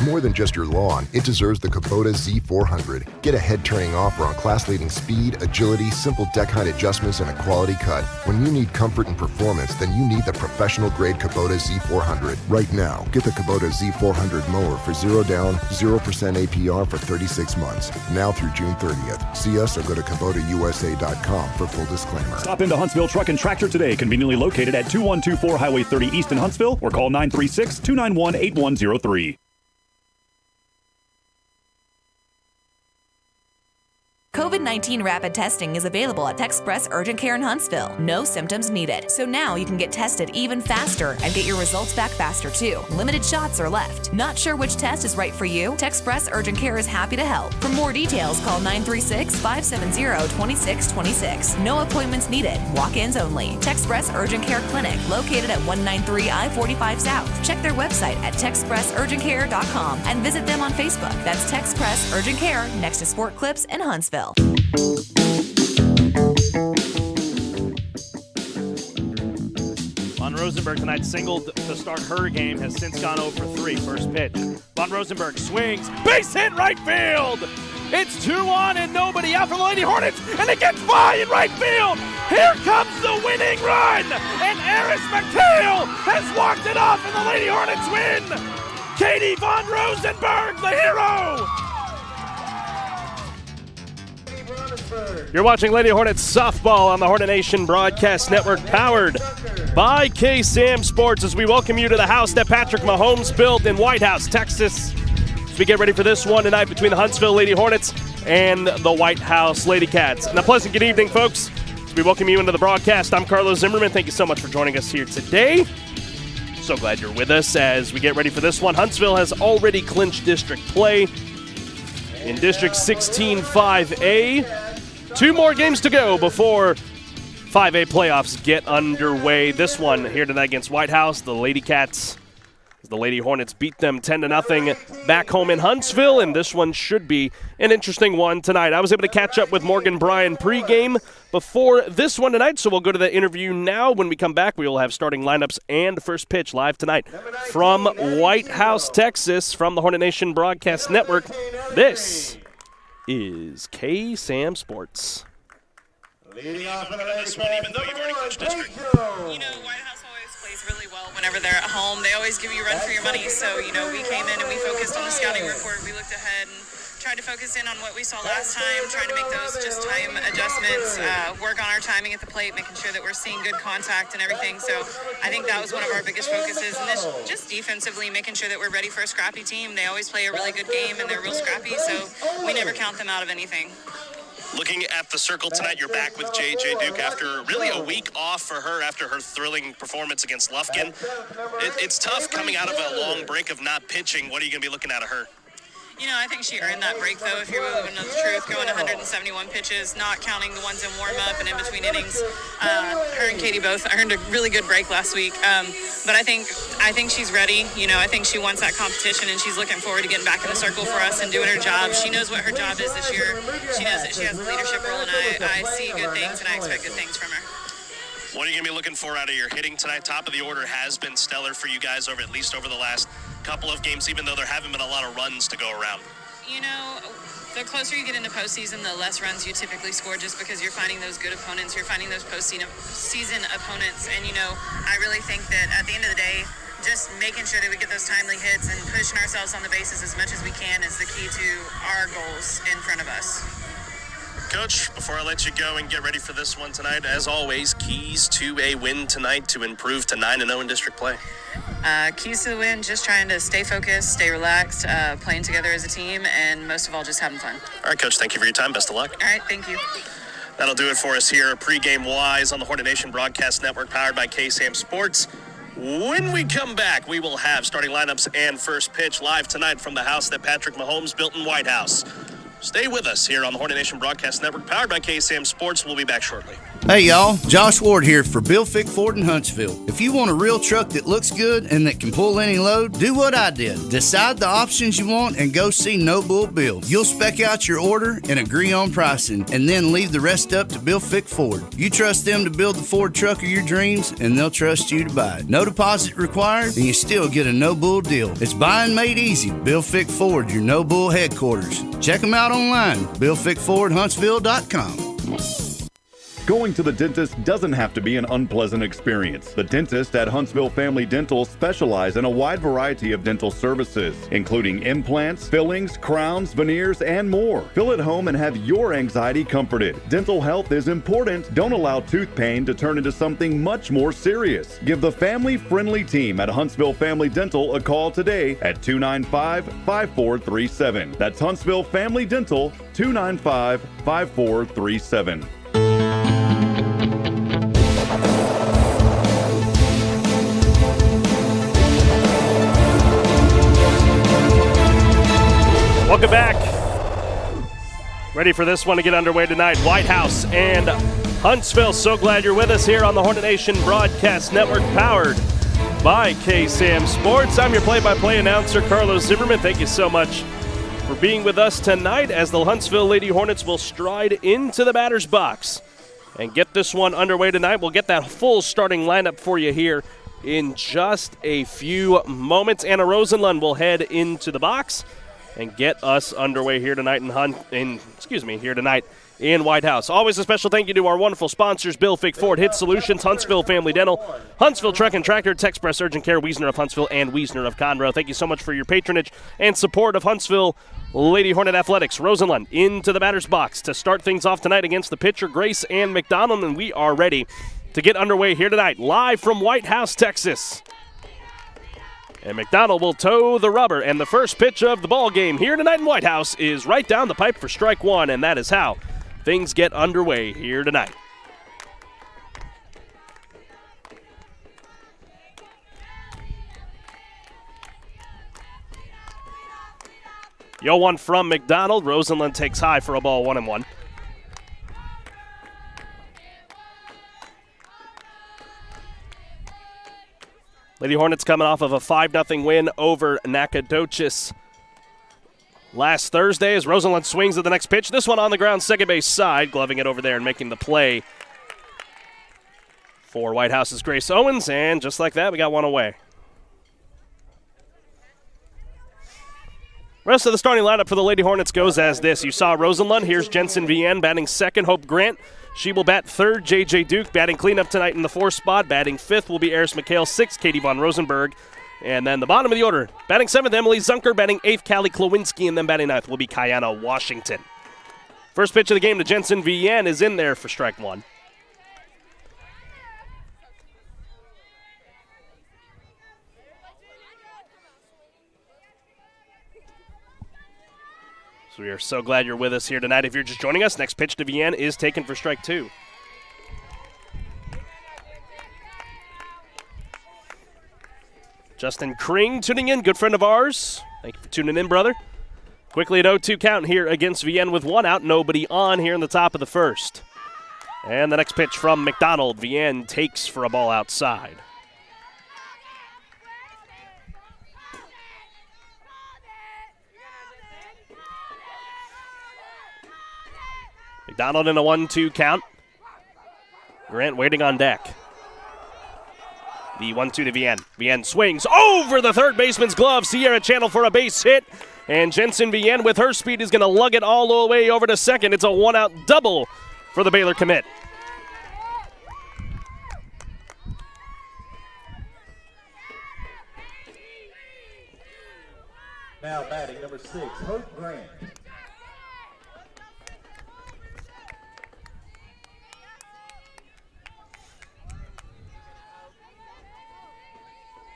more than just your lawn, it deserves the Kubota Z400. Get a head-turning offer on class-leading speed, agility, simple deck height adjustments, and a quality cut. When you need comfort and performance, then you need the professional-grade Kubota Z400. Right now, get the Kubota Z400 mower for 0 down, 0% APR for 36 months. Now through June 30th. See us or go to KubotaUSA.com for full disclaimer. Stop into Huntsville Truck and Tractor today, conveniently located at 2124 Highway 30 East in Huntsville, or call 936-291-8103. COVID-19 rapid testing is available at Texpress Urgent Care in Huntsville. No symptoms needed. So now you can get tested even faster and get your results back faster too. Limited shots are left. Not sure which test is right for you? Texpress Urgent Care is happy to help. For more details, call 936-570-2626. No appointments needed. Walk-ins only. Texpress Urgent Care Clinic, located at 193 I-45 South. Check their website at texpressurgentcare.com and visit them on Facebook. That's Texpress Urgent Care, next to Sport Clips in Huntsville. Von Rosenberg tonight singled to start her game, has since gone 0 for 3. First pitch. Von Rosenberg swings, base hit right field. It's 2 on and nobody out for the Lady Hornets, and it gets by in right field. Here comes the winning run, and Eris McHale has walked it off, and the Lady Hornets win. Katie Von Rosenberg, the hero. You're watching Lady Hornets softball on the Hornet Nation Broadcast Network, powered by KSAM Sports, as we welcome you to the house that Patrick Mahomes built in Whitehouse, Texas. As we get ready for this one tonight between the Huntsville Lady Hornets and the Whitehouse Lady Cats. And a pleasant good evening, folks. As we welcome you into the broadcast, I'm Carlos Zimmermann. Thank you so much for joining us here today. So glad you're with us as we get ready for this one. Huntsville has already clinched district play in District 16 5A. 2 more games to go before 5A playoffs get underway. This one here tonight against Whitehouse, the Lady Cats. The Lady Hornets beat them 10-0 back home in Huntsville, and this one should be an interesting one tonight. I was able to catch up with Morgan Bryan pregame before this one tonight, so we'll go to the interview now. When we come back, we will have starting lineups and first pitch live tonight from Whitehouse, Texas, from the Hornet Nation Broadcast Network. This is KSAM Sports. Leading off in this one, even though you've already clinched district. You know, Whitehouse always plays really well whenever they're at home. They always give you a run for your money. So, you know, we came in and we focused on the scouting report. We looked ahead and tried to focus in on what we saw last time, trying to make those just time adjustments, work on our timing at the plate, making sure that we're seeing good contact and everything. So I think that was one of our biggest focuses. And this, just defensively, making sure that we're ready for a scrappy team. They always play a really good game and they're real scrappy, so we never count them out of anything. Looking at the circle tonight, you're back with J.J. Duke after really a week off for her after her thrilling performance against Lufkin. It's tough coming out of a long break of not pitching. What are you going to be looking at of her? You know, I think she earned that break, though, if you're really going to know the truth. Going 171 pitches, not counting the ones in warm-up and in between innings. Her and Katie both earned a really good break last week. But I think she's ready. You know, I think she wants that competition, and she's looking forward to getting back in the circle for us and doing her job. She knows what her job is this year. She knows that she has a leadership role, and I see good things, and I expect good things from her. What are you going to be looking for out of your hitting tonight? Top of the order has been stellar for you guys over the last couple of games, even though there haven't been a lot of runs to go around. You know, the closer you get into postseason, the less runs you typically score, just because you're finding those good opponents, you're finding those postseason opponents. And, you know, I really think that at the end of the day, just making sure that we get those timely hits and pushing ourselves on the bases as much as we can is the key to our goals in front of us. Coach, before I let you go and get ready for this one tonight, as always, keys to a win tonight to improve to 9-0 in district play. Keys to the win, just trying to stay focused, stay relaxed, playing together as a team, and most of all, just having fun. All right, Coach, thank you for your time. Best of luck. All right, thank you. That'll do it for us here, pregame-wise, on the Hornet Nation Broadcast Network, powered by KSAM Sports. When we come back, we will have starting lineups and first pitch live tonight from the house that Patrick Mahomes built in Whitehouse. Stay with us here on the Hornet Nation Broadcast Network, powered by KSAM Sports. We'll be back shortly. Hey y'all, Josh Ward here for Fick Ford in Huntsville. If you want a real truck that looks good and that can pull any load, do what I did. Decide the options you want and go see No Bull Bill. You'll spec out your order and agree on pricing, and then leave the rest up to Fick Ford. You trust them to build the Ford truck of your dreams, and they'll trust you to buy it. No deposit required, and you still get a no bull deal. It's buying made easy. Fick Ford, your No Bull headquarters. Check them out online, BillFickFordHuntsville.com. Going to the dentist doesn't have to be an unpleasant experience. The dentists at Huntsville Family Dental specialize in a wide variety of dental services, including implants, fillings, crowns, veneers, and more. Feel at home and have your anxiety comforted. Dental health is important. Don't allow tooth pain to turn into something much more serious. Give the family-friendly team at Huntsville Family Dental a call today at 295-5437. That's Huntsville Family Dental, 295-5437. Welcome back. Ready for this one to get underway tonight. Whitehouse and Huntsville. So glad you're with us here on the Hornet Nation Broadcast Network, powered by KSAM Sports. I'm your play-by-play announcer, Carlos Zimmermann. Thank you so much for being with us tonight as the Huntsville Lady Hornets will stride into the batter's box and get this one underway tonight. We'll get that full starting lineup for you here in just a few moments. Anna Rosenlund will head into the box and get us underway here tonight in Whitehouse. Always a special thank you to our wonderful sponsors, Fick Ford, HITTSS Solutions, Huntsville Family Dental, Huntsville Truck and Tractor, Texpress Urgent Care, Wiesner of Huntsville, and Wiesner of Conroe. Thank you so much for your patronage and support of Huntsville Lady Hornet Athletics. Rosenlund into the batter's box to start things off tonight against the pitcher, Grace Ann McDonald, and we are ready to get underway here tonight, live from Whitehouse, Texas. And McDonald will toe the rubber, and the first pitch of the ball game here tonight in Whitehouse is right down the pipe for strike one, and that is how things get underway here tonight. Yo one from McDonald. Rosenlund takes high for a ball, 1-1. Lady Hornets coming off of a 5-0 win over Nacogdoches last Thursday as Rosenlund swings at the next pitch. This one on the ground, second base side, gloving it over there and making the play for Whitehouse's Grace Owens. And just like that, we got one away. Rest of the starting lineup for the Lady Hornets goes as this. You saw Rosenlund. Here's Jensen Vienne batting second. Hope Grant. She will bat third. J.J. Duke batting cleanup tonight in the fourth spot. Batting fifth will be Eris McHale. Sixth, Katie Von Rosenberg. And then the bottom of the order, batting seventh, Emily Zunker. Batting eighth, Callie Klawinski. And then batting ninth will be Kayana Washington. First pitch of the game to Jensen Vienne is in there for strike one. So we are so glad you're with us here tonight. If you're just joining us, next pitch to Vienne is taken for strike two. Justin Kring tuning in, good friend of ours. Thank you for tuning in, brother. Quickly an 0-2 count here against Vienne with one out, nobody on here in the top of the first. And the next pitch from McDonald. Vienne takes for a ball outside. McDonald in a 1-2 count. Grant waiting on deck. The 1-2 to Vienne. Vienne swings over the third baseman's glove. Sierra Channel for a base hit. And Jensen Vienne with her speed is going to lug it all the way over to second. It's a one-out double for the Baylor commit. Now batting number 6, Hope Grant.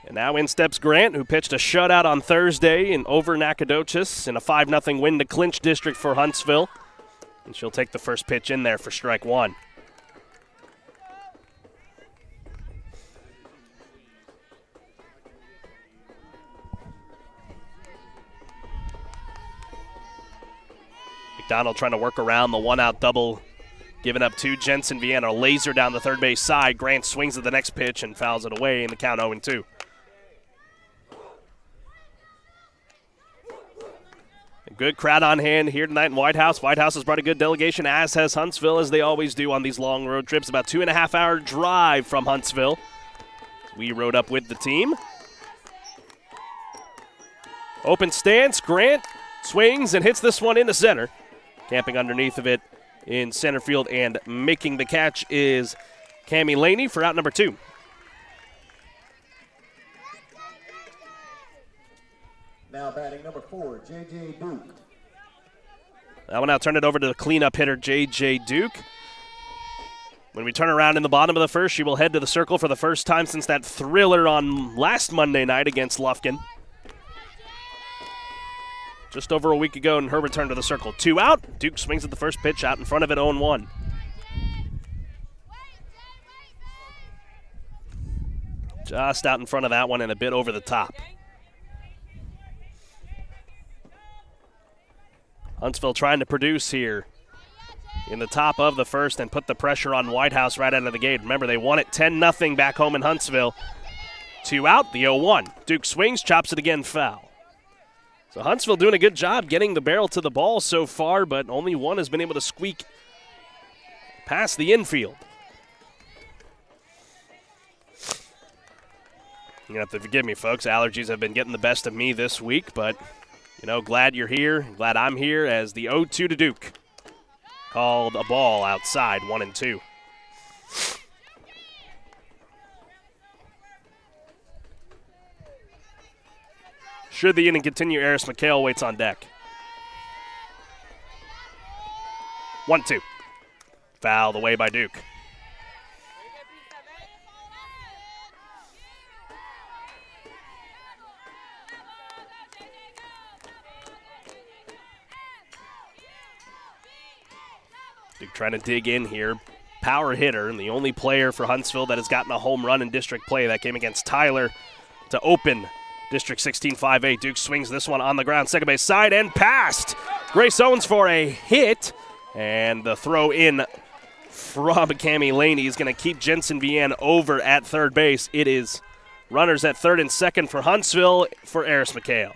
And now in steps Grant, who pitched a shutout on Thursday in over Nacogdoches in a 5-0 win to clinch district for Huntsville. And she'll take the first pitch in there for strike one. McDonald trying to work around the one-out double, giving up 2. Jensen Vienna laser down the third base side. Grant swings at the next pitch and fouls it away in the count 0-2. A good crowd on hand here tonight in Whitehouse. Whitehouse has brought a good delegation, as has Huntsville, as they always do on these long road trips. About 2.5-hour drive from Huntsville. We rode up with the team. Open stance, Grant swings and hits this one into center. Camping underneath of it in center field and making the catch is Cammie Laney for out number 2. Now batting number 4, J.J. Duke. That one, I'll turn it over to the cleanup hitter, J.J. Duke. When we turn around in the bottom of the first, she will head to the circle for the first time since that thriller on last Monday night against Lufkin. Just over a week ago in her return to the circle. 2 out. Duke swings at the first pitch out in front of it, 0-1. Just out in front of that one and a bit over the top. Huntsville trying to produce here in the top of the first and put the pressure on Whitehouse right out of the gate. Remember, they won it 10-0 back home in Huntsville. 2 out, the 0-1. Duke swings, chops it again, foul. So Huntsville doing a good job getting the barrel to the ball so far, but only one has been able to squeak past the infield. You're going to have to forgive me, folks. Allergies have been getting the best of me this week, but, you know, glad you're here. Glad I'm here as the 0-2 to Duke. Called a ball outside, 1-2. Should the inning continue, Eris McHale waits on deck. 1-2. Fouled away by Duke. Duke trying to dig in here. Power hitter, and the only player for Huntsville that has gotten a home run in district play. That came against Tyler to open District 16-5A. Duke swings this one on the ground, second base side, and passed. Grace Owens for a hit, and the throw in from Cammie Laney is going to keep Jensen Vienna over at third base. It is runners at third and second for Huntsville for Eris McHale.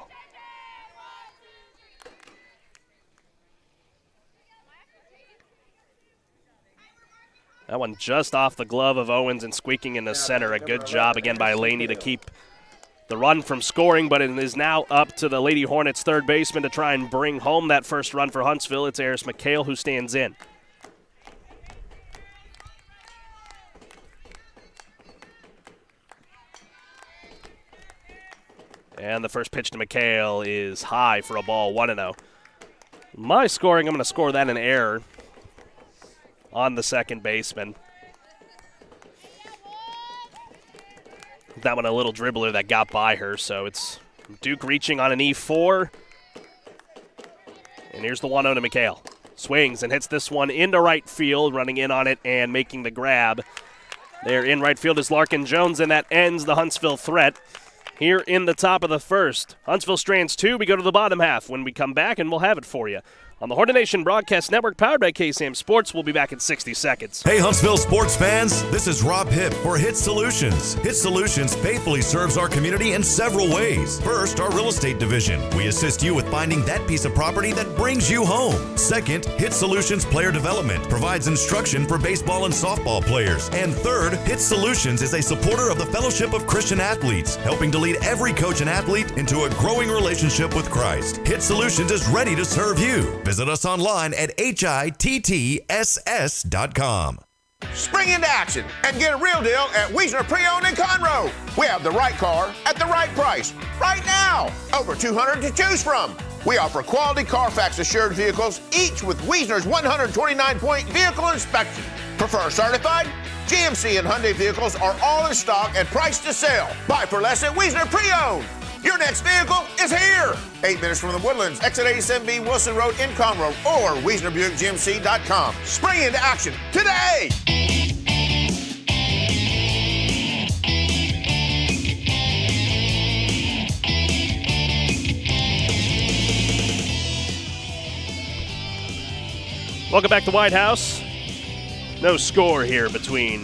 That one just off the glove of Owens and squeaking in the center. A good job again by Laney to keep the run from scoring, but it is now up to the Lady Hornets third baseman to try and bring home that first run for Huntsville. It's Eris McHale who stands in. And the first pitch to McHale is high for a ball, 1-0. My scoring, I'm going to score that an error on the second baseman. That one a little dribbler that got by her, so it's Duke reaching on an E4. And here's the 1-0 to McHale. Swings and hits this one into right field, running in on it and making the grab. There in right field is Larkin Jones, and that ends the Huntsville threat here in the top of the first. Huntsville strands 2. We go to the bottom half when we come back, and we'll have it for you on the Hornet Nation Broadcast Network, powered by KSAM Sports. We'll be back in 60 seconds. Hey, Huntsville sports fans, this is Rob Hipp for HITTSS Solutions. HITTSS Solutions faithfully serves our community in several ways. First, our real estate division. We assist you with finding that piece of property that brings you home. Second, HITTSS Solutions Player Development provides instruction for baseball and softball players. And third, HITTSS Solutions is a supporter of the Fellowship of Christian Athletes, helping to lead every coach and athlete into a growing relationship with Christ. HITTSS Solutions is ready to serve you. Visit us online at HITTSS.com. Spring into action and get a real deal at Wiesner Pre-Owned in Conroe. We have the right car at the right price right now. Over 200 to choose from. We offer quality Carfax assured vehicles, each with Wiesner's 129-point vehicle inspection. Prefer certified? GMC and Hyundai vehicles are all in stock and priced to sell. Buy for less at Wiesner Pre-Owned. Your next vehicle is here. 8 minutes from the Woodlands, exit 87B Wilson Road in Conroe, or WiesnerBuickGMC.com. Spring into action today. Welcome back to Whitehouse. No score here between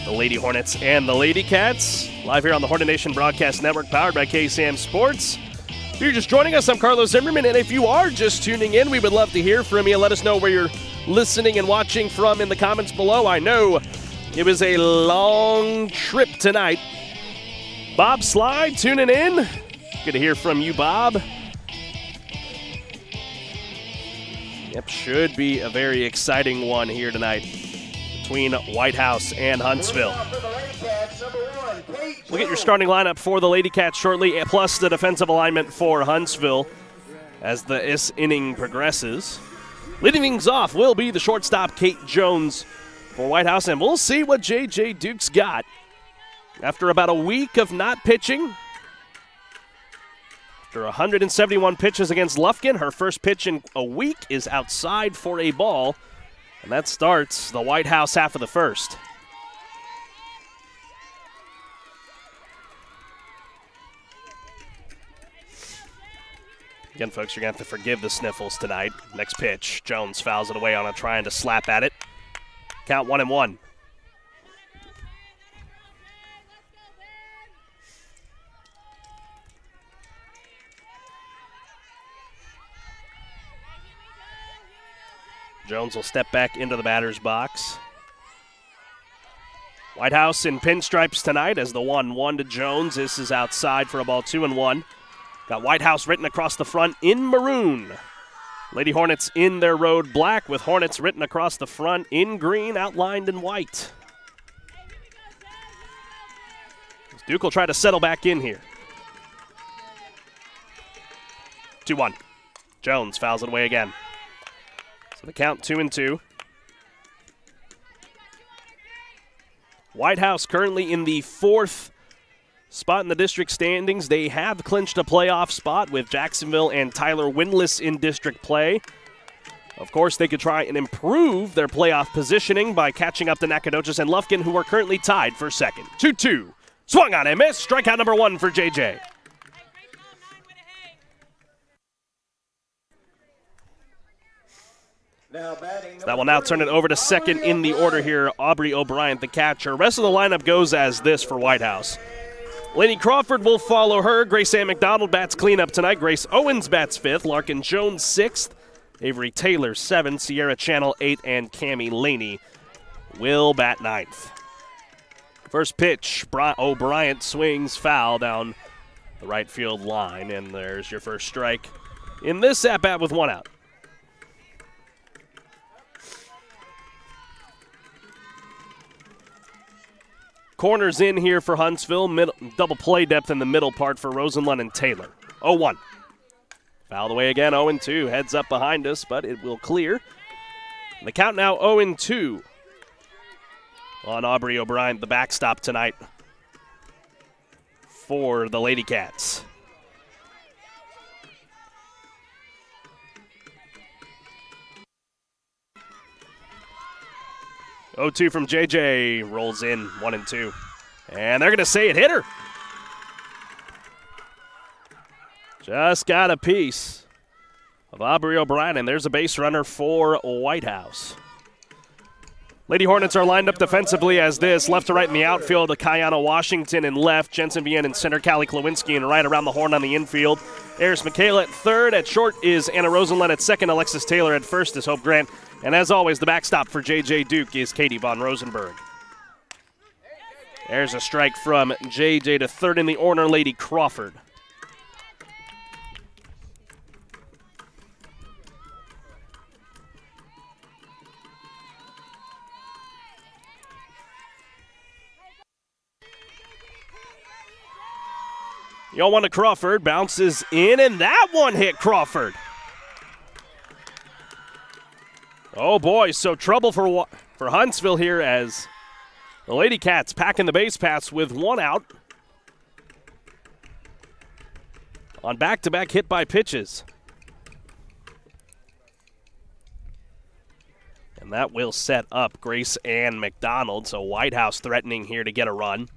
the Lady Hornets and the Lady Cats. Live here on the Hornet Nation Broadcast Network, powered by KSAM Sports. If you're just joining us, I'm Carlos Zimmermann, and if you are just tuning in, we would love to hear from you. Let us know where you're listening and watching from in the comments below. I know it was a long trip tonight. Bob Slide tuning in. Good to hear from you, Bob. Yep, should be a very exciting one here tonight between Whitehouse and Huntsville. We'll get your starting lineup for the Lady Cats shortly, plus the defensive alignment for Huntsville as this inning progresses. Leading things off will be the shortstop, Kate Jones, for Whitehouse, and we'll see what J.J. Duke's got. After about a week of not pitching, after 171 pitches against Lufkin, her first pitch in a week is outside for a ball, and that starts the Whitehouse half of the first. Again, folks, you're going to have to forgive the sniffles tonight. Next pitch, Jones fouls it away on a trying to slap at it. Count 1-1. Jones will step back into the batter's box. Whitehouse in pinstripes tonight as the 1-1 to Jones. This is outside for a ball, 2-1. Got Whitehouse written across the front in maroon. Lady Hornets in their road black with Hornets written across the front in green, outlined in white. Duke will try to settle back in here. 2-1. Jones fouls it away again. So the count 2-2. Whitehouse currently in the 4th spot in the district standings. They have clinched a playoff spot with Jacksonville and Tyler winless in district play. Of course, they could try and improve their playoff positioning by catching up to Nacogdoches and Lufkin, who are currently tied for second. 2-2. Swung on and missed. Strikeout number 1 for JJ. So that will now turn it over to second in the order here. Aubrey O'Brien, the catcher. Rest of the lineup goes as this for Whitehouse. Lainey Crawford will follow her. Grace Ann McDonald bats cleanup tonight. Grace Owens bats 5th. Larkin Jones 6th. Avery Taylor 7th. Sierra Channel 8th. And Cammie Laney will bat 9th. First pitch, O'Brien swings foul down the right field line. And there's your first strike in this at-bat with 1 out. Corners in here for Huntsville. Double play depth in the middle part for Rosenlund and Taylor. 0-1. Fouled away again, 0-2. Heads up behind us, but it will clear. And the count now 0-2 on Aubrey O'Brien, the backstop tonight for the Lady Cats. Oh-2 from JJ, rolls in 1-2. And they're going to say it hit her. Just got a piece of Aubrey O'Brien, and there's a base runner for Whitehouse. Lady Hornets are lined up defensively as this. Left to right in the outfield, Kayana Washington in left, Jensen Bien in center, Callie Klawinski in right, around the horn on the infield. Eris Michaela at third. At short is Anna Rosenlund at second. Alexis Taylor at first is Hope Grant. And as always, the backstop for J.J. Duke is Katie Von Rosenberg. There's a strike from J.J. to third in the order, Lady Crawford. The 0-1 to Crawford, bounces in, and that one hit Crawford. Oh boy, so trouble for Huntsville here as the Lady Cats packing the base paths with 1 out on back-to-back hit by pitches. And that will set up Grace Ann McDonald, so Whitehouse threatening here to get a run.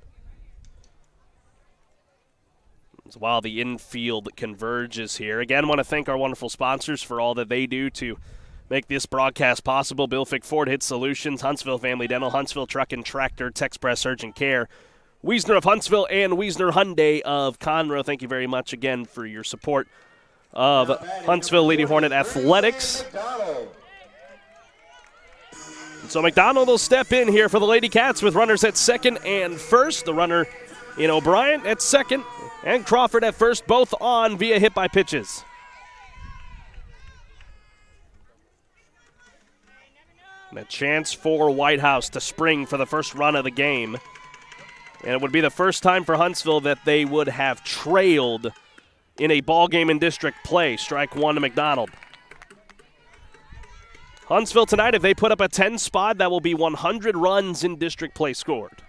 While the infield converges here. Again, want to thank our wonderful sponsors for all that they do to make this broadcast possible. Bill Fick Ford, HITTSS Solutions, Huntsville Family Dental, Huntsville Truck and Tractor, Texpress Urgent Care, Wiesner of Huntsville, and Wiesner Hyundai of Conroe. Thank you very much again for your support of Huntsville Lady Hornet Athletics. So McDonald will step in here for the Lady Cats with runners at second and first. The runner in O'Brien at second and Crawford at first, both on via hit by pitches. And a chance for Whitehouse to spring for the first run of the game. And it would be the first time for Huntsville that they would have trailed in a ball game in district play. Strike one to McDonald. Huntsville tonight, if they put up a 10 spot, that will be 100 runs in district play scored.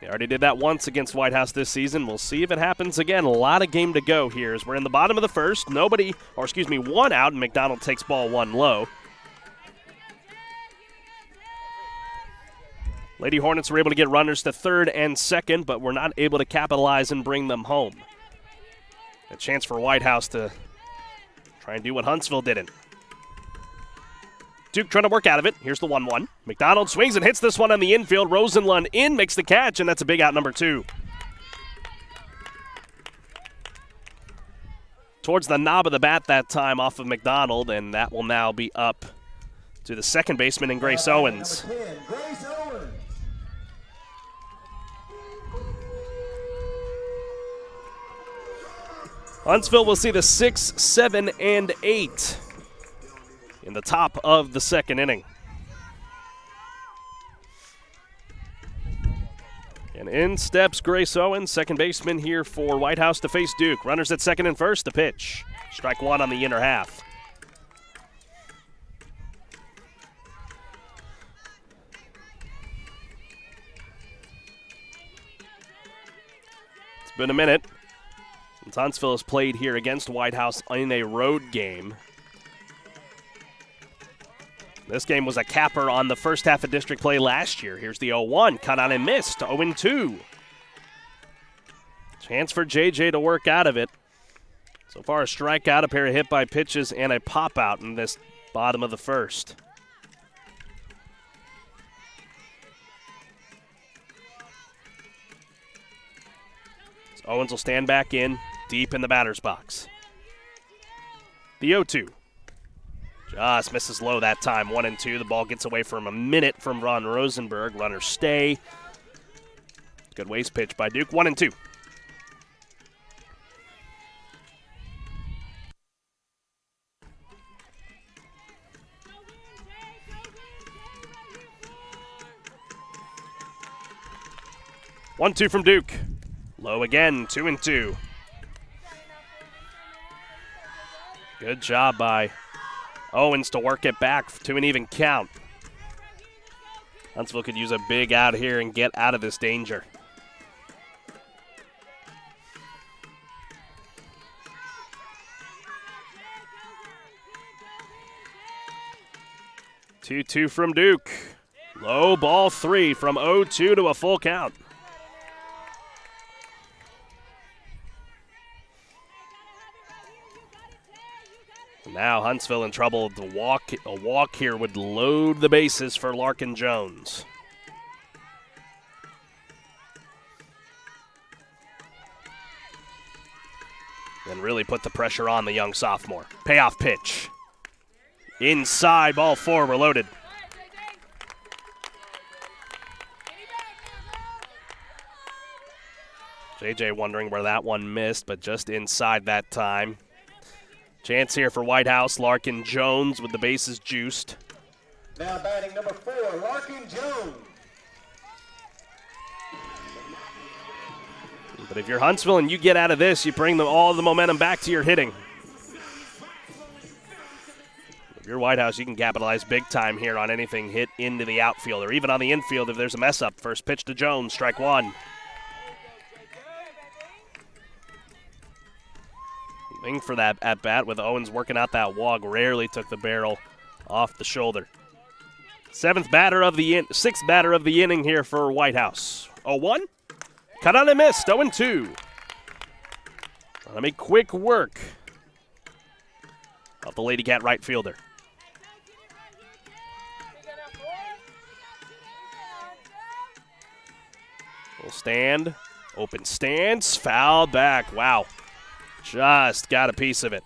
They already did that once against Whitehouse this season. We'll see if it happens again. A lot of game to go here as we're in the bottom of the first. One out, and McDonald takes ball one low. Lady Hornets were able to get runners to third and second, but were not able to capitalize and bring them home. A chance for Whitehouse to try and do what Huntsville didn't. Duke trying to work out of it. Here's the 1-1. McDonald swings and hits this one on the infield. Rosenlund in, makes the catch, and that's a big out number 2. Towards the knob of the bat that time off of McDonald, and that will now be up to the second baseman in Grace Owens. Huntsville will see the 6, 7, and 8 in the top of the second inning. And in steps Grace Owens, second baseman here for Whitehouse to face Duke. Runners at second and first, the pitch. Strike one on the inner half. It's been a minute since Huntsville has played here against Whitehouse in a road game. This game was a capper on the first half of district play last year. Here's the 0-1, cut on and missed, 0-2. Chance for JJ to work out of it. So far a strikeout, a pair of hit by pitches, and a pop out in this bottom of the first. So Owens will stand back in, deep in the batter's box. The 0-2. Just misses low that time, 1-2. The ball gets away from a minute from Ron Rosenberg. Runners stay. Good waste pitch by Duke, 1-2. One, two from Duke. Low again, 2-2. Good job by Owens to work it back to an even count. Huntsville could use a big out here and get out of this danger. Two from Duke. Low ball 3 from 0-2 to a full count. Now Huntsville in trouble. A walk here would load the bases for Larkin Jones. And really put the pressure on the young sophomore. Payoff pitch. Inside, ball 4, we're loaded. JJ wondering where that one missed, but just inside that time. Chance here for Whitehouse. Larkin Jones with the bases juiced. Now batting number 4, Larkin Jones. But if you're Huntsville and you get out of this, you bring all the momentum back to your hitting. If you're Whitehouse, you can capitalize big time here on anything hit into the outfield or even on the infield if there's a mess up. First pitch to Jones, strike one. For that at bat with Owens working out that walk, rarely took the barrel off the shoulder. Sixth batter of the inning here for Whitehouse. 0-1, cut on and missed. 0-2. Let me quick work of the Lady Cat right fielder. Full stand, open stance, fouled back. Wow, just got a piece of it.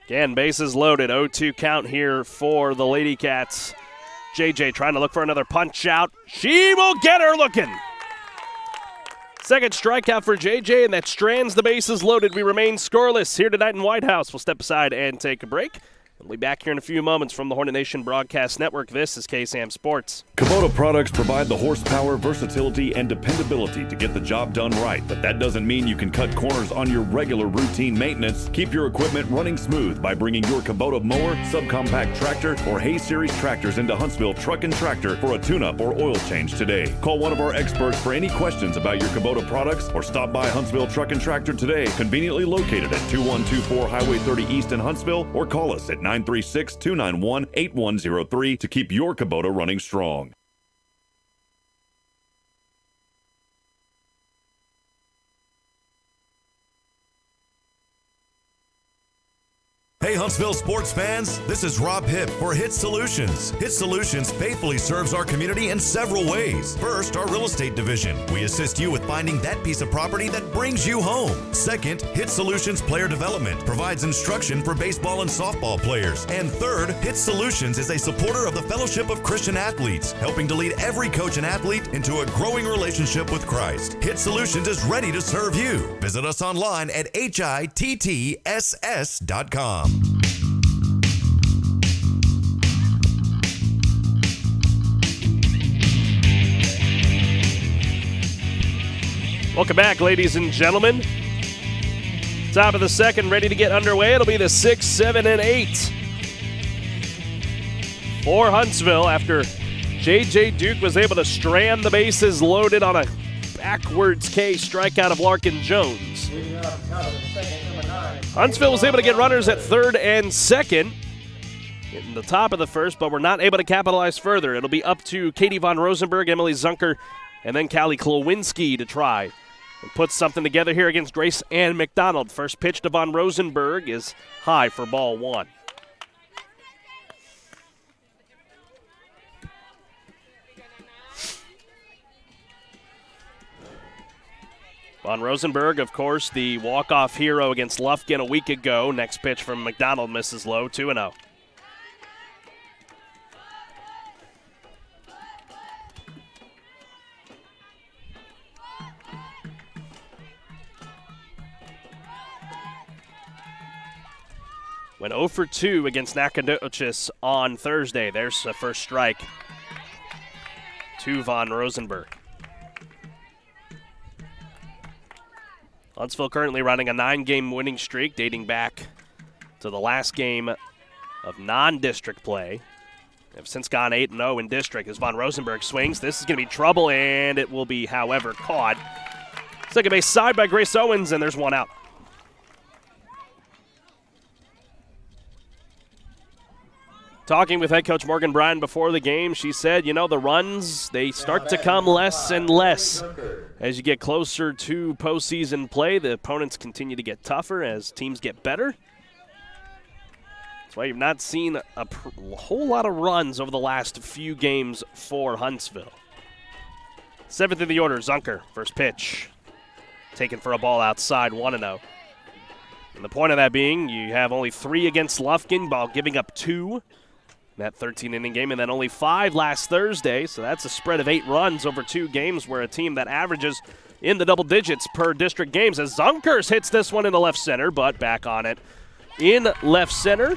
Again, bases loaded, 0-2 count here for the Lady Cats. JJ trying to look for another punch out. She will get her looking. Second strikeout for JJ, and that strands the bases loaded. We remain scoreless here tonight in Whitehouse. We'll step aside and take a break. We'll be back here in a few moments from the Hornet Nation Broadcast Network. This is KSAM Sports. Kubota products provide the horsepower, versatility, and dependability to get the job done right. But that doesn't mean you can cut corners on your regular routine maintenance. Keep your equipment running smooth by bringing your Kubota mower, subcompact tractor, or Hay Series tractors into Huntsville Truck and Tractor for a tune-up or oil change today. Call one of our experts for any questions about your Kubota products or stop by Huntsville Truck and Tractor today, conveniently located at 2124 Highway 30 East in Huntsville, or call us at 936-291-8103 to keep your Kubota running strong. Hey Huntsville sports fans, this is Rob Hipp for HITTSS Solutions. HITTSS Solutions faithfully serves our community in several ways. First, our real estate division. We assist you with finding that piece of property that brings you home. Second, HITTSS Solutions Player Development provides instruction for baseball and softball players. And third, HITTSS Solutions is a supporter of the Fellowship of Christian Athletes, helping to lead every coach and athlete into a growing relationship with Christ. HITTSS Solutions is ready to serve you. Visit us online at HITTSS.com. Welcome back, ladies and gentlemen. Top of the second, ready to get underway. It'll be the 6, 7, and 8 for Huntsville after J.J. Duke was able to strand the bases loaded on a backwards K strikeout of Larkin Jones. Huntsville was able to get runners at third and second in the top of the first, but we're not able to capitalize further. It'll be up to Katie Von Rosenberg, Emily Zunker, and then Callie Klowinski to try and put something together here against Grace Ann McDonald. First pitch to Von Rosenberg is high for ball one. Von Rosenberg, of course, the walk-off hero against Lufkin a week ago. Next pitch from McDonald misses low, 2-0. Went 0 for 2 against Nacogdoches on Thursday. There's a first strike to Von Rosenberg. Huntsville currently running a 9-game winning streak dating back to the last game of non-district play. They've since gone 8-0 in district as Von Rosenberg swings. This is going to be trouble, and it will be, however, caught. Second base side by Grace Owens, and there's one out. Talking with head coach Morgan Bryan before the game, she said, you know, the runs, they start to come less and less. As you get closer to postseason play, the opponents continue to get tougher as teams get better. That's why you've not seen a whole lot of runs over the last few games for Huntsville. Seventh in the order, Zunker, first pitch. Taken for a ball outside, 1-0. And the point of that being, you have only 3 against Lufkin while giving up 2. That 13-inning game, and then only 5 last Thursday, so that's a spread of 8 runs over 2 games where a team that averages in the double digits per district games as Zunkers hits this one into left center, but back on it in left center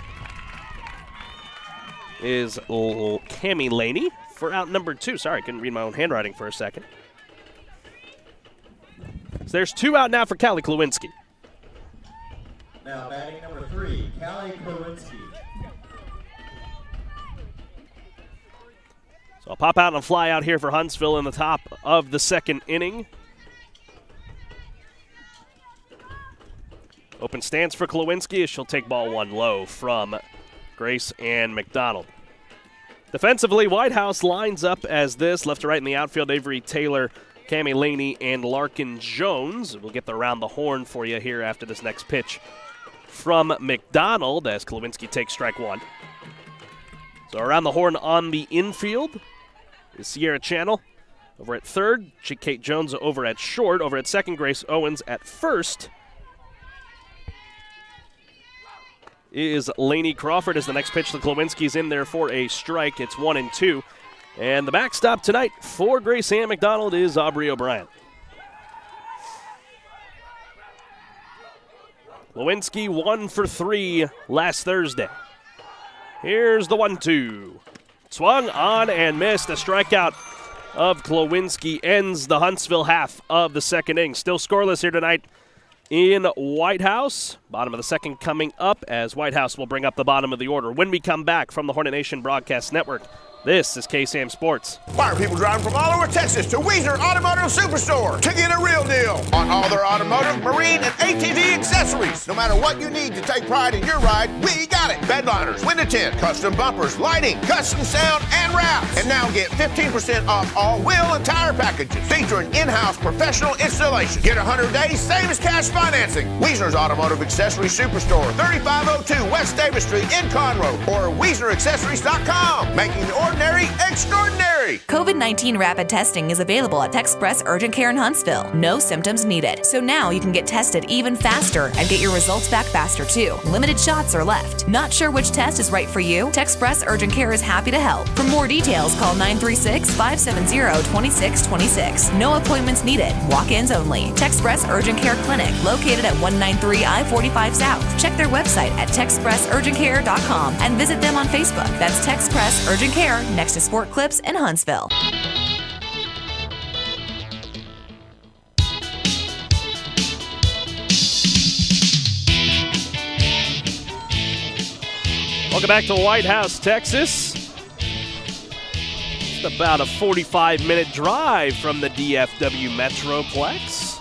is Cammie Laney for out number 2. Sorry, couldn't read my own handwriting for a second. So there's 2 out now for Callie Klowinski. Now batting number 3, Callie Klowinski. So I'll pop out and fly out here for Huntsville in the top of the second inning. Open stance for Klowinski as she'll take ball 1 low from Grace Ann McDonald. Defensively, Whitehouse lines up as this. Left to right in the outfield, Avery Taylor, Cammie Laney, and Larkin Jones. We'll get the around the horn for you here after this next pitch from McDonald as Klawinski takes strike one. So around the horn on the infield is Sierra Channel. Over at third, Kate Jones over at short. Over at second, Grace Owens at first is Laney Crawford as the next pitch to Klawinski's in there for a strike. It's 1-2. And the backstop tonight for Grace Ann McDonald is Aubrey O'Brien. Klawinski 1 for 3 last Thursday. Here's the 1-2. Swung on and missed. A strikeout of Klawinski ends the Huntsville half of the second inning. Still scoreless here tonight in Whitehouse. Bottom of the second coming up as Whitehouse will bring up the bottom of the order. When we come back from the Hornet Nation Broadcast Network, this is KSAM Sports. Why are people driving from all over Texas to Wiesner Automotive Superstore to get a real deal on all their automotive, marine, and ATV accessories? No matter what you need to take pride in your ride, we got it. Bedliners, window tint, custom bumpers, lighting, custom sound, and wraps. And now get 15% off all wheel and tire packages featuring in-house professional installation. Get 100 days, same as cash financing. Wiesner's Automotive Accessory Superstore, 3502 West Davis Street in Conroe, or WiesnerAccessories.com, making the ordinary extraordinary. COVID-19 rapid testing is available at Texpress Urgent Care in Huntsville. No symptoms needed. So now you can get tested even faster and get your results back faster too. Limited shots are left. Not sure which test is right for you? Texpress Urgent Care is happy to help. For more details, call 936-570-2626. No appointments needed. Walk-ins only. Texpress Urgent Care Clinic, located at 193 I-45 South. Check their website at TexpressUrgentCare.com and visit them on Facebook. That's Texpress Urgent Care, next to Sport Clips in Huntsville. Welcome back to Whitehouse, Texas. It's about a 45-minute drive from the DFW Metroplex.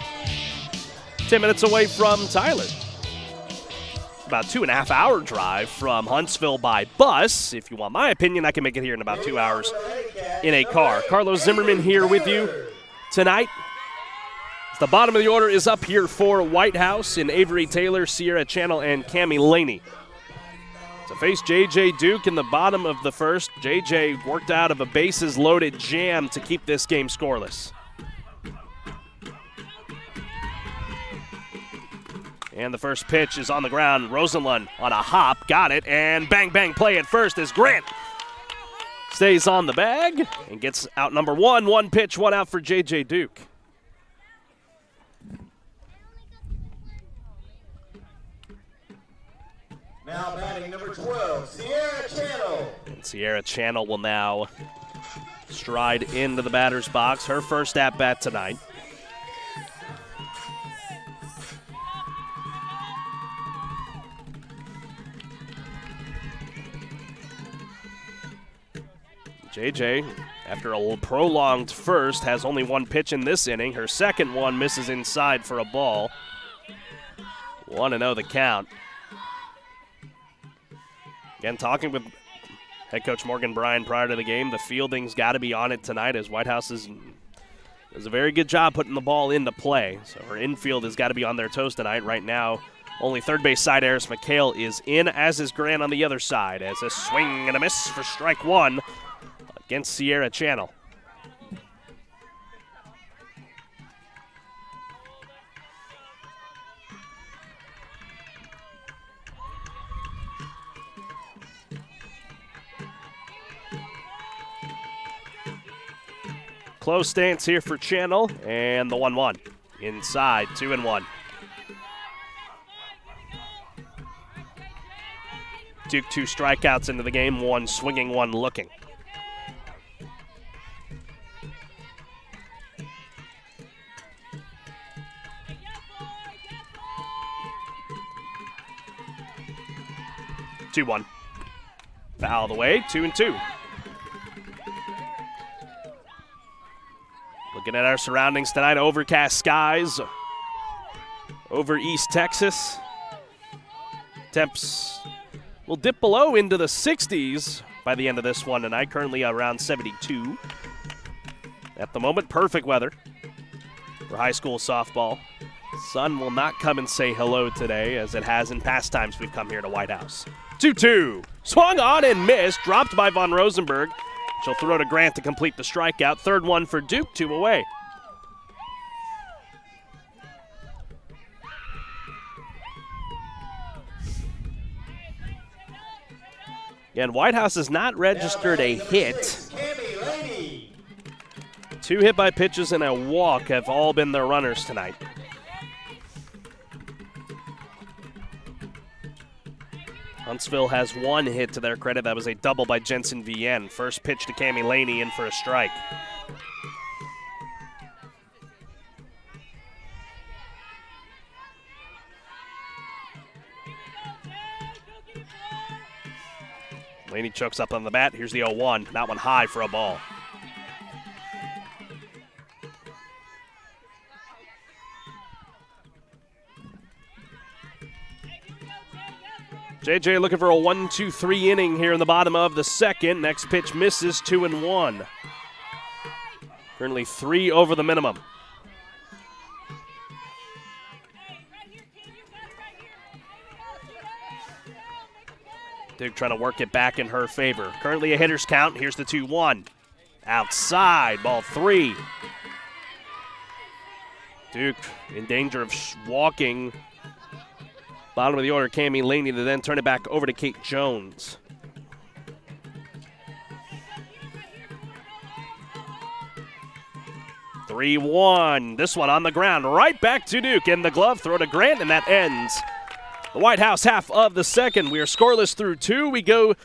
10 minutes away from Tyler. About 2.5-hour drive from Huntsville by bus. If you want my opinion, I can make it here in about 2 hours in a car. Carlos Zimmermann here with you tonight. The bottom of the order is up here for Whitehouse in Avery Taylor, Sierra Channel, and Cammie Laney. To face J.J. Duke in the bottom of the first, J.J. worked out of a bases-loaded jam to keep this game scoreless. And the first pitch is on the ground. Rosenlund on a hop, got it, and bang, bang play at first as Grant stays on the bag and gets out number one. One pitch, one out for J.J. Duke. Now batting number 12, Sierra Channel. And Sierra Channel will now stride into the batter's box. Her first at-bat tonight. JJ, after a prolonged first, has only one pitch in this inning. Her second one misses inside for a ball. 1-0 the count. Again, talking with head coach Morgan Bryan prior to the game, the fielding's got to be on it tonight as Whitehouse does a very good job putting the ball into play. So her infield has got to be on their toes tonight. Right now, only third base side Eris McHale is in, as is Grant on the other side, as a swing and a miss for strike one against Sierra Channel. Close stance here for Channel, and the 1-1. Inside, 2-1. Duke 2 strikeouts into the game, one swinging, one looking. Two-one. Foul of the way, 2-2. Looking at our surroundings tonight, overcast skies over East Texas. Temps will dip below into the 60s by the end of this one tonight. Currently around 72. At the moment, perfect weather for high school softball. Sun will not come and say hello today, as it has in past times we've come here to Whitehouse. 2-2. Swung on and missed. Dropped by Von Rosenberg. She'll throw to Grant to complete the strikeout. Third one for Duke, 2 away. And Whitehouse has not registered a hit. 2 hit by pitches and a walk have all been their runners tonight. Huntsville has 1 hit to their credit. That was a double by Jensen Vienne. First pitch to Cami Laney, in for a strike. Laney chokes up on the bat. Here's the 0-1. That one high for a ball. JJ looking for a 1-2-3 inning here in the bottom of the second. Next pitch misses, 2-1. Currently 3 over the minimum. Duke trying to work it back in her favor. Currently a hitter's count. Here's the 2-1. Outside, ball 3. Duke in danger of walking. Bottom of the order, Cami Laney, to then turn it back over to Kate Jones. (3-1). This one on the ground, right back to Duke. In the glove, throw to Grant, and that ends the Whitehouse half of the second. We are scoreless through 2. We go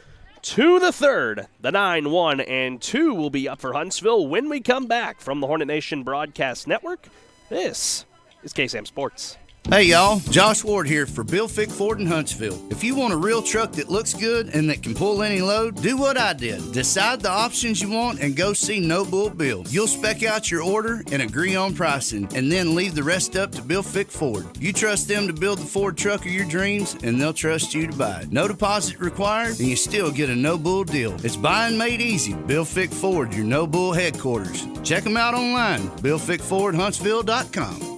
to the third. The 9-1 and 2 will be up for Huntsville when we come back from the Hornet Nation Broadcast Network. This is KSAM Sports. Hey y'all, Josh Ward here for Bill Fick Ford in Huntsville. If you want a real truck that looks good and that can pull any load, do what I did. Decide the options you want and go see No Bull Bill. You'll spec out your order and agree on pricing, and then leave the rest up to Bill Fick Ford. You trust them to build the Ford truck of your dreams, and they'll trust you to buy it. No deposit required, and you still get a No Bull deal. It's buying made easy. Bill Fick Ford, your No Bull headquarters. Check them out online, BillFickFordHuntsville.com.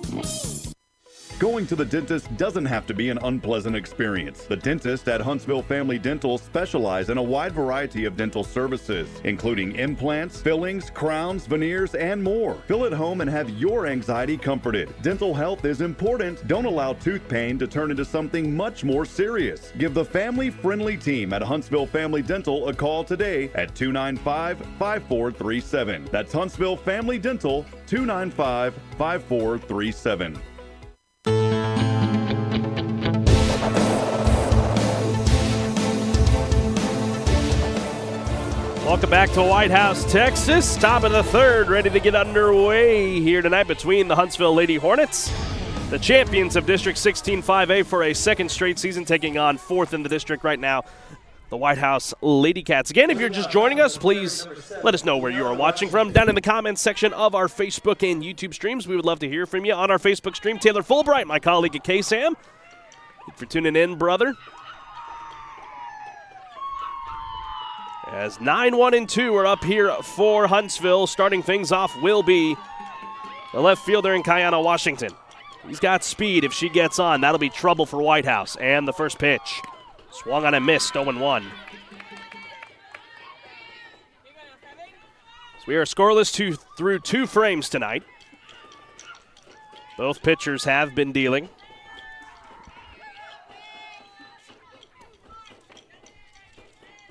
Going to the dentist doesn't have to be an unpleasant experience. The dentist at Huntsville Family Dental specialize in a wide variety of dental services, including implants, fillings, crowns, veneers, and more. Feel at home and have your anxiety comforted. Dental health is important. Don't allow tooth pain to turn into something much more serious. Give the family-friendly team at Huntsville Family Dental a call today at 295-5437. That's Huntsville Family Dental, 295-5437. Welcome back to Whitehouse, Texas. Top of the third, ready to get underway here tonight between the Huntsville Lady Hornets, the champions of District 16 5A for a second straight season, taking on 4th in the district right now, the Whitehouse Lady Cats. Again, if you're just joining us, please let us know where you are watching from down in the comments section of our Facebook and YouTube streams. We would love to hear from you on our Facebook stream. Taylor Fulbright, my colleague at KSAM. Thanks for tuning in, brother. As 9-1 and 2 are up here for Huntsville. Starting things off will be the left fielder in Kiana Washington. He's got speed. If she gets on, that'll be trouble for Whitehouse. And the first pitch. Swung on and missed, 0-1. So we are scoreless through 2 frames tonight. Both pitchers have been dealing.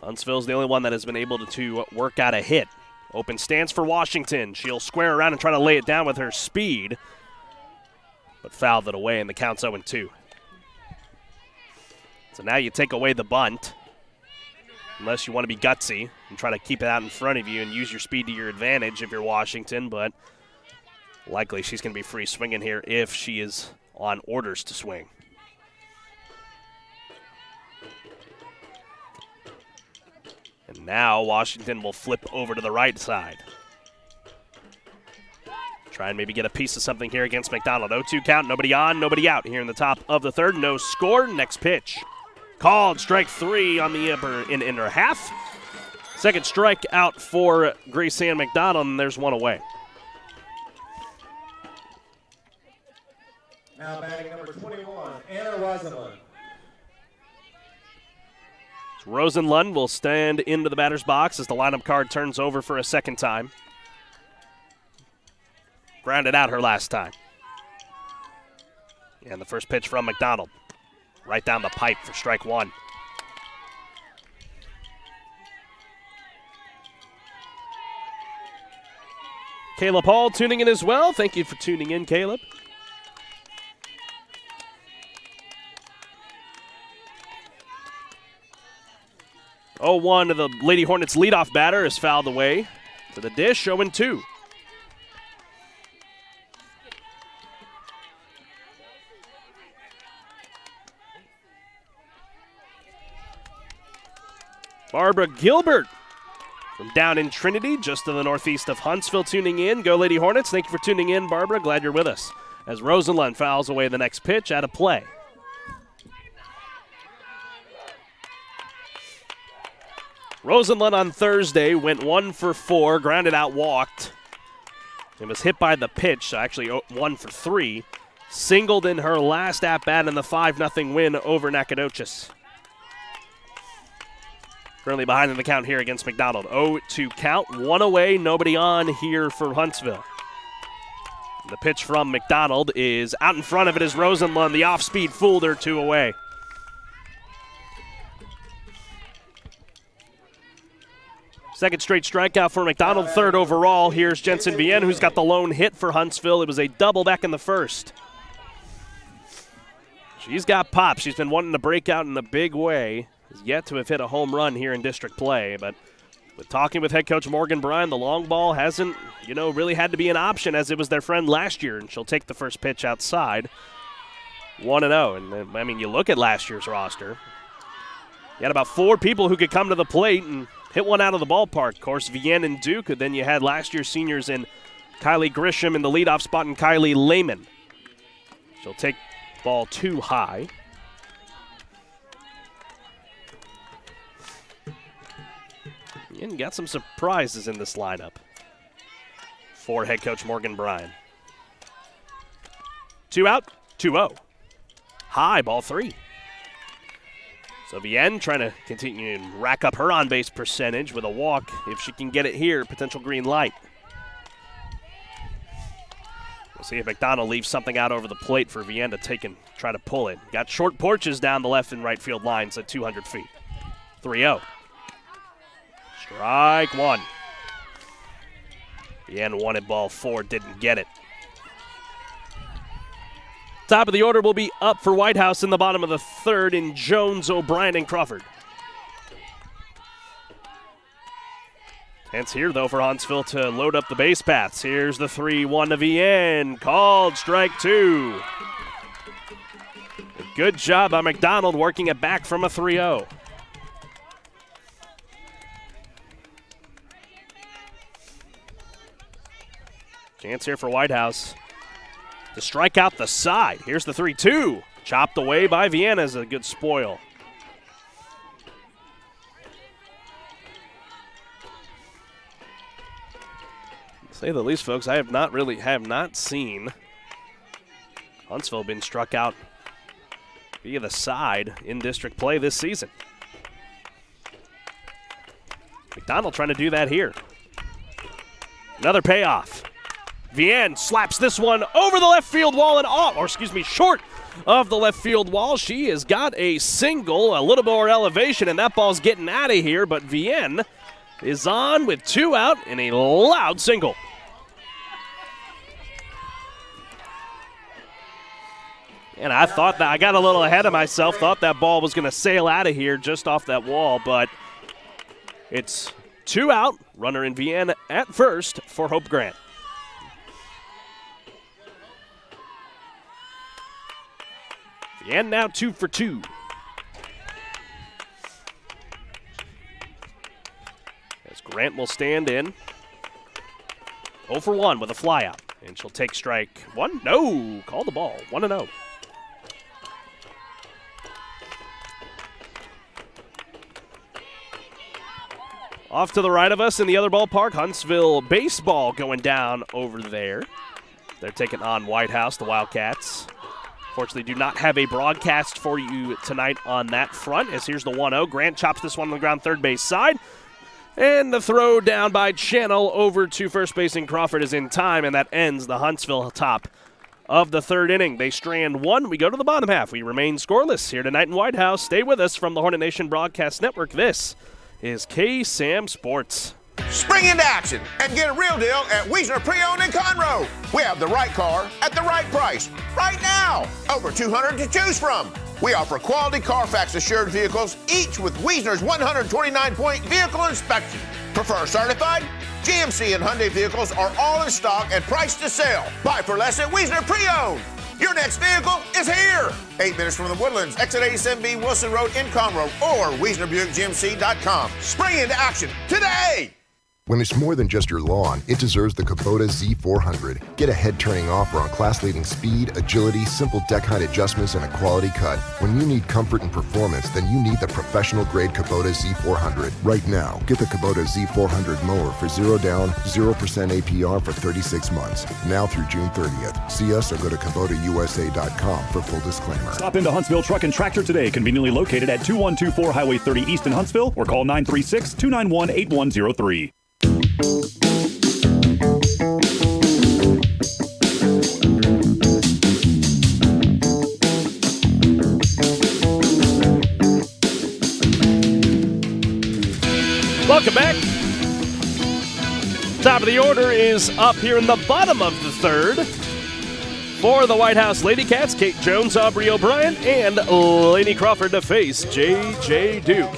Huntsville's the only one that has been able to work out a hit. Open stance for Washington. She'll square around and try to lay it down with her speed, but fouled it away, and the count's 0-2. So now you take away the bunt, unless you want to be gutsy and try to keep it out in front of you and use your speed to your advantage if you're Washington, but likely she's going to be free swinging here if she is on orders to swing. And now Washington will flip over to the right side. Try and maybe get a piece of something here against McDonald. 0-2 count, nobody on, nobody out here in the top of the third. No score, next pitch. Called strike 3 on the inner half. Second strikeout for Grace Ann McDonald, and there's one away. Now batting number 21, Anna Rosenlund. Rosenlund will stand into the batter's box as the lineup card turns over for a second time. Grounded out her last time. And the first pitch from McDonald. Right down the pipe for strike one. Caleb Hall tuning in as well. Thank you for tuning in, Caleb. Oh, 1 of the Lady Hornets leadoff batter is fouled away to the dish, 0-2. Barbara Gilbert from down in Trinity, just to the northeast of Huntsville, tuning in. Go Lady Hornets. Thank you for tuning in, Barbara. Glad you're with us. As Rosenlund fouls away the next pitch out of play. Rosenlund on Thursday went 1 for 4, grounded out, walked. It was hit by the pitch, actually 1 for 3. Singled in her last at-bat in the 5-0 win over Nacogdoches. Currently behind in the count here against McDonald. 0-2 count, 1 away, nobody on here for Huntsville. The pitch from McDonald is out in front of it is Rosenlund. The off-speed fooled her, 2 away. Second straight strikeout for McDonald, 3rd overall. Here's Jensen Vienne, who's got the lone hit for Huntsville. It was a double back in the first. She's got pop. She's been wanting to break out in a big way. Has yet to have hit a home run here in district play, but with talking with head coach Morgan Bryan, the long ball hasn't, really had to be an option as it was their friend last year, and she'll take the first pitch outside. 1-0, and you look at last year's roster. You had about 4 people who could come to the plate and hit one out of the ballpark. Of course, Vienne and Duke, and then you had last year's seniors in Kylie Grisham in the leadoff spot and Kylie Lehman. She'll take ball 2 high. And got some surprises in this lineup for head coach Morgan Bryan. 2 out, 2-0. High, ball 3. So Vienne trying to continue and rack up her on-base percentage with a walk. If she can get it here, potential green light. We'll see if McDonald leaves something out over the plate for Vienne to take and try to pull it. Got short porches down the left and right field lines at 200 feet. 3-0. Strike 1. Vienne wanted ball 4, didn't get it. Top of the order will be up for Whitehouse in the bottom of the 3rd in Jones, O'Brien, and Crawford. Chance here, though, for Huntsville to load up the base paths. Here's the 3-1 to Vienne. Called strike 2. A good job by McDonald working it back from a 3-0. Chance here for Whitehouse to strike out the side. Here's the 3-2. Chopped away by Vienne as a good spoil. To say the least, folks, I have not seen Huntsville been struck out via the side in district play this season. McDonald trying to do that here. Another payoff. Vienne slaps this one over the left field wall and off, short of the left field wall. She has got a single, a little more elevation, and that ball's getting out of here, but Vienne is on with 2 out and a loud single. And I thought that I got a little ahead of myself, thought that ball was going to sail out of here just off that wall, but it's 2 out, runner in Vienne at first for Hope Grant. And now 2 for 2. As Grant will stand in. 0 for 1 with a flyout. And she'll take strike 1. No, call the ball. 1-0. Off to the right of us in the other ballpark, Huntsville baseball going down over there. They're taking on Whitehouse, the Wildcats. Fortunately, do not have a broadcast for you tonight on that front, as here's the 1-0. Grant chops this one on the ground third base side. And the throw down by Channel over to first baseman Crawford is in time, and that ends the Huntsville top of the third inning. They strand one. We go to the bottom half. We remain scoreless here tonight in Whitehouse. Stay with us from the Hornet Nation Broadcast Network. This is KSAM Sports. Spring into action and get a real deal at Wiesner Pre-Owned in Conroe. We have the right car at the right price right now. Over 200 to choose from. We offer quality Carfax assured vehicles, each with Wiesner's 129-point vehicle inspection. Prefer certified? GMC and Hyundai vehicles are all in stock and priced to sell. Buy for less at Wiesner Pre-Owned. Your next vehicle is here. 8 minutes from the Woodlands, exit 87B Wilson Road in Conroe, or WiesnerBuickGMC.com. Spring into action today. When it's more than just your lawn, it deserves the Kubota Z400. Get a head-turning offer on class-leading speed, agility, simple deck height adjustments, and a quality cut. When you need comfort and performance, then you need the professional-grade Kubota Z400. Right now, get the Kubota Z400 mower for 0 down, 0% APR for 36 months. Now through June 30th. See us or go to KubotaUSA.com for full disclaimer. Stop into Huntsville Truck and Tractor today, conveniently located at 2124 Highway 30 East in Huntsville, or call 936-291-8103. Welcome back. Top of the order is up here in the bottom of the third. For the Whitehouse Lady Cats, Kate Jones, Aubrey O'Brien, and Lainey Crawford to face J.J. Duke.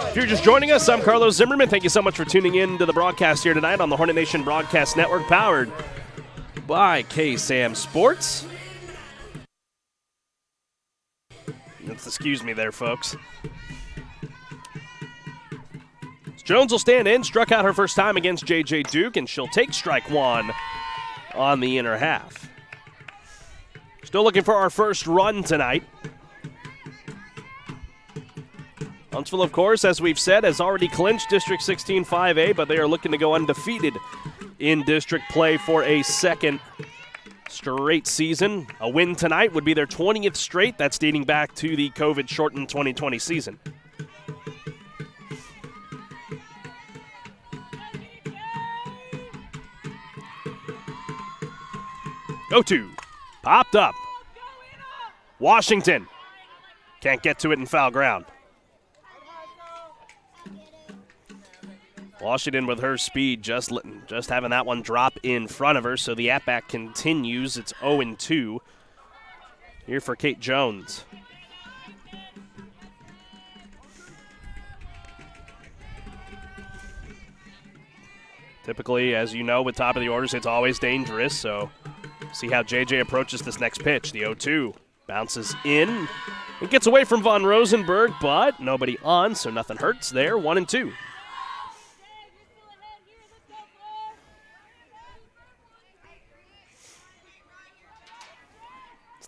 If you're just joining us, I'm Carlos Zimmermann. Thank you so much for tuning in to the broadcast here tonight on the Hornet Nation Broadcast Network, powered by KSAM Sports. Excuse me there, folks. Jones will stand in, struck out her first time against J.J. Duke, and she'll take strike one on the inner half. Still looking for our first run tonight. Huntsville, of course, as we've said, has already clinched District 16 5A, but they are looking to go undefeated in district play for a second straight season. A win tonight would be their 20th straight. That's dating back to the COVID-shortened 2020 season. Go-to. Popped up. Washington. Can't get to it in foul ground. Washington with her speed just having that one drop in front of her, so the at-bat continues. It's 0-2 here for Kate Jones. Typically, as you know, with top of the orders, it's always dangerous, so see how JJ approaches this next pitch. The 0-2 bounces in. It gets away from Von Rosenberg, but nobody on, so nothing hurts there. 1-2.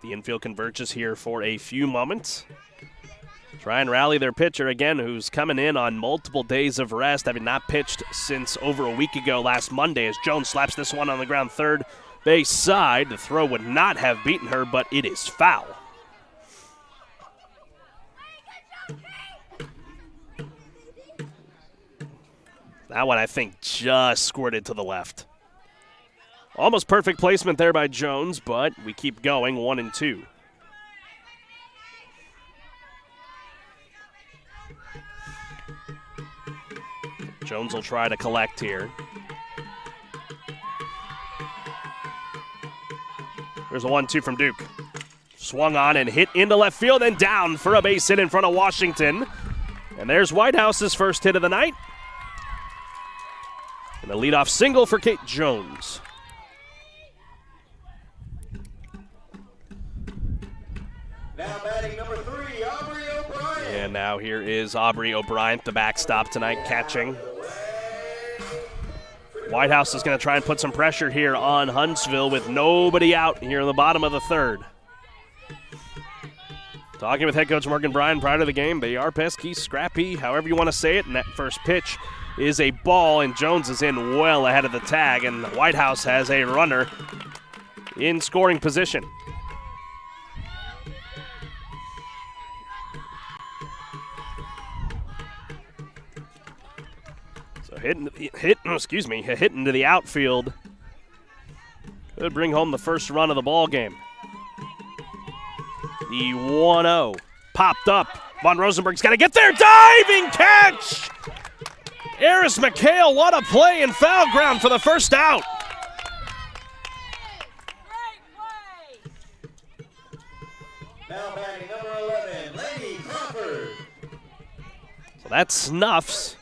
The infield converges here for a few moments. Try and rally their pitcher again, who's coming in on multiple days of rest, having not pitched since over a week ago last Monday, as Jones slaps this one on the ground third base side. The throw would not have beaten her, but it is foul. That one, I think, just squirted to the left. Almost perfect placement there by Jones, but we keep going, 1-2. Jones will try to collect here. There's a 1-2 from Duke. Swung on and hit into left field and down for a base hit in front of Washington. And there's Whitehouse's first hit of the night. And a leadoff single for Kate Jones. Now batting number 3, Aubrey O'Brien. And now here is Aubrey O'Brien, the backstop tonight, catching. Whitehouse is going to try and put some pressure here on Huntsville with nobody out here in the bottom of the third. Talking with head coach Morgan Bryan prior to the game, they are pesky, scrappy, however you want to say it, and that first pitch is a ball, and Jones is in well ahead of the tag, and Whitehouse has a runner in scoring position. So hit into the outfield. Could bring home the first run of the ball game. The 1-0 popped up. Von Rosenberg's got to get there. Diving catch! Eris McHale, what a play in foul ground for the first out. Now batting number 11, Lady Crawford. So that snuffs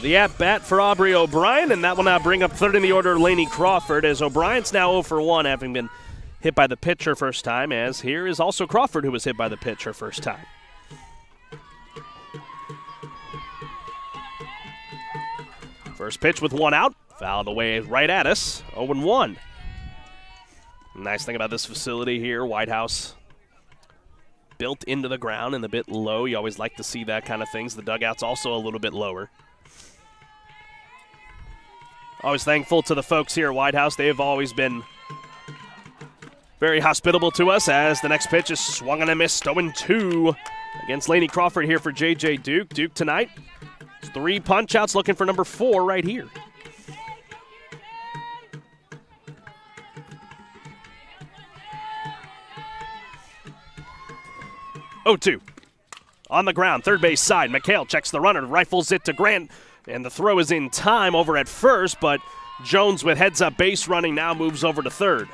the at-bat for Aubrey O'Brien, and that will now bring up third in the order Laney Crawford, as O'Brien's now 0 for 1, having been hit by the pitcher first time, as here is also Crawford, who was hit by the pitcher first time. First pitch with one out, fouled away right at us, 0-1. Nice thing about this facility here, Whitehouse built into the ground and a bit low. You always like to see that kind of things. The dugout's also a little bit lower. Always thankful to the folks here at Whitehouse. They have always been very hospitable to us, as the next pitch is swung and a miss, 0-2 against Laney Crawford here for J.J. Duke. Duke tonight, 3 punch-outs, looking for number 4 right here. Oh-2. On the ground, third base side. McHale checks the runner, rifles it to Grant, and the throw is in time over at first, but Jones with heads-up base running now moves over to third.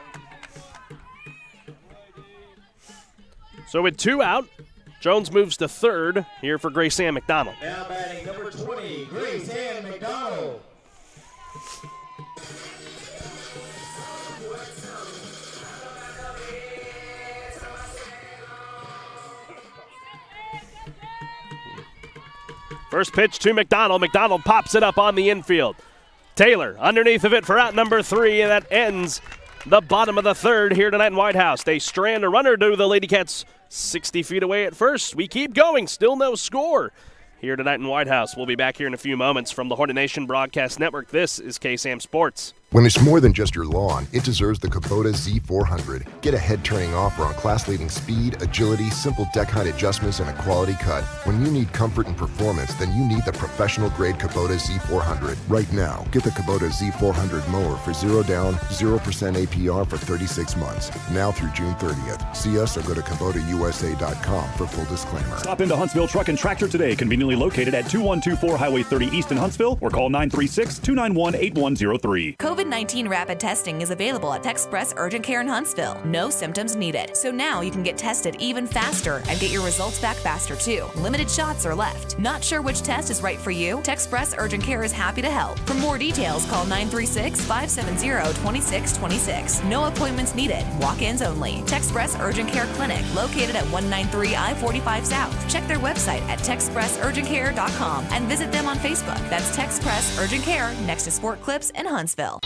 So with 2 out, Jones moves to third here for Grace Ann McDonald. Now batting number 20, Grace Ann McDonald. First pitch to McDonald. McDonald pops it up on the infield. Taylor underneath of it for out number 3, and that ends the bottom of the third here tonight in Whitehouse. They strand a runner to the Lady Cats 60 feet away at first. We keep going, still no score here tonight in Whitehouse. We'll be back here in a few moments from the Hornet Nation Broadcast Network. This is KSAM Sports. When it's more than just your lawn, it deserves the Kubota Z400. Get a head-turning offer on class-leading speed, agility, simple deck height adjustments, and a quality cut. When you need comfort and performance, then you need the professional-grade Kubota Z400. Right now, get the Kubota Z400 mower for 0 down, 0% APR for 36 months. Now through June 30th. See us or go to KubotaUSA.com for full disclaimer. Stop into Huntsville Truck and Tractor today, conveniently located at 2124 Highway 30 East in Huntsville, or call 936-291-8103. COVID-19 rapid testing is available at Texpress Urgent Care in Huntsville. No symptoms needed. So now you can get tested even faster and get your results back faster too. Limited shots are left. Not sure which test is right for you? Texpress Urgent Care is happy to help. For more details, call 936-570-2626. No appointments needed. Walk-ins only. Texpress Urgent Care Clinic, located at 193 I-45 South. Check their website at TexpressUrgentCare.com and visit them on Facebook. That's Texpress Urgent Care, next to Sport Clips in Huntsville.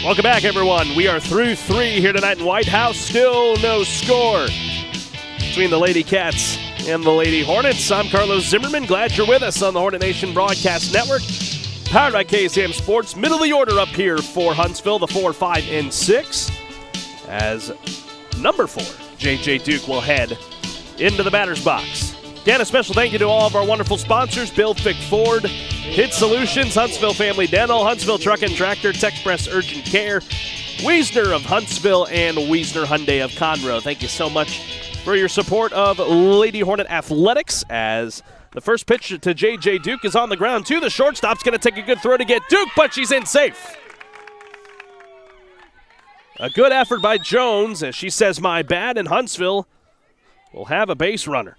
Welcome back, everyone. We are through 3 here tonight in Whitehouse. Still no score between the Lady Cats and the Lady Hornets. I'm Carlos Zimmermann. Glad you're with us on the Hornet Nation Broadcast Network. Powered by KSAM Sports. Middle of the order up here for Huntsville, the 4, 5, and 6. As number 4, J.J. Duke will head into the batter's box. Again, a special thank you to all of our wonderful sponsors: Bill Fick Ford, HITTSS Solutions, Huntsville Family Dental, Huntsville Truck and Tractor, Texpress Urgent Care, Wiesner of Huntsville, and Wiesner Hyundai of Conroe. Thank you so much for your support of Lady Hornet Athletics, as the first pitch to J.J. Duke is on the ground, too. The shortstop's going to take a good throw to get Duke, but she's in safe. A good effort by Jones, as she says, my bad, and Huntsville will have a base runner.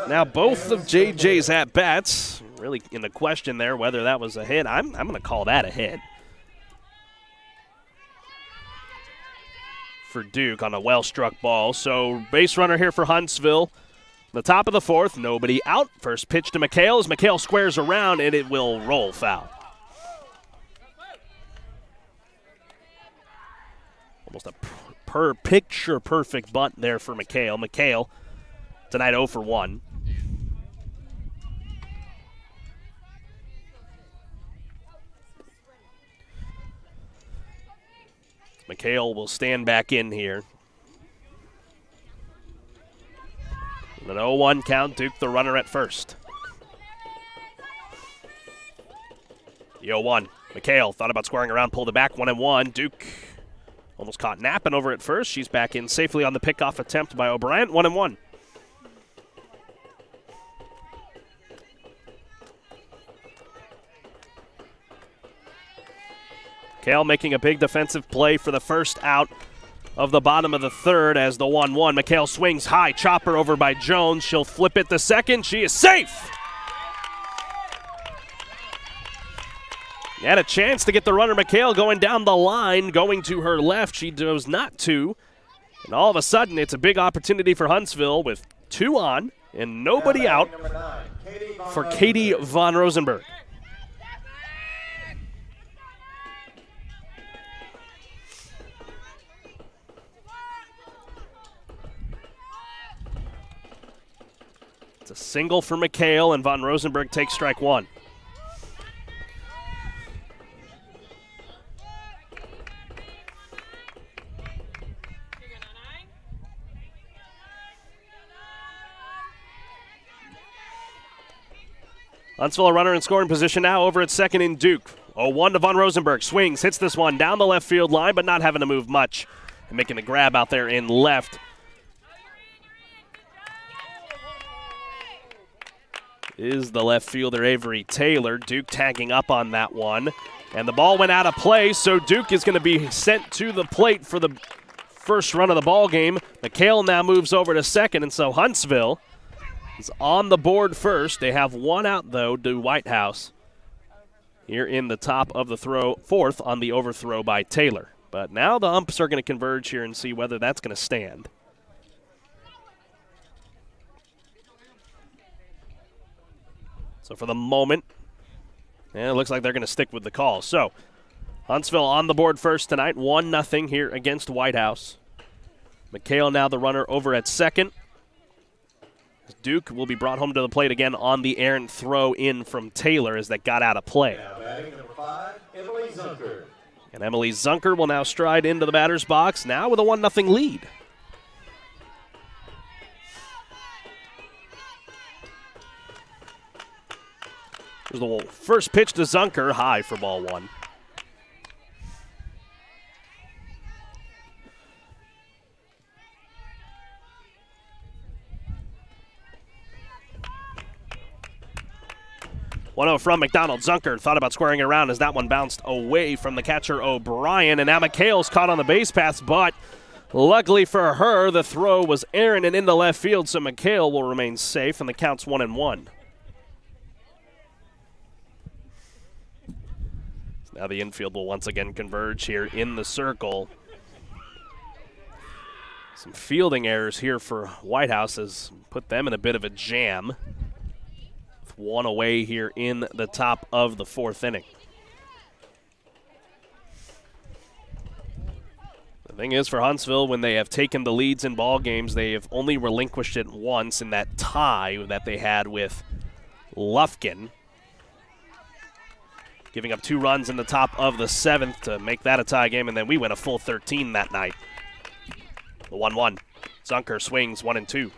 Now both of JJ's at-bats, really in the question there whether that was a hit. I'm going to call that a hit for Duke on a well-struck ball. So base runner here for Huntsville. The top of the 4th, nobody out. First pitch to McHale as McHale squares around, and it will roll foul. Almost a picture-perfect bunt there for McHale. McHale tonight 0 for 1. McHale will stand back in here. An 0-1 count, Duke the runner at first. The 0-1. McHale thought about squaring around, pulled it back, 1-1. Duke almost caught napping over at first. She's back in safely on the pickoff attempt by O'Brien, 1-1. McHale making a big defensive play for the first out of the bottom of the third as the 1-1. McHale swings high, chopper over by Jones. She'll flip it to second. She is safe. Had a chance to get the runner McHale going down the line, going to her left. She does not to. And all of a sudden, it's a big opportunity for Huntsville with 2 on and nobody out for Katie von Rosenberg. It's a single for McHale, and von Rosenberg takes strike 1. Huntsville a runner in scoring position now over at second in Duke. 0-1 to von Rosenberg. Swings, hits this one down the left field line, but not having to move much. And making the grab out there in left is the left fielder Avery Taylor. Duke tagging up on that one. And the ball went out of play, so Duke is going to be sent to the plate for the first run of the ball game. McHale now moves over to second, and so Huntsville is on the board first. They have 1 out, though, to Whitehouse here in the top of the fourth on the overthrow by Taylor. But now the umps are going to converge here and see whether that's going to stand. So for the moment, it looks like they're going to stick with the call. So Huntsville on the board first tonight, 1-0 here against Whitehouse. McHale now the runner over at second. Duke will be brought home to the plate again on the errant throw in from Taylor as that got out of play. Now batting number 5, Emily Zunker. And Emily Zunker will now stride into the batter's box, now with a 1-0 lead. Here's the first pitch to Zunker, high for ball 1. One-0 from McDonald. Zunker thought about squaring around as that one bounced away from the catcher O'Brien. And now McHale's caught on the base pass, but luckily for her, the throw was errant and into left field, so McHale will remain safe, and the count's 1-1. Now the infield will once again converge here in the circle. Some fielding errors here for Whitehouse has put them in a bit of a jam. With 1 away here in the top of the 4th inning. The thing is for Huntsville, when they have taken the leads in ball games, they have only relinquished it once in that tie that they had with Lufkin, giving up 2 runs in the top of the 7th to make that a tie game, and then we win a full 13 that night. The 1-1. Zunker swings 1-2.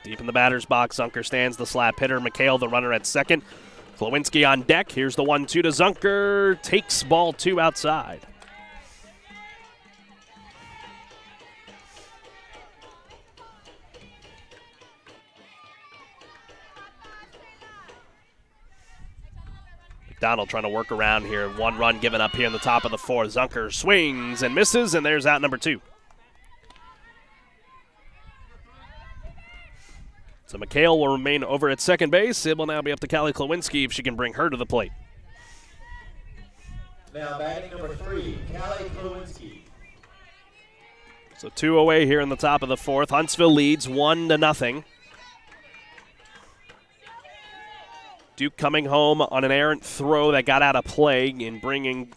Deep in the batter's box, Zunker stands the slap hitter. McHale, the runner at second. Klawinski on deck. Here's the 1-2 to Zunker. Takes ball 2 outside. McDonald trying to work around here. 1 run given up here in the top of the 4th. Zunker swings and misses, and there's out number 2. So McHale will remain over at second base. It will now be up to Callie Klawinski if she can bring her to the plate. Now batting number 3, Callie Klawinski. So 2 away here in the top of the fourth. Huntsville leads 1-0. Duke coming home on an errant throw that got out of play and bringing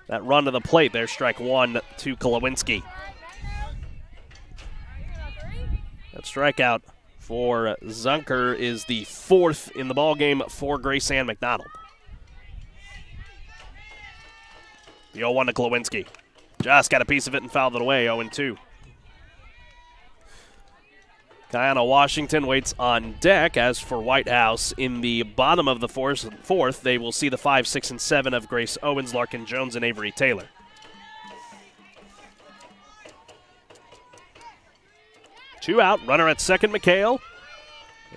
that run to the plate. There's strike one to Klawinski. That strikeout for Zunker is the 4th in the ballgame for Grace Ann McDonald. The 0-1 to Klawinski. Just got a piece of it and fouled it away, 0-2. Guyana Washington waits on deck. As for Whitehouse, in the bottom of the fourth, they will see the 5, 6, and 7 of Grace Owens, Larkin Jones, and Avery Taylor. Two out, runner at second, McHale.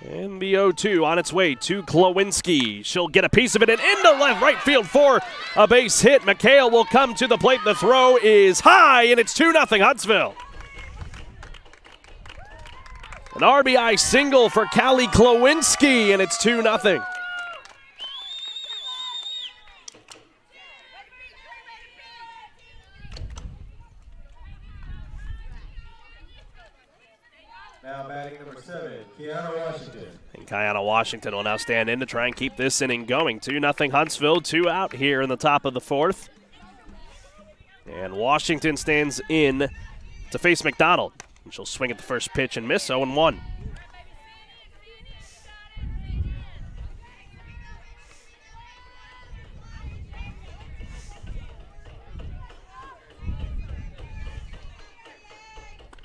And the 0-2 on its way to Klawinski. She'll get a piece of it and into left right field for a base hit. McHale will come to the plate. The throw is high, and it's 2-0 Huntsville. An RBI single for Callie Klawinski, and it's 2-0. Now batting number 7, Kiana Washington. And Kiana Washington will now stand in to try and keep this inning going. 2-0 Huntsville, 2 out here in the top of the fourth. And Washington stands in to face McDonald. And she'll swing at the first pitch and miss, 0-1.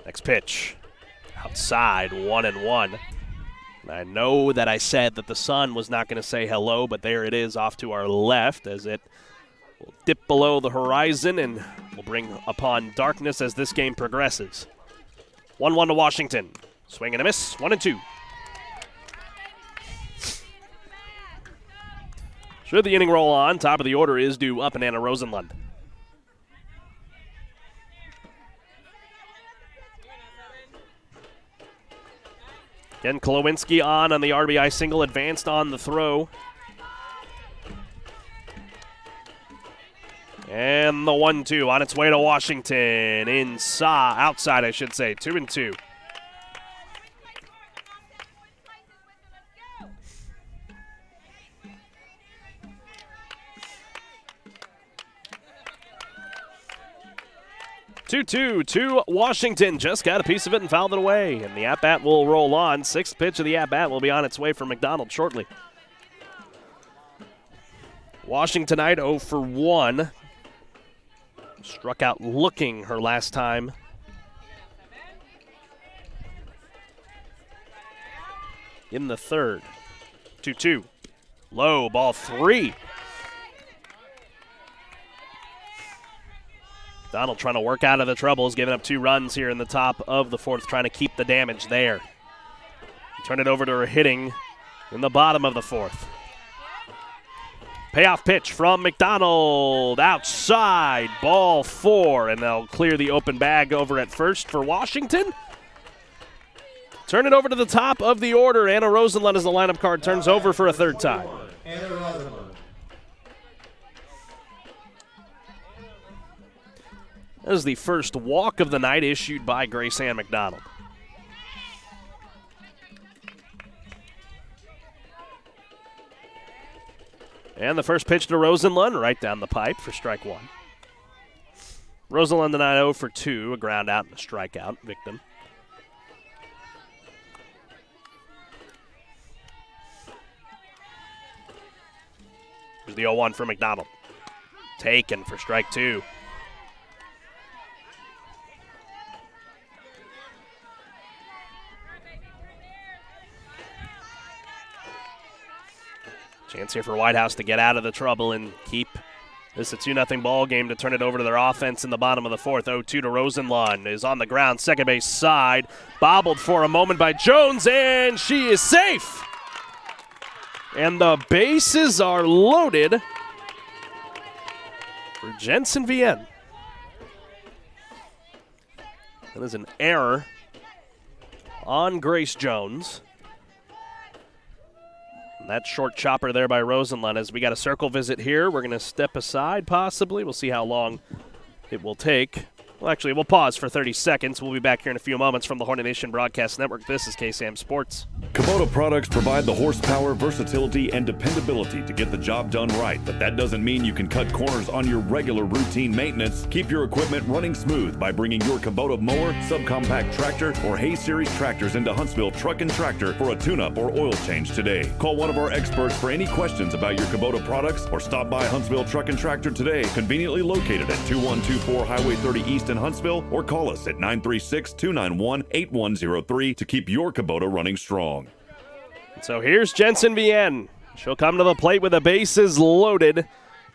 Next pitch. Outside, 1-1. And I know that I said that the sun was not going to say hello, but there it is off to our left as it will dip below the horizon and will bring upon darkness as this game progresses. 1-1 to Washington. Swing and a miss, 1-2. Should the inning roll on, top of the order is due up and Anna Rosenlund. Again, Klawinski on the RBI single, advanced on the throw. And the 1-2 on its way to Washington. Outside, I should say. 2-2. Two to Washington. Just got a piece of it and fouled it away. And the at-bat will roll on. 6th pitch of the at-bat will be on its way for McDonald shortly. Washingtonite 0 for 1. Struck out looking her last time. In the third. 2-2. Low, ball 3. Donald trying to work out of the troubles, giving up 2 runs here in the top of the fourth, trying to keep the damage there. Turn it over to her hitting in the bottom of the fourth. Payoff pitch from McDonald, outside, ball 4, and they'll clear the open bag over at first for Washington. Turn it over to the top of the order. Anna Rosenlund as the lineup card turns over for a third time. Anna Rosenlund. That is the first walk of the night issued by Grace Ann McDonald. And the first pitch to Rosenlund, right down the pipe for strike 1. Rosenlund tonight 0 for 2, a ground out and a strikeout victim. Here's the 0-1 for McDonald. Taken for strike 2. Chance here for Whitehouse to get out of the trouble and keep this a 2-0 ball game to turn it over to their offense in the bottom of the fourth. 0-2 to Rosenlund is on the ground, second base side. Bobbled for a moment by Jones, and she is safe. And the bases are loaded for Jensen Vienne. That is an error on Grace Jones. That short chopper there by Rosenlund. As we got a circle visit here, we're going to step aside possibly. We'll see how long it will take. Well, actually, we'll pause for 30 seconds. We'll be back here in a few moments from the Hornet Nation Broadcast Network. This is KSAM Sports. Kubota products provide the horsepower, versatility, and dependability to get the job done right. But that doesn't mean you can cut corners on your regular routine maintenance. Keep your equipment running smooth by bringing your Kubota mower, subcompact tractor, or Hay Series tractors into Huntsville Truck and Tractor for a tune-up or oil change today. Call one of our experts for any questions about your Kubota products or stop by Huntsville Truck and Tractor today, conveniently located at 2124 Highway 30 East in Huntsville, or call us at 936-291-8103 to keep your Kubota running strong. So here's Jensen Vienne. She'll come to the plate with the bases loaded.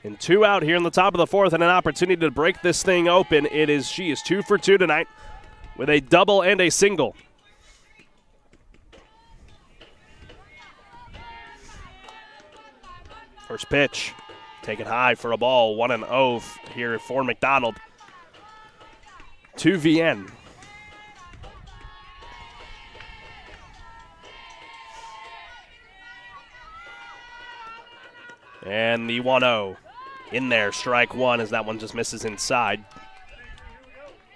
And 2 out here in the top of the 4th and an opportunity to break this thing open. She is 2 for 2 tonight with a double and a single. First pitch, taken high for a ball, 1-0 here for McDonald. To Vienne. And the 1-0 in there, strike one, as that one just misses inside.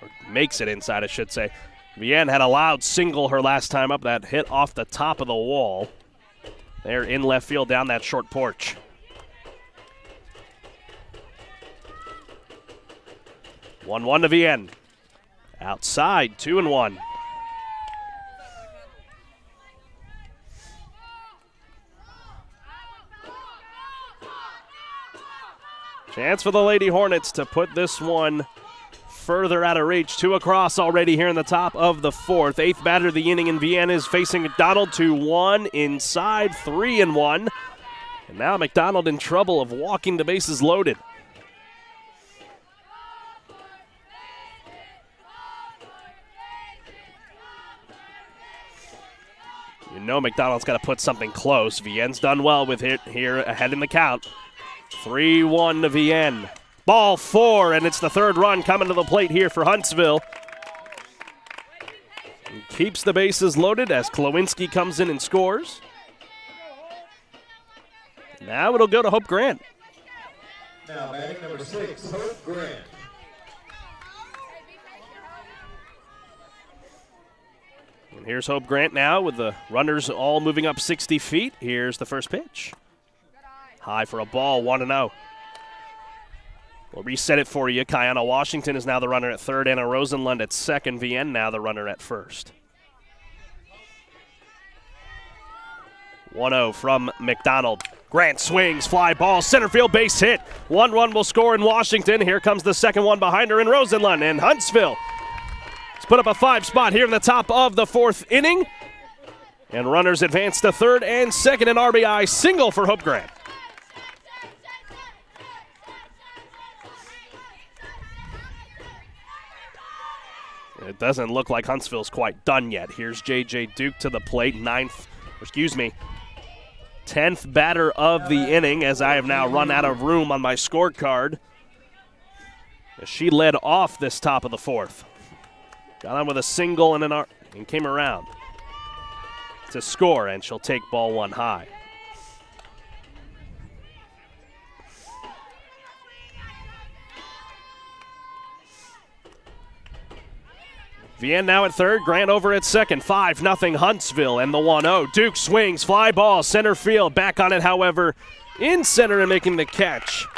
Or makes it inside, I should say. Vienne had a loud single her last time up. That hit off the top of the wall. There in left field down that short porch. One to Vienne. Outside, 2-1. Chance for the Lady Hornets to put this one further out of reach. 2 across already here in the top of the 4th. 8th batter of the inning, and Vienne is facing McDonald. 2-1 inside, 3-1. And now McDonald in trouble of walking the bases loaded. You know McDonald's got to put something close. Vienne's done well with it here ahead in the count. 3-1 to Vienne. Ball 4, and it's the 3rd run coming to the plate here for Huntsville. And keeps the bases loaded as Klowinski comes in and scores. Now it'll go to Hope Grant. Now batting number 6, Hope Grant. And here's Hope Grant now with the runners all moving up 60 feet. Here's the first pitch. High for a ball, 1-0. We'll reset it for you. Kiana Washington is now the runner at 3rd. Anna Rosenlund at 2nd. Vienne now the runner at 1st. 1-0 from McDonald. Grant swings, fly ball, center field base hit. 1 run will score in Washington. Here comes the second one behind her in Rosenlund, and Huntsville has put up a 5 spot here in the top of the 4th inning. And runners advance to 3rd and 2nd, an RBI single for Hope Grant. It doesn't look like Huntsville's quite done yet. Here's J.J. Duke to the plate, 10th batter of the inning, as I have now run out of room on my scorecard. She led off this top of the 4th. Got on with a single and came around to score, and she'll take ball 1 high. Vienne now at 3rd, Grant over at 2nd, 5-0 Huntsville, and the 1-0. Duke swings, fly ball, center field, back on it, however, in center and making the catch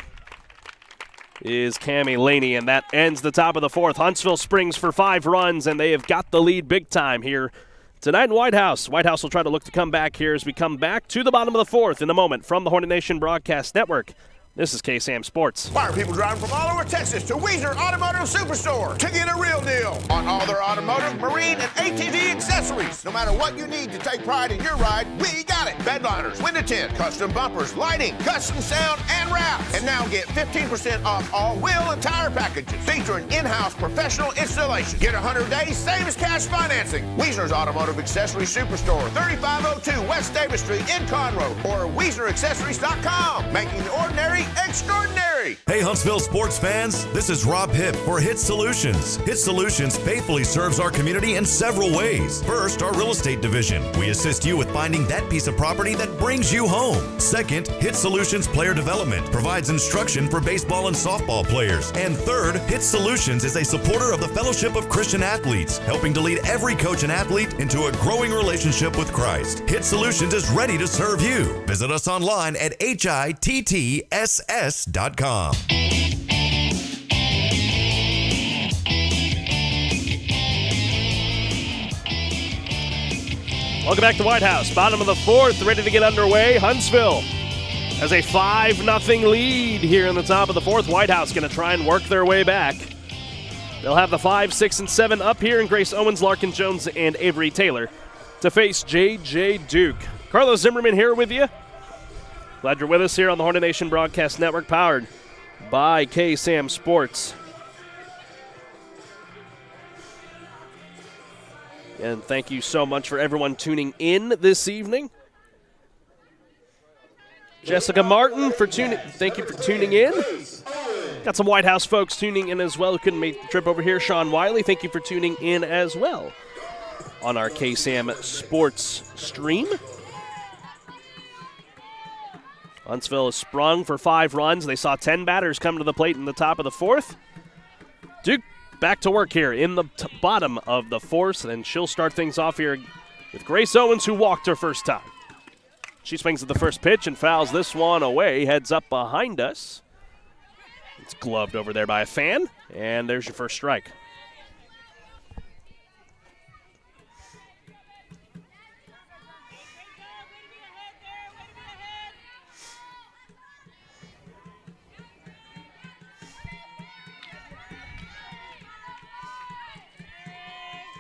is Cammie Laney, and that ends the top of the 4th. Huntsville springs for 5 runs, and they have got the lead big time here tonight in Whitehouse. Whitehouse will try to look to come back here as we come back to the bottom of the 4th in a moment from the Hornet Nation Broadcast Network. This is KSAM Sports. Why are people driving from all over Texas to Wiesner Automotive Superstore to get a real deal on all their automotive, marine, and ATV accessories? No matter what you need to take pride in your ride, we got it. Bedliners, window tint, custom bumpers, lighting, custom sound, and wraps. And now get 15% off all wheel and tire packages featuring in-house professional installation. Get 100 days, same as cash financing. Wiesner's Automotive Accessory Superstore, 3502 West Davis Street in Conroe, or WiesnerAccessories.com, making the ordinary extraordinary. hurry. Hey, Huntsville sports fans, this is Rob Hipp for HITTSS Solutions. HITTSS Solutions faithfully serves our community in several ways. First, our real estate division. We assist you with finding that piece of property that brings you home. Second, HITTSS Solutions Player Development provides instruction for baseball and softball players. And third, HITTSS Solutions is a supporter of the Fellowship of Christian Athletes, helping to lead every coach and athlete into a growing relationship with Christ. HITTSS Solutions is ready to serve you. Visit us online at HITTSS.com. Welcome back to Whitehouse. Bottom of the fourth, ready to get underway. Huntsville has a 5-0 lead here in the top of the fourth. Whitehouse going to try and work their way back. They'll have the 5, 6, and 7 up here, and Grace Owens, Larkin Jones, and Avery Taylor to face J.J. Duke. Carlos Zimmermann here with you. Glad you're with us here on the Hornet Nation Broadcast Network, powered by KSAM Sports. And thank you so much for everyone tuning in this evening. Jessica Martin, thank you for tuning in. Got some Whitehouse folks tuning in as well who couldn't make the trip over here. Sean Wiley, thank you for tuning in as well on our KSAM Sports stream. Huntsville has sprung for 5 runs. They saw 10 batters come to the plate in the top of the fourth. Duke back to work here in the bottom of the fourth, and she'll start things off here with Grace Owens, who walked her first time. She swings at the first pitch and fouls this one away, heads up behind us. It's gloved over there by a fan, and there's your first strike.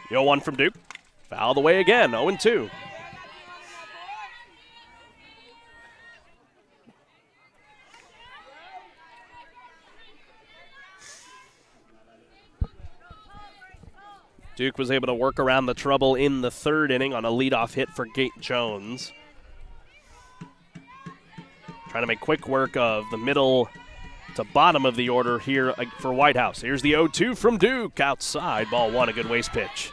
The 0-1 from Duke. Fouled away again, 0-2. Duke was able to work around the trouble in the third inning on a leadoff hit for Gate Jones. Trying to make quick work of the middle to bottom of the order here for Whitehouse. Here's the 0-2 from Duke. Outside, ball one, a good waste pitch.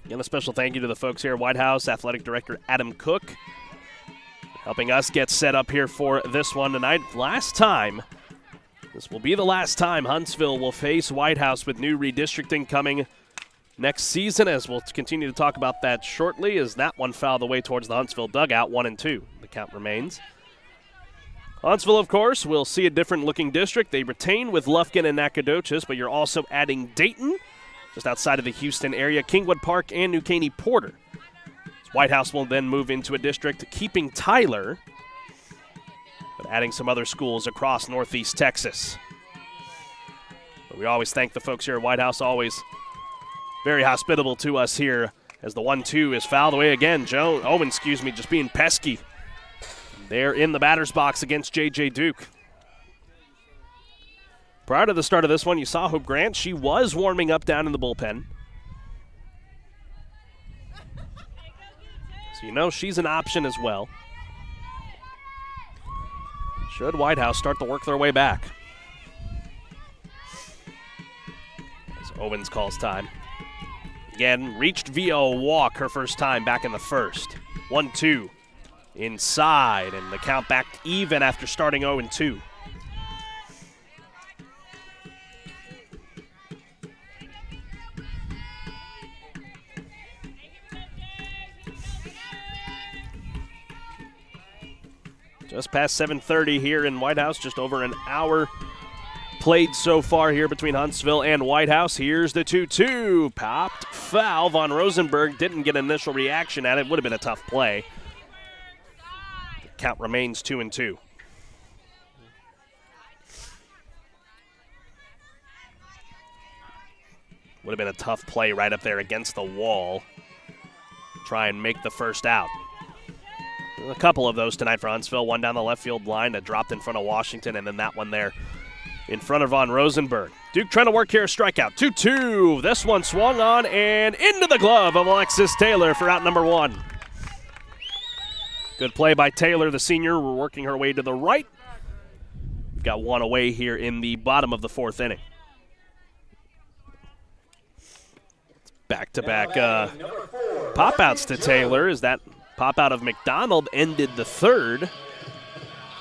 Again, a special thank you to the folks here at Whitehouse, Athletic Director Adam Cook, helping us get set up here for this one tonight. This will be the last time Huntsville will face Whitehouse with new redistricting coming next season, as we'll continue to talk about that shortly, as that one fouled away towards the Huntsville dugout, 1-2. The count remains. Huntsville, of course, will see a different-looking district. They retain with Lufkin and Nacogdoches, but you're also adding Dayton, just outside of the Houston area, Kingwood Park, and New Caney Porter. Whitehouse will then move into a district, keeping Tyler, but adding some other schools across Northeast Texas. But we always thank the folks here at Whitehouse, always very hospitable to us here, as the 1-2 is fouled away again. Just being pesky. They're in the batter's box against J.J. Duke. Prior to the start of this one, you saw Hope Grant. She was warming up down in the bullpen. So you know she's an option as well. Should Whitehouse start to work their way back. As Owens calls time. Again, reached via a walk her first time back in the first. 1-2 inside, and the count back even after starting 0-2. Just past 7:30 here in Whitehouse, just over an hour played so far here between Huntsville and Whitehouse. Here's the 2-2. Popped foul. Von Rosenberg didn't get an initial reaction at it. Would have been a tough play. The count remains 2-2. Would have been a tough play right up there against the wall. Try and make the first out. A couple of those tonight for Huntsville. One down the left field line that dropped in front of Washington, and then that one there in front of Von Rosenberg. Duke trying to work here, a strikeout. 2-2. This one swung on and into the glove of Alexis Taylor for out number 1. Good play by Taylor, the senior. We're working her way to the right. We've got one away here in the bottom of the 4th inning. Back-to-back pop-outs to Taylor as that pop-out of McDonald ended the 3rd.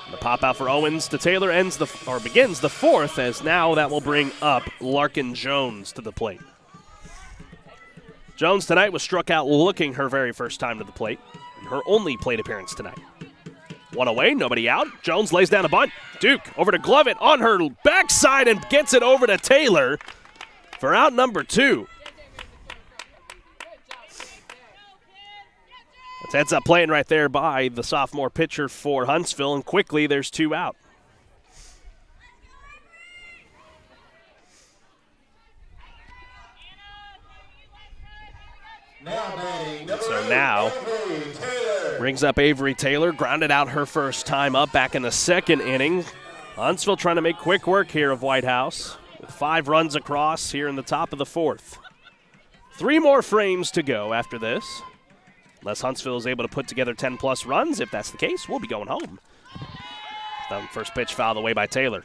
The pop-out for Owens to Taylor begins the 4th, as now that will bring up Larkin Jones to the plate. Jones tonight was struck out looking her very first time to the plate, and her only plate appearance tonight. One away, nobody out. Jones lays down a bunt. Duke over to glove it on her backside and gets it over to Taylor for out number 2. That's heads up playing right there by the sophomore pitcher for Huntsville, and quickly there's 2 out. So now brings up Avery Taylor, grounded out her first time up back in the 2nd inning. Huntsville trying to make quick work here of Whitehouse with 5 runs across here in the top of the 4th. 3 more frames to go after this. Unless Huntsville is able to put together 10-plus runs. If that's the case, we'll be going home. First pitch fouled away by Taylor.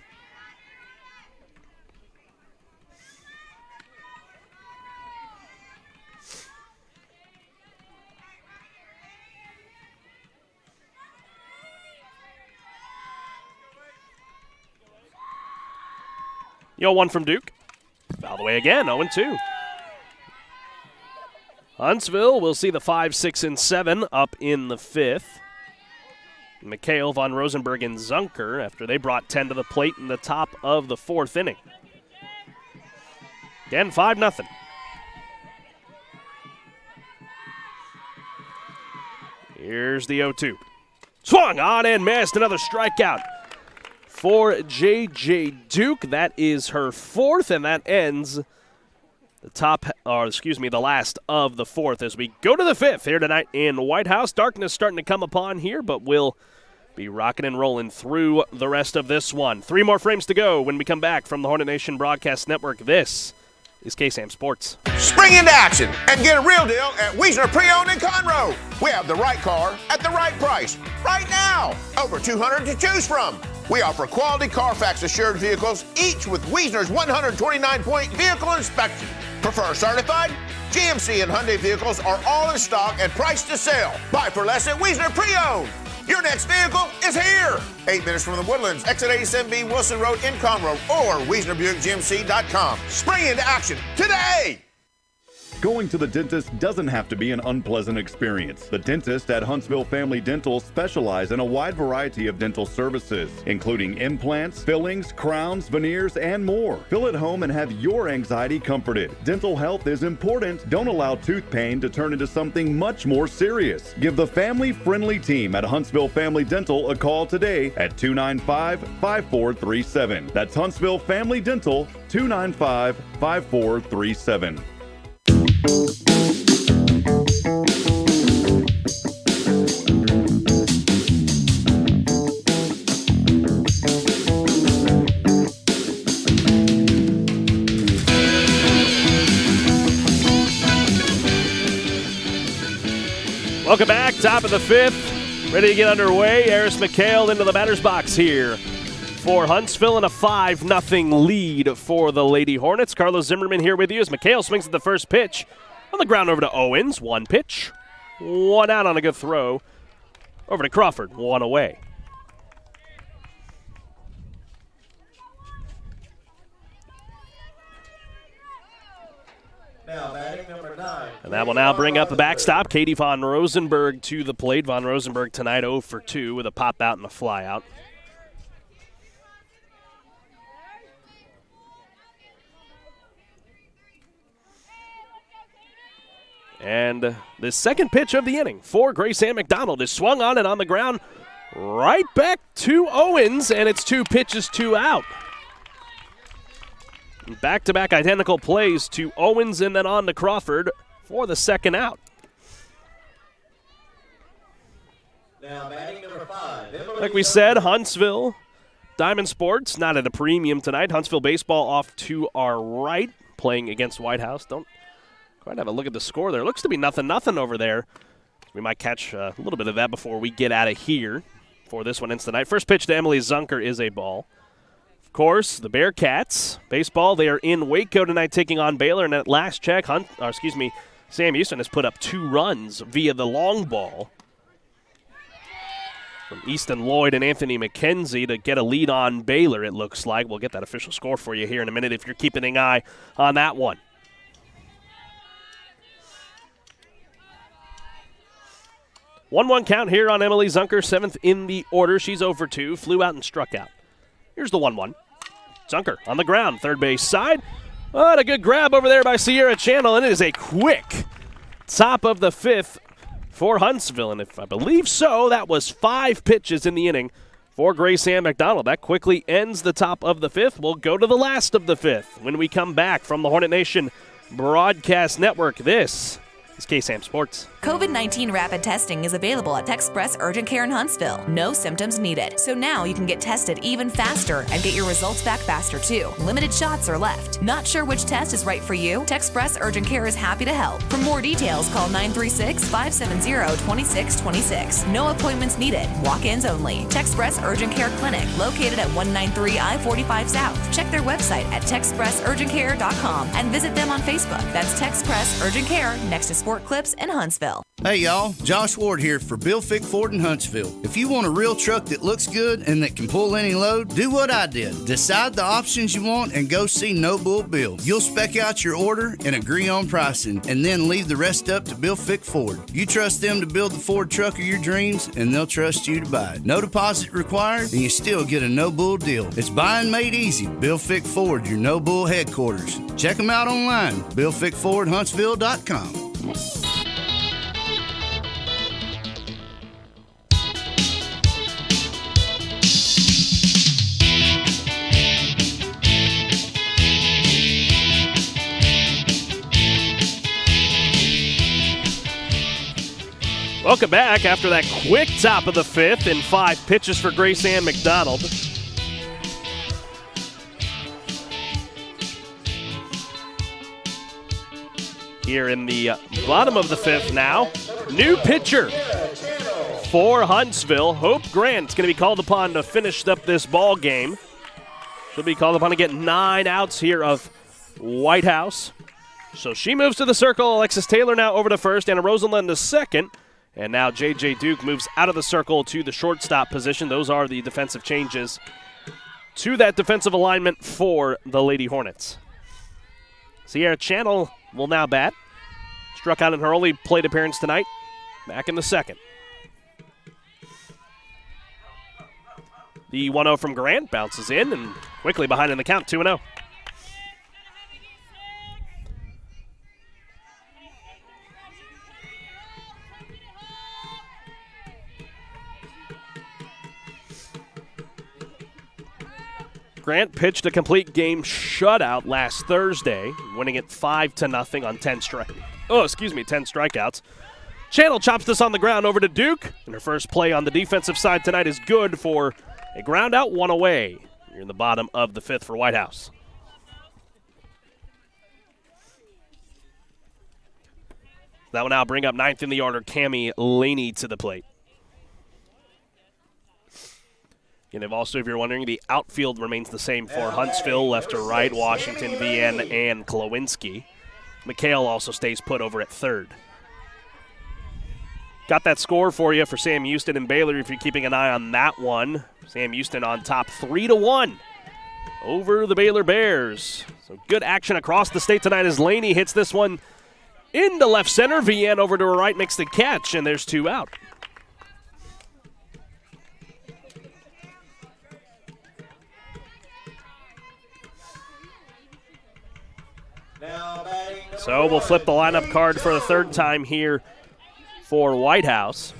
Yo, 1 from Duke. Fouled away again, 0-2. Huntsville will see the 5, 6, and 7 up in the 5th. McHale, Von Rosenberg, and Zunker after they brought 10 to the plate in the top of the 4th inning. Again, 5-0. Here's the 0-2. Swung on and missed. Another strikeout for J.J. Duke. That is her 4th, and that ends the last of the 4th as we go to the 5th here tonight in Whitehouse. Darkness starting to come upon here, but we'll be rocking and rolling through the rest of this one. 3 more frames to go when we come back from the Hornet Nation Broadcast Network. This is KSAM Sports. Spring into action and get a real deal at Wiesner Pre-Owned in Conroe. We have the right car at the right price right now. Over 200 to choose from. We offer quality Carfax assured vehicles, each with Wiesner's 129-point vehicle inspection. Prefer certified? GMC and Hyundai vehicles are all in stock and priced to sell. Buy for less at Wiesner Pre-Owned. Your next vehicle is here. 8 minutes from the Woodlands, exit 87B Wilson Road in Conroe, or WiesnerBuickGMC.com. Spring into action today. Going to the dentist doesn't have to be an unpleasant experience. The dentists at Huntsville Family Dental specialize in a wide variety of dental services, including implants, fillings, crowns, veneers, and more. Feel at home and have your anxiety comforted. Dental health is important. Don't allow tooth pain to turn into something much more serious. Give the family-friendly team at Huntsville Family Dental a call today at 295-5437. That's Huntsville Family Dental, 295-5437. Welcome back, top of the 5th. Ready to get underway. Eris McHale into the batter's box here for Huntsville, and a 5-0 lead for the Lady Hornets. Carlos Zimmermann here with you as McHale swings at the first pitch. On the ground over to Owens. 1 pitch. 1 out on a good throw. Over to Crawford. 1 away. Now batting number 9. And that will now bring up the backstop. Katie Von Rosenberg to the plate. Von Rosenberg tonight 0 for 2 with a pop out and a fly out. And the second pitch of the inning for Grace Ann McDonald is swung on and on the ground right back to Owens, and it's 2 pitches, 2 out. Back-to-back identical plays to Owens and then on to Crawford for the second out. Now batting number 5. Like we said, Huntsville Diamond Sports, not at a premium tonight. Huntsville baseball off to our right, playing against Whitehouse. Don't quite have a look at the score there. Looks to be 0-0 over there. We might catch a little bit of that before we get out of here for this one into the night. First pitch to Emily Zunker is a ball. Of course, the Bearcats baseball, they are in Waco tonight taking on Baylor. And at last check, Sam Houston has put up 2 runs via the long ball from Easton Lloyd and Anthony McKenzie to get a lead on Baylor, it looks like. We'll get that official score for you here in a minute if you're keeping an eye on that one. One count here on Emily Zunker, 7th in the order. She's over 2, flew out and struck out. Here's the 1-1. Zunker on the ground, third base side. Oh, and a good grab over there by Sierra Channel, and it is a quick top of the 5th for Huntsville. And if I believe so, that was 5 pitches in the inning for Grace Ann McDonald. That quickly ends the top of the 5th. We'll go to the last of the 5th when we come back from the Hornet Nation Broadcast Network. This is KSAM Sports. COVID-19 rapid testing is available at Texpress Urgent Care in Huntsville. No symptoms needed. So now you can get tested even faster and get your results back faster too. Limited shots are left. Not sure which test is right for you? Texpress Urgent Care is happy to help. For more details, call 936-570-2626. No appointments needed. Walk-ins only. Texpress Urgent Care Clinic, located at 193 I-45 South. Check their website at texpressurgentcare.com and visit them on Facebook. That's Texpress Urgent Care, next to Sport Clips in Huntsville. Hey y'all, Josh Ward here for Bill Fick Ford in Huntsville. If you want a real truck that looks good and that can pull any load, do what I did. Decide the options you want and go see No Bull Bill. You'll spec out your order and agree on pricing, and then leave the rest up to Bill Fick Ford. You trust them to build the Ford truck of your dreams, and they'll trust you to buy it. No deposit required, and you still get a No Bull deal. It's buying made easy. Bill Fick Ford, your No Bull headquarters. Check them out online, BillFickFordHuntsville.com. Welcome back after that quick top of the 5th and 5 pitches for Grace Ann McDonald. Here in the bottom of the 5th now, new pitcher for Huntsville. Hope Grant's going to be called upon to finish up this ball game. She'll be called upon to get 9 outs here of Whitehouse. So she moves to the circle. Alexis Taylor now over to first, Anna Rosenlund to second. And now J.J. Duke moves out of the circle to the shortstop position. Those are the defensive changes to that defensive alignment for the Lady Hornets. Sierra Channel will now bat. Struck out in her only plate appearance tonight. Back in the 2nd. The 1-0 from Grant bounces in and quickly behind in the count, 2-0. Grant pitched a complete game shutout last Thursday, winning it 5-0 on 10 strikeouts. Channel chops this on the ground over to Duke, and her first play on the defensive side tonight is good for a ground out, 1 away. You're in the bottom of the 5th for Whitehouse. That will now bring up 9th in the order, Cammie Laney to the plate. And if you're wondering, the outfield remains the same for Huntsville, left to right, Washington, VN, and Klawinski. McHale also stays put over at third. Got that score for you for Sam Houston and Baylor if you're keeping an eye on that one. Sam Houston on top 3-1 over the Baylor Bears. So good action across the state tonight as Laney hits this one into left center. VN over to her right makes the catch, and there's 2 out. So we'll flip the lineup card for the 3rd time here for Whitehouse.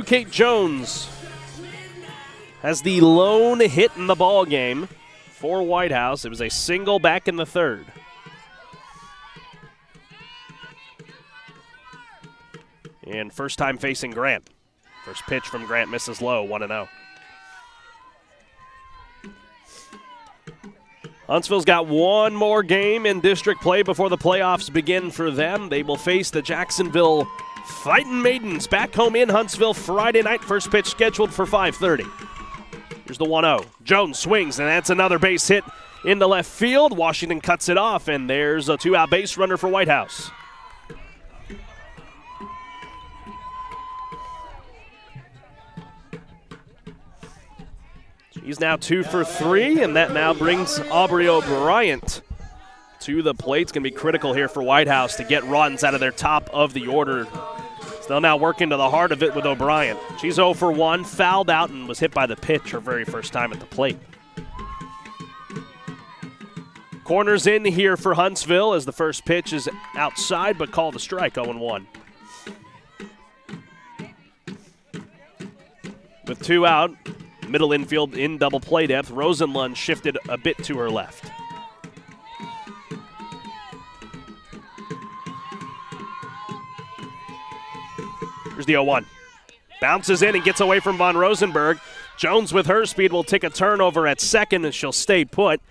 Kate Jones has the lone hit in the ball game for Whitehouse. It was a single back in the 3rd. And first time facing Grant First pitch from Grant misses low, 1-0. Huntsville's got one more game in district play before the playoffs begin for them. They will face the Jacksonville Fightin' Maidens back home in Huntsville Friday night. First pitch scheduled for 5:30. Here's the 1-0. Jones swings, and that's another base hit into left field. Washington cuts it off, and there's a 2-out base runner for Whitehouse. He's now 2 for 3, and that now brings Aubrey O'Brien to the plate. It's going to be critical here for Whitehouse to get runs out of their top of the order. So they'll now work into the heart of it with O'Brien. She's 0 for 1, fouled out, and was hit by the pitch her very first time at the plate. Corners in here for Huntsville as the first pitch is outside, but called a strike, 0-1. With 2 out, middle infield in double play depth, Rosenlund shifted a bit to her left. Here's the 0-1. Bounces in and gets away from Von Rosenberg. Jones with her speed will take a turnover at second and she'll stay put.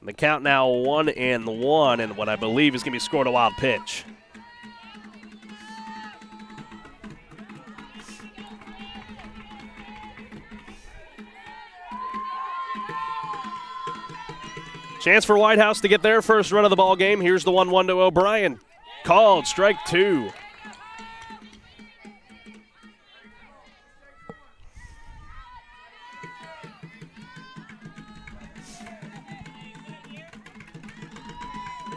And the count now 1-1, and what I believe is going to be scored a wild pitch. Chance for Whitehouse to get their first run of the ball game. Here's the 1-1 to O'Brien. Called, strike 2.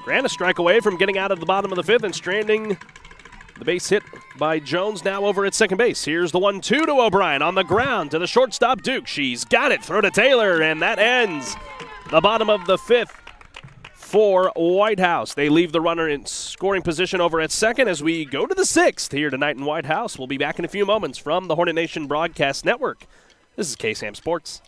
Grant a strike away from getting out of the bottom of the fifth and stranding the base hit by Jones now over at second base. Here's the 1-2 to O'Brien on the ground to the shortstop Duke. She's got it. Throw to Taylor, and that ends the bottom of the fifth for Whitehouse. They leave the runner in scoring position over at second as we go to the sixth here tonight in Whitehouse. We'll be back in a few moments from the Hornet Nation Broadcast Network. This is KSAM Sports.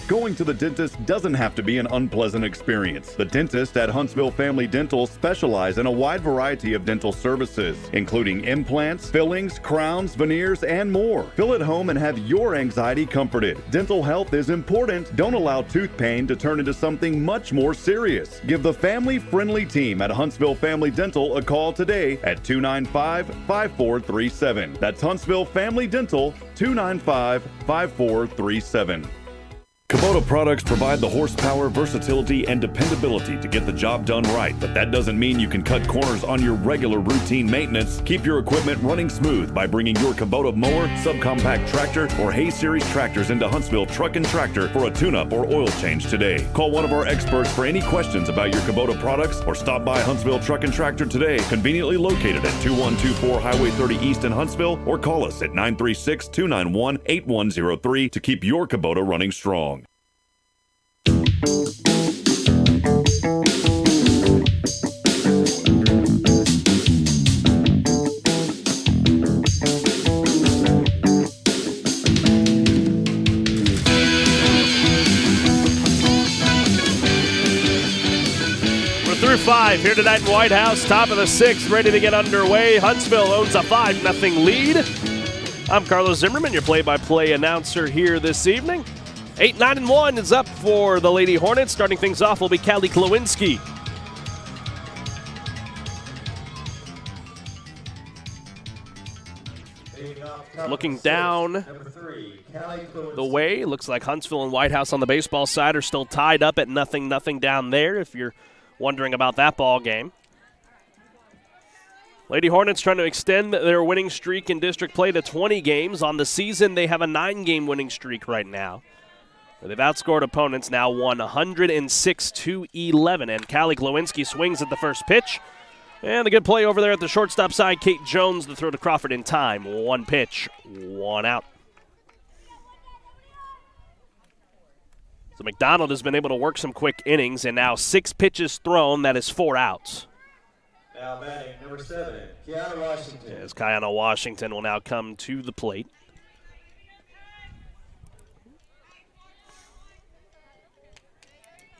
Going to the dentist doesn't have to be an unpleasant experience. The dentists at Huntsville Family Dental specialize in a wide variety of dental services, including implants, fillings, crowns, veneers, and more. Feel at home and have your anxiety comforted. Dental health is important. Don't allow tooth pain to turn into something much more serious. Give the family-friendly team at Huntsville Family Dental a call today at 295-5437. That's Huntsville Family Dental, 295-5437. Kubota products provide the horsepower, versatility, and dependability to get the job done right, but that doesn't mean you can cut corners on your regular routine maintenance. Keep your equipment running smooth by bringing your Kubota mower, subcompact tractor, or Hay Series tractors into Huntsville Truck and Tractor for a tune-up or oil change today. Call one of our experts for any questions about your Kubota products or stop by Huntsville Truck and Tractor today, conveniently located at 2124 Highway 30 East in Huntsville, or call us at 936-291-8103 to keep your Kubota running strong. We're through 5 here tonight in Whitehouse. Top of the 6th, ready to get underway. Huntsville owns a 5-0 lead. I'm Carlos Zimmermann, your play-by-play announcer here this evening. 8-9-1 is up for the Lady Hornets. Starting things off will be Callie Klawinski. Looking down the way, looks like Huntsville and Whitehouse on the baseball side are still tied up at 0-0 down there, if you're wondering about that ball game. Lady Hornets trying to extend their winning streak in district play to 20 games. On the season, they have a 9-game winning streak right now. They've outscored opponents now 106-11, and Callie Klawinski swings at the first pitch. And a good play over there at the shortstop side. Kate Jones, the throw to Crawford in time. 1 pitch, 1 out. So McDonald has been able to work some quick innings, and now 6 pitches thrown. That is 4 outs. Now batting number 7, Kiana Washington. As Kiana Washington will now come to the plate.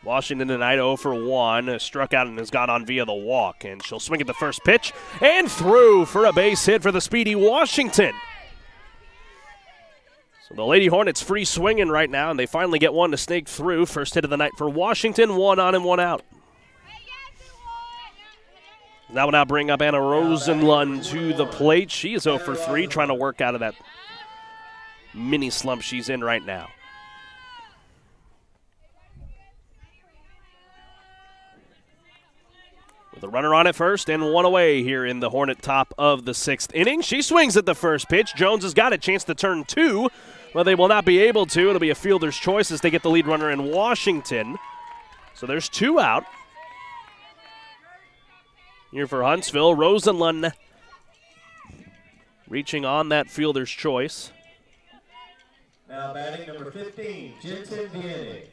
Washington tonight 0 for 1, struck out and has gone on via the walk, and she'll swing at the first pitch and through for a base hit for the speedy Washington. So the Lady Hornets free swinging right now, and they finally get one to snake through. First hit of the night for Washington, 1 on and 1 out. That will now bring up Anna Rosenlund to the plate. She is 0 for 3, trying to work out of that mini slump she's in right now. With a runner on at first and 1 away here in the Hornet top of the 6th inning. She swings at the first pitch. Jones has got a chance to turn 2, but they will not be able to. It'll be a fielder's choice as they get the lead runner in Washington. So there's 2 out. Here for Huntsville, Rosenlund reaching on that fielder's choice. Now batting number 15, Jensen Vianney.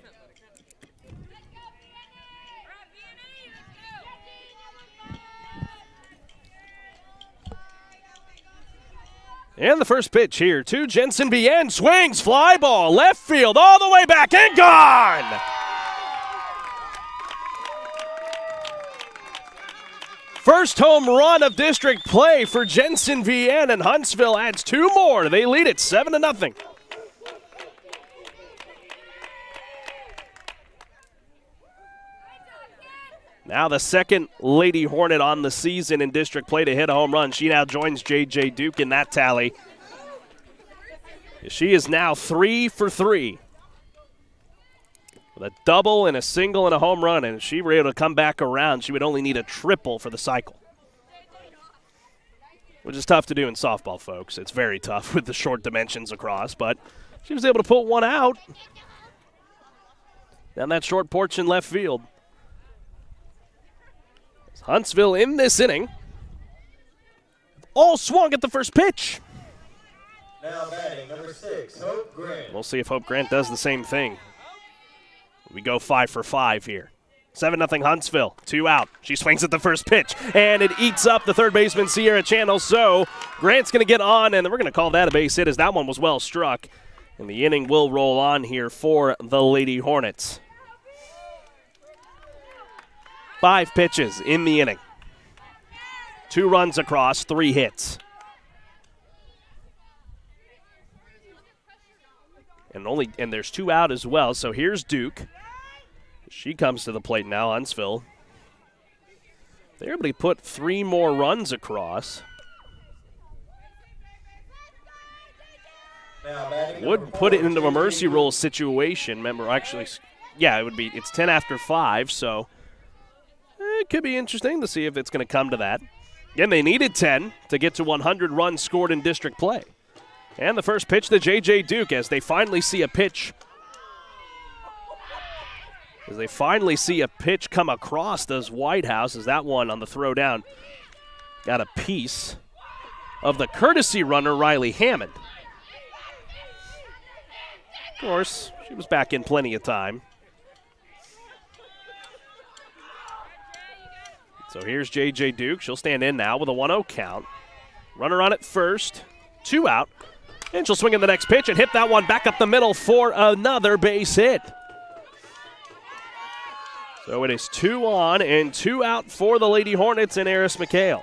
And the first pitch here to Jensen Bien. Swings, fly ball, left field, all the way back and gone! First home run of district play for Jensen Bien, and Huntsville adds 2 more. They lead it 7-0. Now the second Lady Hornet on the season in district play to hit a home run. She now joins J.J. Duke in that tally. She is now 3 for 3. With a double and a single and a home run, and if she were able to come back around, she would only need a triple for the cycle. Which is tough to do in softball, folks. It's very tough with the short dimensions across, but she was able to put one out down that short porch in left field. Huntsville in this inning. All swung at the first pitch. Now batting number 6, Hope Grant. We'll see if Hope Grant does the same thing. We go 5 for 5 here. 7-0 Huntsville, 2 out. She swings at the first pitch, and it eats up the third baseman, Sierra Channel. So Grant's going to get on, and we're going to call that a base hit as that one was well struck. And the inning will roll on here for the Lady Hornets. 5 pitches in the inning. 2 runs across, 3 hits. And there's 2 out as well, so here's Duke. She comes to the plate now, Huntsville. They're able to put 3 more runs across. Would put it into a mercy rule situation. Remember, actually, yeah, it's 10 after 5, so it could be interesting to see if it's going to come to that. Again, they needed 10 to get to 100 runs scored in district play. And the first pitch to J.J. Duke as they finally see a pitch. As they finally see a pitch come across, does Whitehouse, as that one on the throw down got a piece of the courtesy runner, Riley Hammond. Of course, she was back in plenty of time. So here's J.J. Duke. She'll stand in now with a 1-0 count. Runner on at first, 2 out. And she'll swing in the next pitch and hit that one back up the middle for another base hit. So it is 2 on and 2 out for the Lady Hornets and Eris McHale.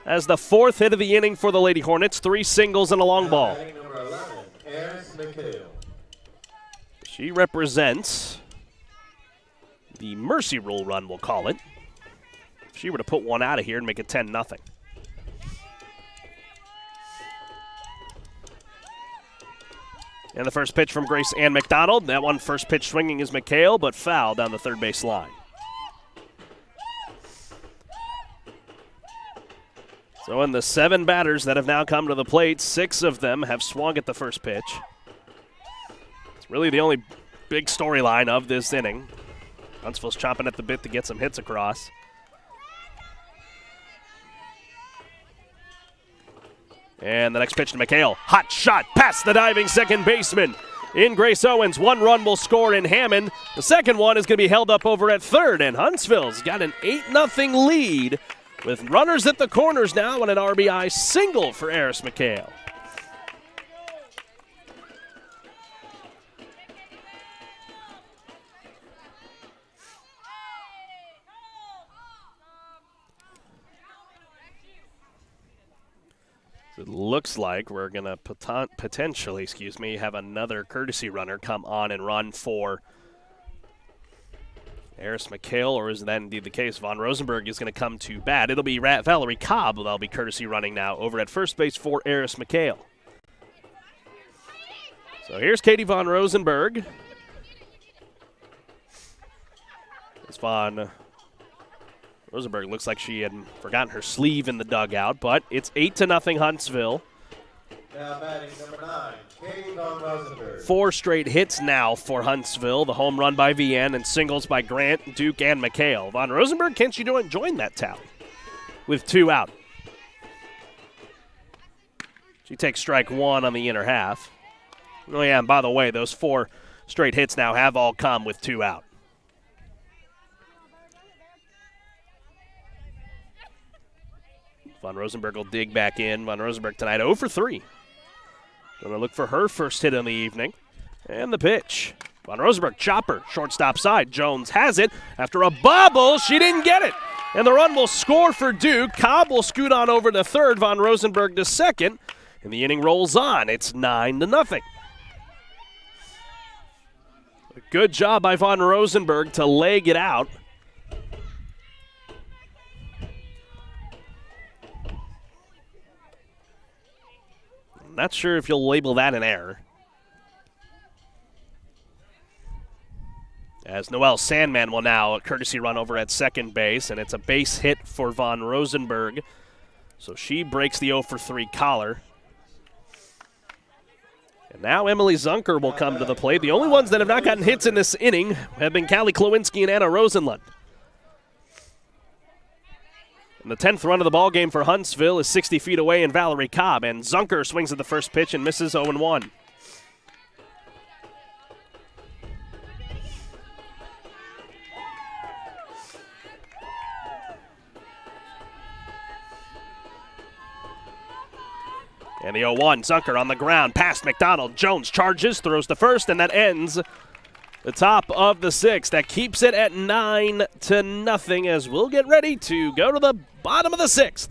As the 4th hit of the inning for the Lady Hornets, 3 singles and a long ball. Number 11, Eris McHale. She represents the mercy rule run, we'll call it. If she were to put one out of here and make it 10-0. And the first pitch from Grace Ann McDonald. That one first pitch swinging is McHale, but foul down the third base line. So in the 7 batters that have now come to the plate, 6 of them have swung at the first pitch. It's really the only big storyline of this inning. Huntsville's chomping at the bit to get some hits across. And the next pitch to McHale. Hot shot past the diving second baseman in Grace Owens. 1 run will score in Hammond. The second one is going to be held up over at third, and Huntsville's got an 8-0 lead with runners at the corners now and an RBI single for Eris McHale. It looks like we're going to potentially, have another courtesy runner come on and run for Eris McHale, or is that indeed the case? Von Rosenberg is going to come to bat. It'll be Valerie Cobb that'll be courtesy running now over at first base for Eris McHale. So here's Katie Von Rosenberg. As Von Rosenberg looks like she had forgotten her sleeve in the dugout, but it's 8-0 Huntsville. Now batting number 9, Katie Von Rosenberg. 4 straight hits now for Huntsville. The home run by Vienne and singles by Grant, Duke, and McHale. Von Rosenberg, can she join that tally with 2 out? She takes strike 1 on the inner half. Oh yeah, and by the way, those 4 straight hits now have all come with 2 out. Von Rosenberg will dig back in. Von Rosenberg tonight 0 for 3. Going to look for her first hit on the evening. And the pitch. Von Rosenberg, chopper, shortstop side. Jones has it. After a bobble, she didn't get it. And the run will score for Duke. Cobb will scoot on over to third. Von Rosenberg to second. And the inning rolls on. It's 9-0. A good job by Von Rosenberg to leg it out. Not sure if you'll label that an error. As Noelle Sandman will now a courtesy run over at second base, and it's a base hit for Von Rosenberg. So she breaks the 0 for 3 collar. And now Emily Zunker will come to the plate. The only ones that have not gotten hits in this inning have been Callie Klawinski and Anna Rosenlund. And the 10th run of the ball game for Huntsville is 60 feet away in Valerie Cobb, and Zunker swings at the first pitch and misses 0-1. And the 0-1, Zunker on the ground, past McDonald. Jones charges, throws to first, and that ends the top of the 6th. That keeps it at 9-0 as we'll get ready to go to the bottom of the 6th.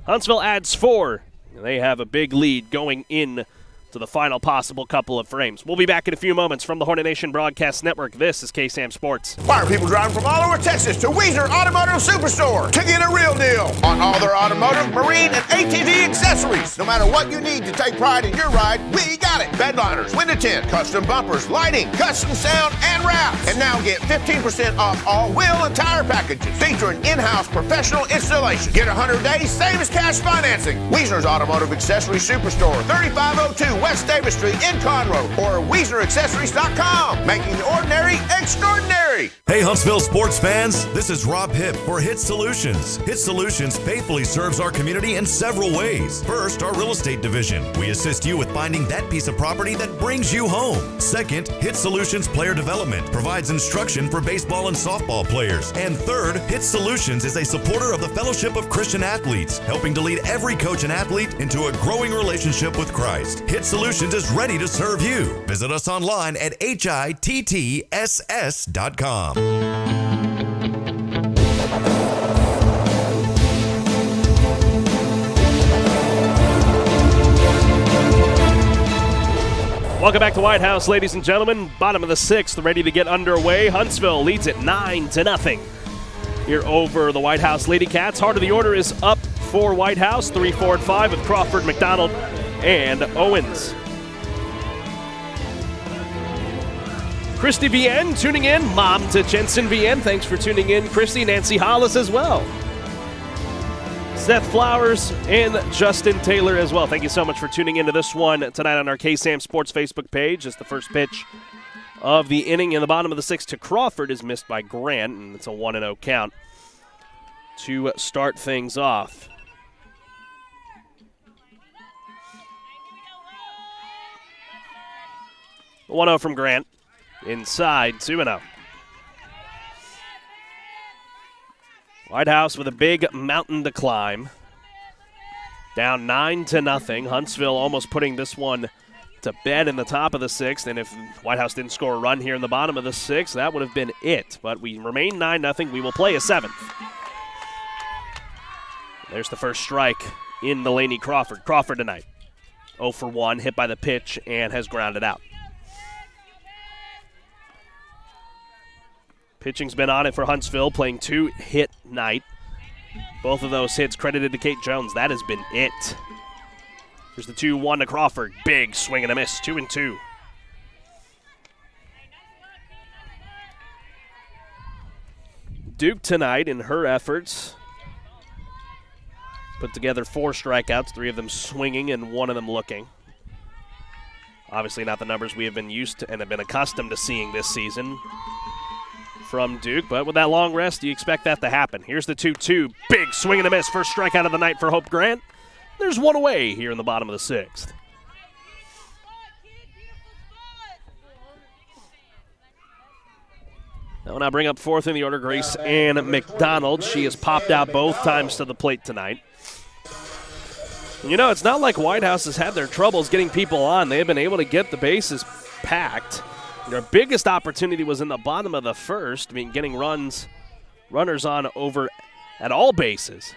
Huntsville adds 4. And they have a big lead going in to the final possible couple of frames. We'll be back in a few moments from the Hornet Nation Broadcast Network. This is KSAM Sports. Why are people driving from all over Texas to Wiesner Automotive Superstore to get a real deal on all their automotive, marine, and ATV accessories? No matter what you need to take pride in your ride, we got it. Bedliners, window tint, custom bumpers, lighting, custom sound, and wraps. And now get 15% off all wheel and tire packages featuring in-house professional installation. Get 100 days, same as cash financing. Wiesner's Automotive Accessories Superstore, 3502 West Davis Street in Conroe, or WiesnerAccessories.com, making the ordinary extraordinary. Hey Huntsville sports fans, this is Rob Hipp for HITTSS Solutions. HITTSS Solutions faithfully serves our community in several ways. First, our real estate division. We assist you with finding that piece of property that brings you home. Second, HITTSS Solutions Player Development provides instruction for baseball and softball players. And third, HITTSS Solutions is a supporter of the Fellowship of Christian Athletes, helping to lead every coach and athlete into a growing relationship with Christ. HITTSS Solutions is ready to serve you. Visit us online at HITTSS.com. Welcome back to Whitehouse, ladies and gentlemen. Bottom of the 6th, ready to get underway. Huntsville leads it 9-0 here over the Whitehouse Lady Cats. Heart of the order is up for Whitehouse, 3, 4, and 5 with Crawford, McDonald, and Owens. Christy Vienne tuning in, mom to Jensen Vienne. Thanks for tuning in, Christy. Nancy Hollis as well. Seth Flowers and Justin Taylor as well. Thank you so much for tuning into this one tonight on our KSAM Sports Facebook page. It's the first pitch of the inning in the bottom of the 6th to Crawford is missed by Grant, and it's a 1-0 count to start things off. The 1-0 from Grant. Inside, 2-0. Whitehouse with a big mountain to climb. Down 9-0. Huntsville almost putting this one to bed in the top of the 6th. And if Whitehouse didn't score a run here in the bottom of the 6th, that would have been it. But we remain 9-0. We will play a 7th. There's the first strike in Delaney Crawford. Crawford tonight, 0 for 1, hit by the pitch, and has grounded out. Pitching's been on it for Huntsville, playing 2-hit night. Both of those hits credited to Kate Jones. That has been it. Here's the 2-1 to Crawford. Big swing and a miss, 2-2. Duke tonight in her efforts put together 4 strikeouts, 3 of them swinging and 1 of them looking. Obviously not the numbers we have been used to and have been accustomed to seeing this season from Duke, but with that long rest, you expect that to happen. Here's the 2-2. Big swing and a miss. First strikeout of the night for Hope Grant. There's one away here in the bottom of the 6th. Now, when I bring up 4th in the order, Grace Ann McDonald. She has popped out both times to the plate tonight. And you know, it's not like Whitehouse has had their troubles getting people on. They have been able to get the bases packed. Their biggest opportunity was in the bottom of the 1st, I mean, getting runners on over at all bases.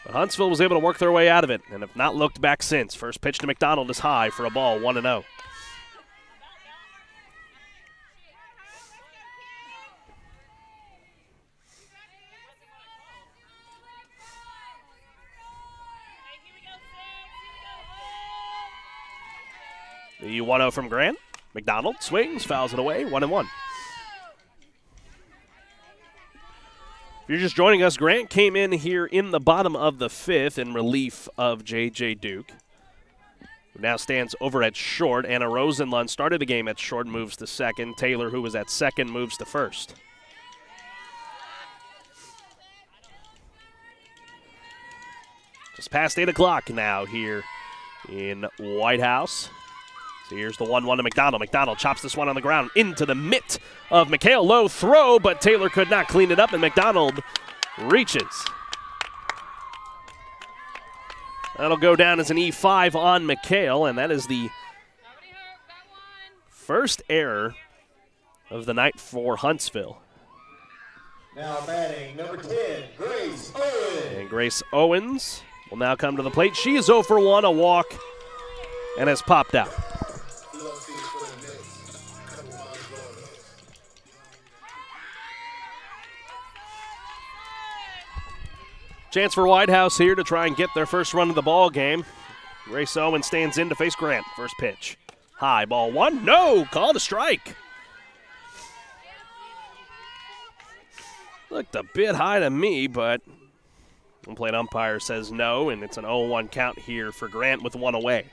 But Huntsville was able to work their way out of it and have not looked back since. First pitch to McDonald is high for a ball, 1-0. The 1-0 from Grant. McDonald swings, fouls it away, 1-1. If you're just joining us, Grant came in here in the bottom of the 5th in relief of J.J. Duke, who now stands over at short. Anna Rosenlund started the game at short, moves to second. Taylor, who was at second, moves to first. Just past 8 o'clock now here in Whitehouse. So here's the 1-1 to McDonald. McDonald chops this one on the ground into the mitt of McHale. Low throw, but Taylor could not clean it up, and McDonald reaches. That'll go down as an E5 on McHale, and that is the first error of the night for Huntsville. Now batting number 10, Grace Owens. And Grace Owens will now come to the plate. She is 0 for 1, a walk, and has popped out. Chance for Whitehouse here to try and get their first run of the ball game. Grace Owens stands in to face Grant. First pitch. High, ball 1. No! Called a strike. Looked a bit high to me, but home plate umpire says no, and it's an 0-1 count here for Grant with 1 away.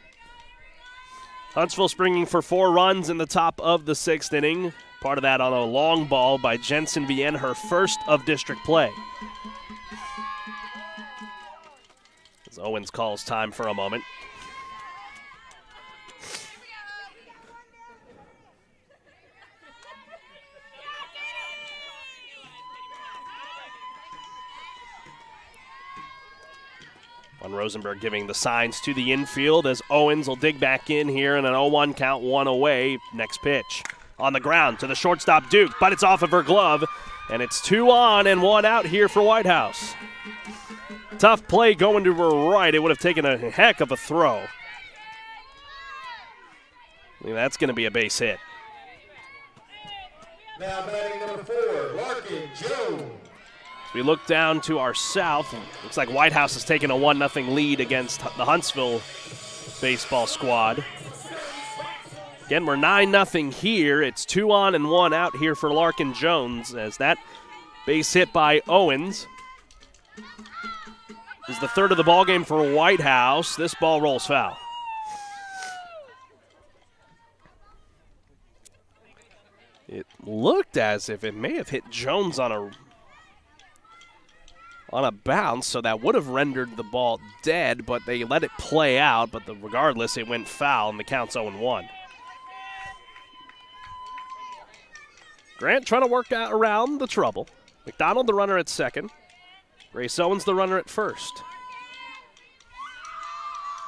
Huntsville springing for 4 runs in the top of the 6th inning. Part of that on a long ball by Jensen Vienne, her first of district play. As Owens calls time for a moment. Von Rosenberg giving the signs to the infield as Owens will dig back in here in an 0-1 count, 1 away. Next pitch on the ground to the shortstop Duke, but it's off of her glove, and it's 2 on and 1 out here for Whitehouse. Tough play going to her right. It would have taken a heck of a throw. I think that's going to be a base hit. Now batting number 4, Larkin Jones. We look down to our south. Looks like Whitehouse has taken a 1-0 lead against the Huntsville baseball squad. Again, we're 9-0 here. It's 2 on and 1 out here for Larkin Jones as that base hit by Owens is the 3rd of the ball game for Whitehouse. This ball rolls foul. It looked as if it may have hit Jones on a bounce, so that would have rendered the ball dead, but they let it play out, but regardless, it went foul, and the count's 0-1. Grant trying to work out around the trouble. McDonald, the runner at second. Grace Owens, the runner at first.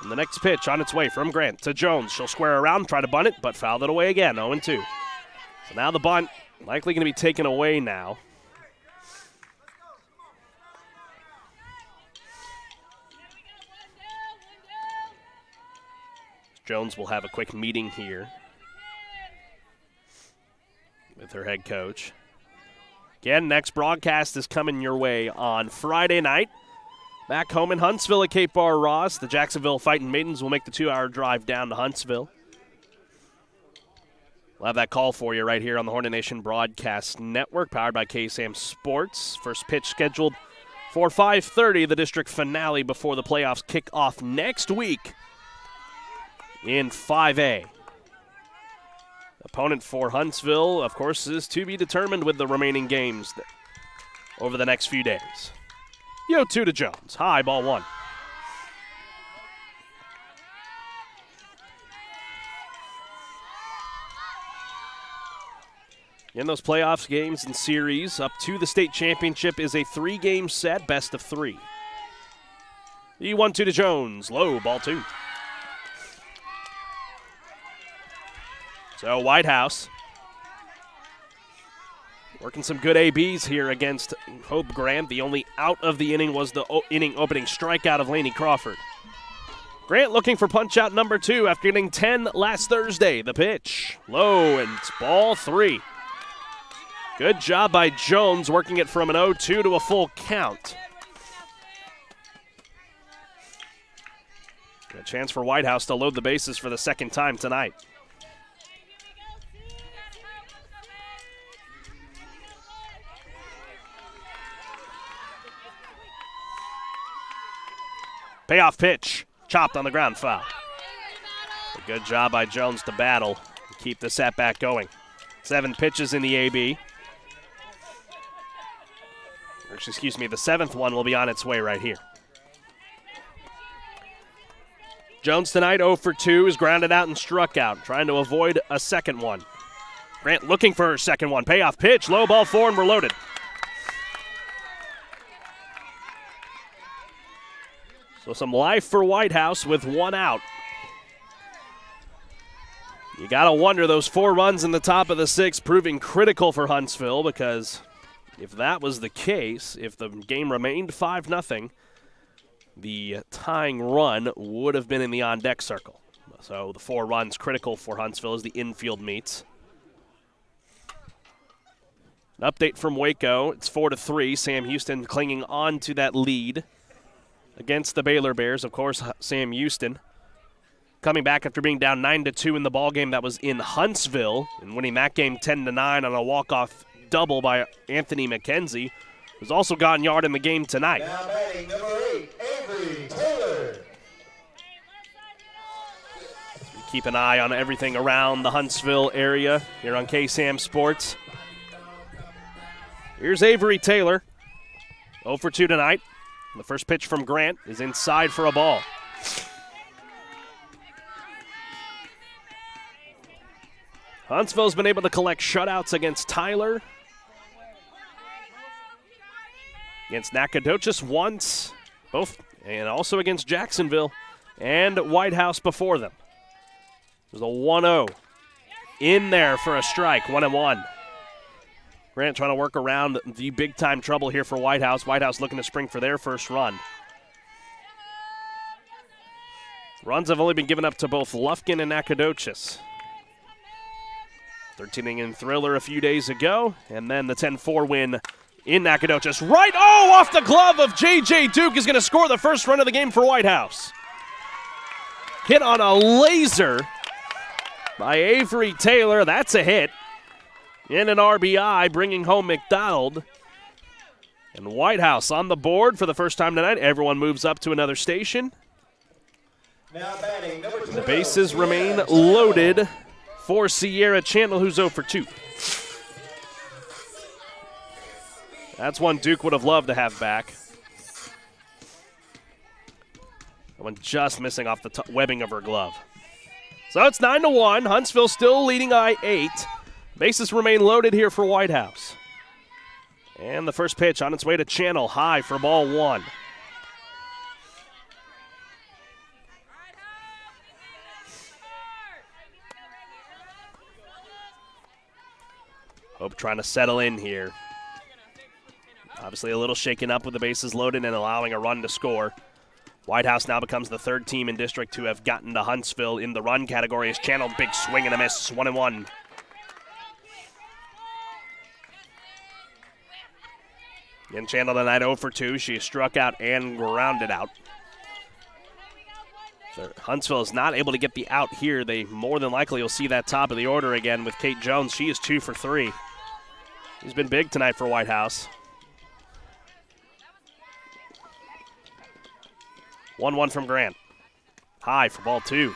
And the next pitch on its way from Grant to Jones. She'll square around, try to bunt it, but fouled it away again, 0-2. So now the bunt likely going to be taken away now. Jones will have a quick meeting here with her head coach. Again, next broadcast is coming your way on Friday night. Back home in Huntsville at Cape Bar Ross, the Jacksonville Fighting Maidens will make the 2-hour drive down to Huntsville. We'll have that call for you right here on the Hornet Nation Broadcast Network, powered by KSAM Sports. First pitch scheduled for 5:30, the district finale before the playoffs kick off next week in 5A. Opponent for Huntsville, of course, is to be determined with the remaining games over the next few days. 0-2 to Jones. High, ball one. In those playoffs games and series, up to the state championship is a 3-game set, best of 3. The 1-2 to Jones. Low, ball 2. So Whitehouse working some good ABs here against Hope Grant. The only out of the inning was the inning opening strikeout of Laney Crawford. Grant looking for punch out number 2 after getting 10 last Thursday. The pitch, low, and it's ball 3. Good job by Jones working it from an 0-2 to a full count. A chance for Whitehouse to load the bases for the second time tonight. Payoff pitch, chopped on the ground, foul. A good job by Jones to battle and keep the setback going. 7 pitches in the AB. Excuse me, the 7th one will be on its way right here. Jones tonight 0 for 2, is grounded out and struck out, trying to avoid a second one. Grant looking for her second one. Payoff pitch, low, ball 4, and we're loaded. So some life for Whitehouse with 1 out. You got to wonder, those 4 runs in the top of the 6th proving critical for Huntsville, because if that was the case, if the game remained 5-0, the tying run would have been in the on-deck circle. So the 4 runs critical for Huntsville as the infield meets. An update from Waco. It's 4-3. Sam Houston clinging on to that lead against the Baylor Bears. Of course, Sam Houston coming back after being down 9-2 in the ballgame that was in Huntsville and winning that game 10-9 on a walk-off double by Anthony McKenzie, who's also gotten yard in the game tonight. Now batting number 8, Avery Taylor. We keep an eye on everything around the Huntsville area here on KSAM Sports. Here's Avery Taylor, 0 for 2 tonight. The first pitch from Grant is inside for a ball. Huntsville's been able to collect shutouts against Tyler, against Nacogdoches once, both, and also against Jacksonville and Whitehouse before them. There's a 1-0 in there for a strike, 1-1. Grant trying to work around the big-time trouble here for Whitehouse. Whitehouse looking to spring for their first run. Runs have only been given up to both Lufkin and Nacogdoches. 13-inning thriller a few days ago, and then the 10-4 win in Nacogdoches. Right, off the glove of J.J. Duke is going to score the first run of the game for Whitehouse. Hit on a laser by Avery Taylor. That's a hit. In an RBI, bringing home McDonald. And Whitehouse on the board for the first time tonight. Everyone moves up to another station. Now batting number 12, The bases remain loaded for Sierra Chandler, who's 0 for 2. That's one Duke would have loved to have back. That one just missing off the webbing of her glove. So it's 9-1. Huntsville still leading I-8. Bases remain loaded here for Whitehouse. And the first pitch on its way to Channel, high for ball 1. Hope trying to settle in here. Obviously a little shaken up with the bases loaded and allowing a run to score. Whitehouse now becomes the third team in district to have gotten to Huntsville in the run category as Channel. Big swing and a miss, 1-1. In Channel tonight 0 for 2. She struck out and grounded out. So Huntsville is not able to get the out here. They more than likely will see that top of the order again with Kate Jones. She is 2 for 3. She's been big tonight for Whitehouse. 1-1 from Grant. High for ball 2.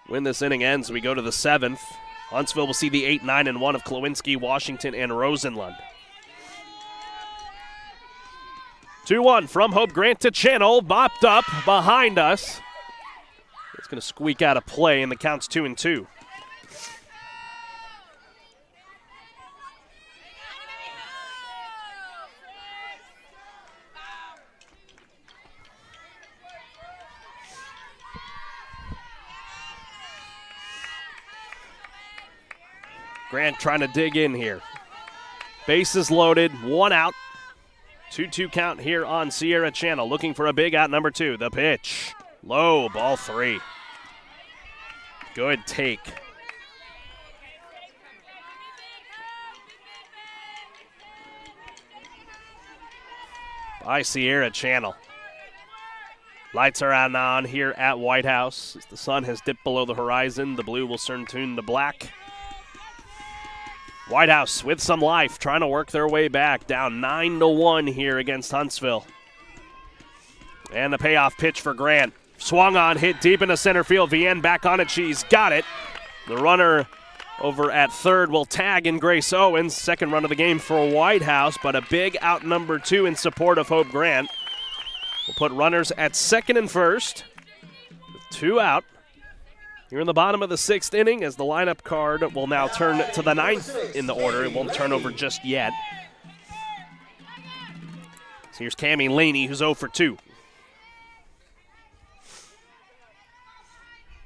When this inning ends, we go to the 7th. Huntsville will see the 8, 9, and 1 of Klawinski, Washington, and Rosenlund. 2-1 from Hope Grant to Channel, bopped up behind us. It's going to squeak out a play, and the count's 2-2. Grant trying to dig in here. Bases loaded, 1 out. 2-2 count here on Sierra Channel. Looking for a big out, number 2. The pitch. Low, ball 3. Good take. By Sierra Channel. Lights are on here at Whitehouse. As the sun has dipped below the horizon, the blue will soon turn to black. Whitehouse with some life, trying to work their way back, down 9-1 here against Huntsville. And the payoff pitch for Grant. Swung on, hit deep into center field. Vienne back on it, she's got it. The runner over at third will tag in Grace Owens. Second run of the game for Whitehouse, but a big out, number 2 in support of Hope Grant. We'll put runners at second and first with 2 out. Here in the bottom of the 6th inning as the lineup card will now turn to the 9th in the order. It won't turn over just yet. So here's Cammie Laney, who's 0 for 2.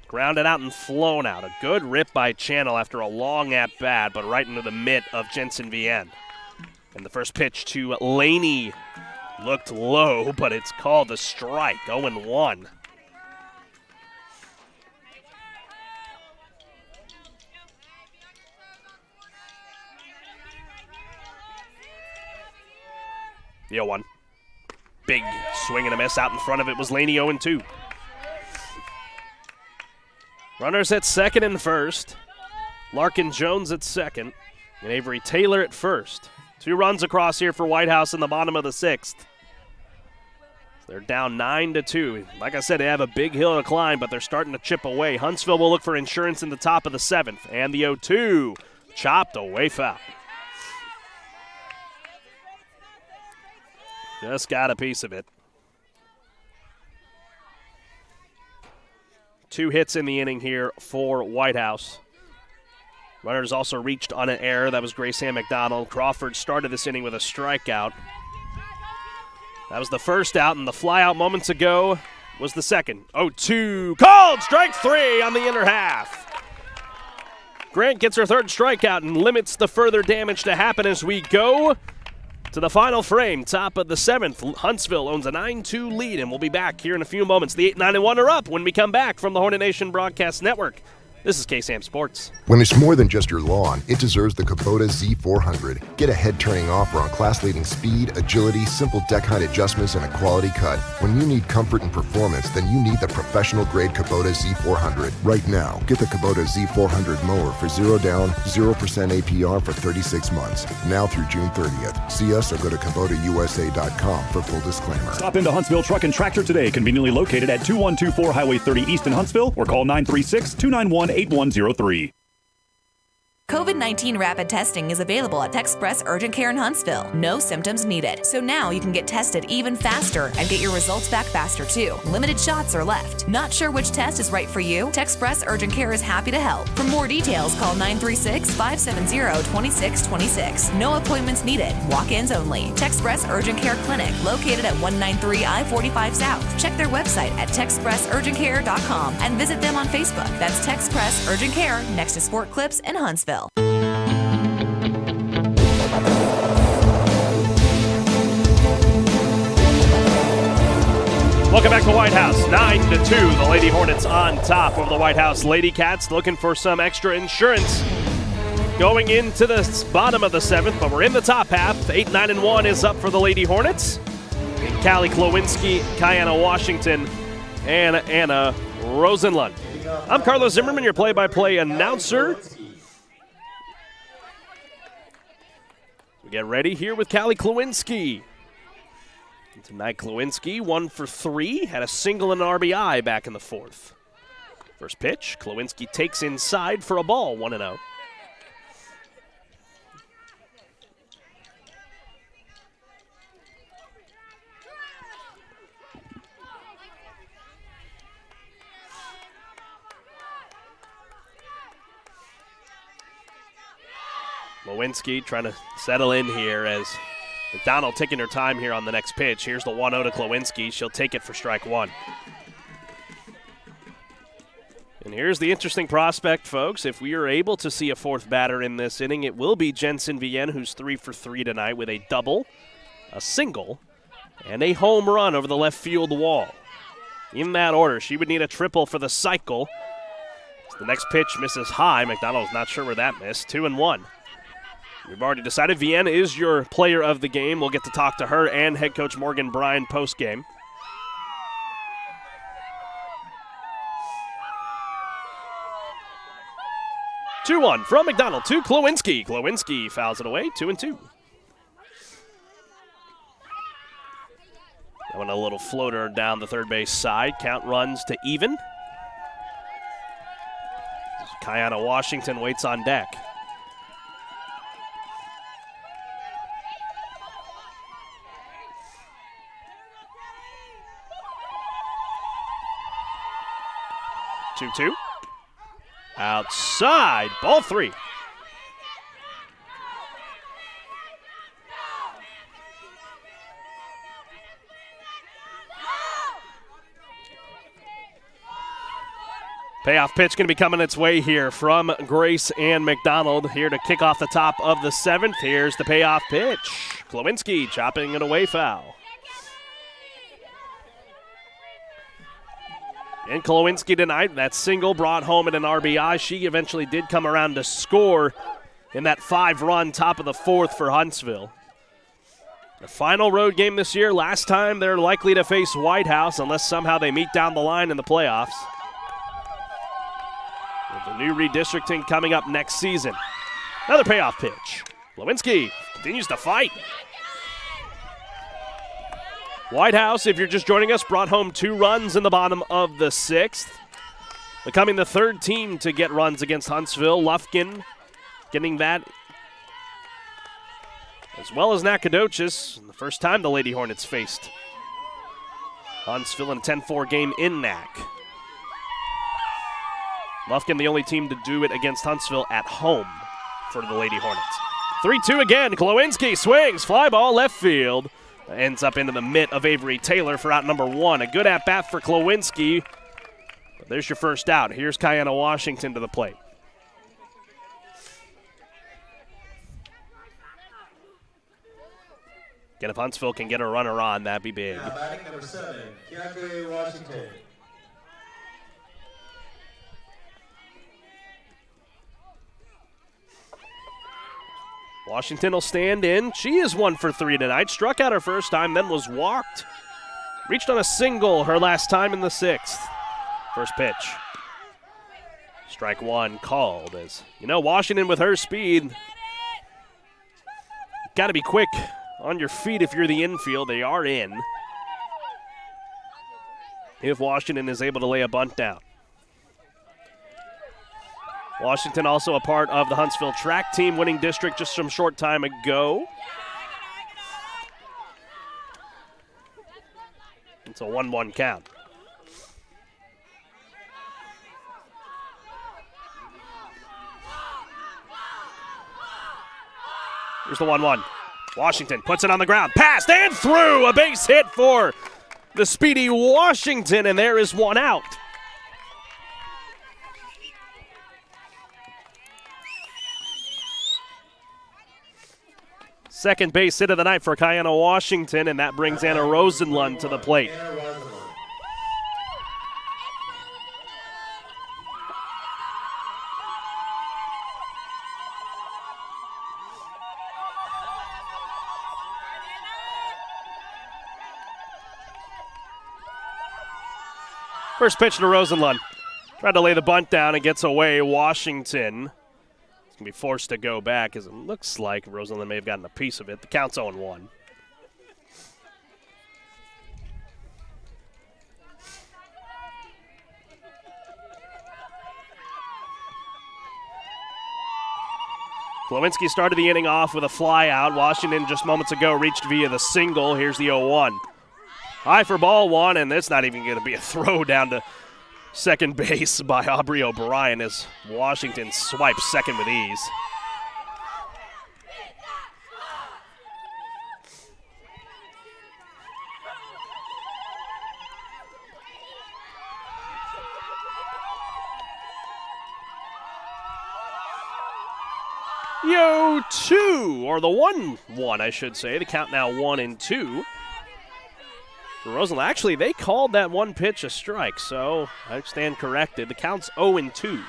Grounded out and flown out. A good rip by Channel after a long at-bat, but right into the mitt of Jensen Vienne. And the first pitch to Laney looked low, but it's called a strike, 0-1. The 0-1. Big swing and a miss out in front of it was Laney, 0-2. Runners at second and first. Larkin Jones at second. And Avery Taylor at first. 2 runs across here for Whitehouse in the bottom of the 6th. They're down 9-2. Like I said, they have a big hill to climb, but they're starting to chip away. Huntsville will look for insurance in the top of the 7th. And the 0-2. Chopped away foul. Just got a piece of it. 2 hits in the inning here for Whitehouse. Runners also reached on an error. That was Grace Ann McDonald. Crawford started this inning with a strikeout. That was the first out, and the flyout moments ago was the second. 0-2. Called! Strike 3 on the inner half. Grant gets her third strikeout and limits the further damage to happen as we go to the final frame, top of the 7th. Huntsville owns a 9-2 lead, and we'll be back here in a few moments. The 8, 9, and 1 are up when we come back from the Hornet Nation Broadcast Network. This is KSAM Sports. When it's more than just your lawn, it deserves the Kubota Z400. Get a head-turning offer on class-leading speed, agility, simple deck height adjustments, and a quality cut. When you need comfort and performance, then you need the professional-grade Kubota Z400. Right now, get the Kubota Z400 mower for 0 down, 0% APR for 36 months. Now through June 30th. See us or go to KubotaUSA.com for full disclaimer. Stop into Huntsville Truck and Tractor today, conveniently located at 2124 Highway 30 East in Huntsville, or call 936-291-8103. COVID-19 rapid testing is available at Texpress Urgent Care in Huntsville. No symptoms needed. So now you can get tested even faster and get your results back faster too. Limited shots are left. Not sure which test is right for you? Texpress Urgent Care is happy to help. For more details, call 936-570-2626. No appointments needed. Walk-ins only. Texpress Urgent Care Clinic, located at 193 I-45 South. Check their website at texpressurgentcare.com and visit them on Facebook. That's Texpress Urgent Care, next to Sport Clips in Huntsville. Welcome back to Whitehouse. 9-2, the Lady Hornets on top over the Whitehouse Lady Cats, looking for some extra insurance going into the bottom of the 7th, but we're in the top half. 8-9-1 is up for the Lady Hornets. Callie Klowinski, Kiana Washington, and Anna Rosenlund. I'm Carlos Zimmermann, your play-by-play announcer. We get ready here with Callie Klowinski. Tonight, Klowinski 1 for 3, had a single and an RBI back in the 4th. First pitch, Klowinski takes inside for a ball, 1-0. Klowinski trying to settle in here as McDonald taking her time here on the next pitch. Here's the 1-0 to Klowinski. She'll take it for strike one. And here's the interesting prospect, folks. If we are able to see a fourth batter in this inning, it will be Jensen Vienne, who's 3 for 3 tonight with a double, a single, and a home run over the left field wall. In that order, she would need a triple for the cycle. The next pitch misses high. McDonald's not sure where that missed. 2-1. We've already decided Vienne is your player of the game. We'll get to talk to her and head coach Morgan Bryan post-game. Two-1 from McDonald to Klowinski. Klowinski fouls it away, 2-2. That one a little floater down the third base side. Count runs to even. Kiana Washington waits on deck. Two. Outside, ball 3. Payoff pitch going to be coming its way here from Grace and McDonald here to kick off the top of the 7th. Here's the payoff pitch. Klowinski chopping it away, foul. And Klowinski tonight, that single brought home at an RBI. She eventually did come around to score in that 5-run top of the 4th for Huntsville. The final road game this year, last time they're likely to face Whitehouse unless somehow they meet down the line in the playoffs. With the new redistricting coming up next season. Another payoff pitch. Klowinski continues to fight. Whitehouse, if you're just joining us, brought home 2 runs in the bottom of the 6th. Becoming the 3rd team to get runs against Huntsville. Lufkin getting that, as well as Nacogdoches. The first time the Lady Hornets faced Huntsville in a 10-4 game in Nac. Lufkin the only team to do it against Huntsville at home for the Lady Hornets. 3-2 again. Klowinski swings, fly ball left field. Ends up into the mitt of Avery Taylor for out number 1. A good at-bat for Klowinski. But there's your first out. Here's Kiana Washington to the plate. Again, if Huntsville can get a runner on, that'd be big. Now batting number 7, Kiana Washington. Washington will stand in. She is 1 for 3 tonight. Struck out her first time, then was walked. Reached on a single her last time in the 6th. First pitch. Strike 1 called. As you know, Washington with her speed, got to be quick on your feet if you're the infield. They are in. If Washington is able to lay a bunt down. Washington also a part of the Huntsville track team winning district just some short time ago. It's a 1-1 count. Here's the 1-1. Washington puts it on the ground. Passed and through. A base hit for the speedy Washington, and there is one out. Second base hit of the night for Kiana Washington, and that brings Anna Rosenlund to the plate. First pitch to Rosenlund. Tried to lay the bunt down and gets away. Washington is going to be forced to go back as it looks like Rosenlund may have gotten a piece of it. The count's 0-1. Klowinski started the inning off with a fly out. Washington just moments ago reached via the single. Here's the 0-1. High for ball one, and it's not even going to be a throw down to second base by Aubrey O'Brien as Washington swipes second with ease. Yo-2, or the 1-1, I should say. The count now 1-2. Rosenlund, actually, they called that one pitch a strike, so I stand corrected. The count's 0-2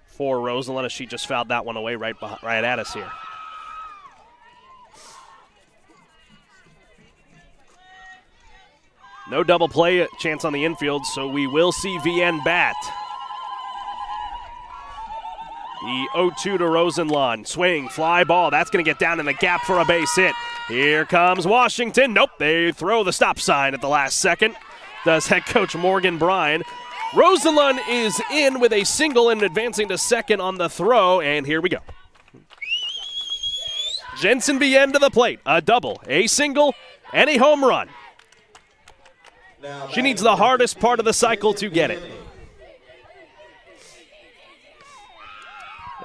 for Rosenlund as she just fouled that one away right at us here. No double play chance on the infield, so we will see VN bat. The 0-2 to Rosenlund. Swing, fly ball. That's going to get down in the gap for a base hit. Here comes Washington. Nope, they throw the stop sign at the last second. Does head coach Morgan Bryan. Rosenlund is in with a single and advancing to second on the throw, and here we go. Jensen Bien to the plate. A double, a single, and a home run. She needs the hardest part of the cycle to get it.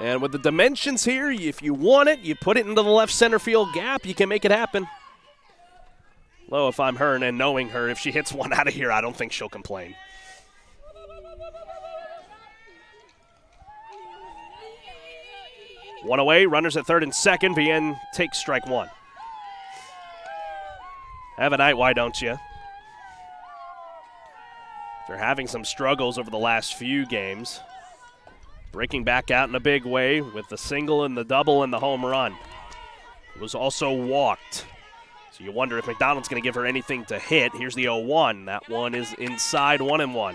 And with the dimensions here, if you want it, you put it into the left center field gap, you can make it happen. Though if I'm her and knowing her, if she hits one out of here, I don't think she'll complain. One away, runners at third and second. VN takes strike one. Have a night, why don't you? They're having some struggles over the last few games. Breaking back out in a big way with the single and the double and the home run. It was also walked. So you wonder if McDonald's going to give her anything to hit. Here's the 0-1. That one is inside 1-1.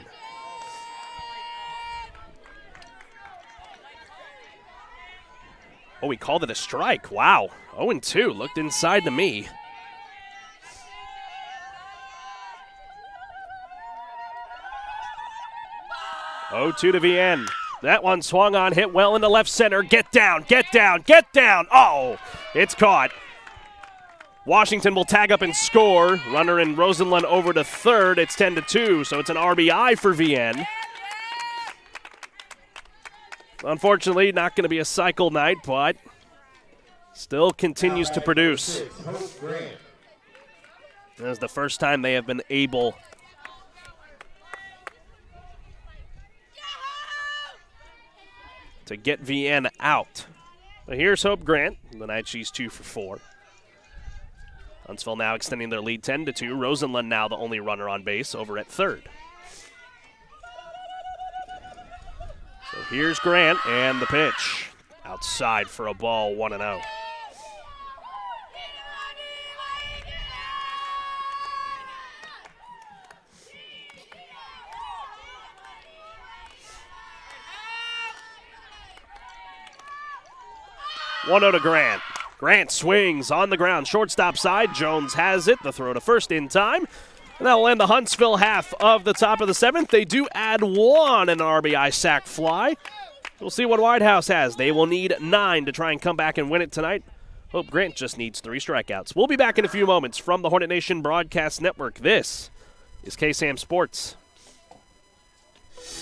Oh, he called it a strike. Wow. 0-2. Looked inside to me. Oh, 2 to VN. That one swung on, hit well into left center. Get down, get down, get down. Oh, it's caught. Washington will tag up and score. Runner and Rosenlund over to third. It's 10-2, so it's an RBI for VN. Unfortunately, not going to be a cycle night, but still continues to produce. This is the first time they have been able to get VN out. But here's Hope Grant. The night she's 2 for 4. Huntsville now extending their lead 10-2. Rosenlund now the only runner on base over at third. So here's Grant and the pitch. Outside for a ball, 1-0. To Grant. Grant swings on the ground. Shortstop side. Jones has it. The throw to first in time. And that will end the Huntsville half of the top of the 7th. They do add one, an RBI sac fly. We'll see what Whitehouse has. They will need 9 to try and come back and win it tonight. Hope Grant just needs 3 strikeouts. We'll be back in a few moments from the Hornet Nation Broadcast Network. This is KSAM Sports.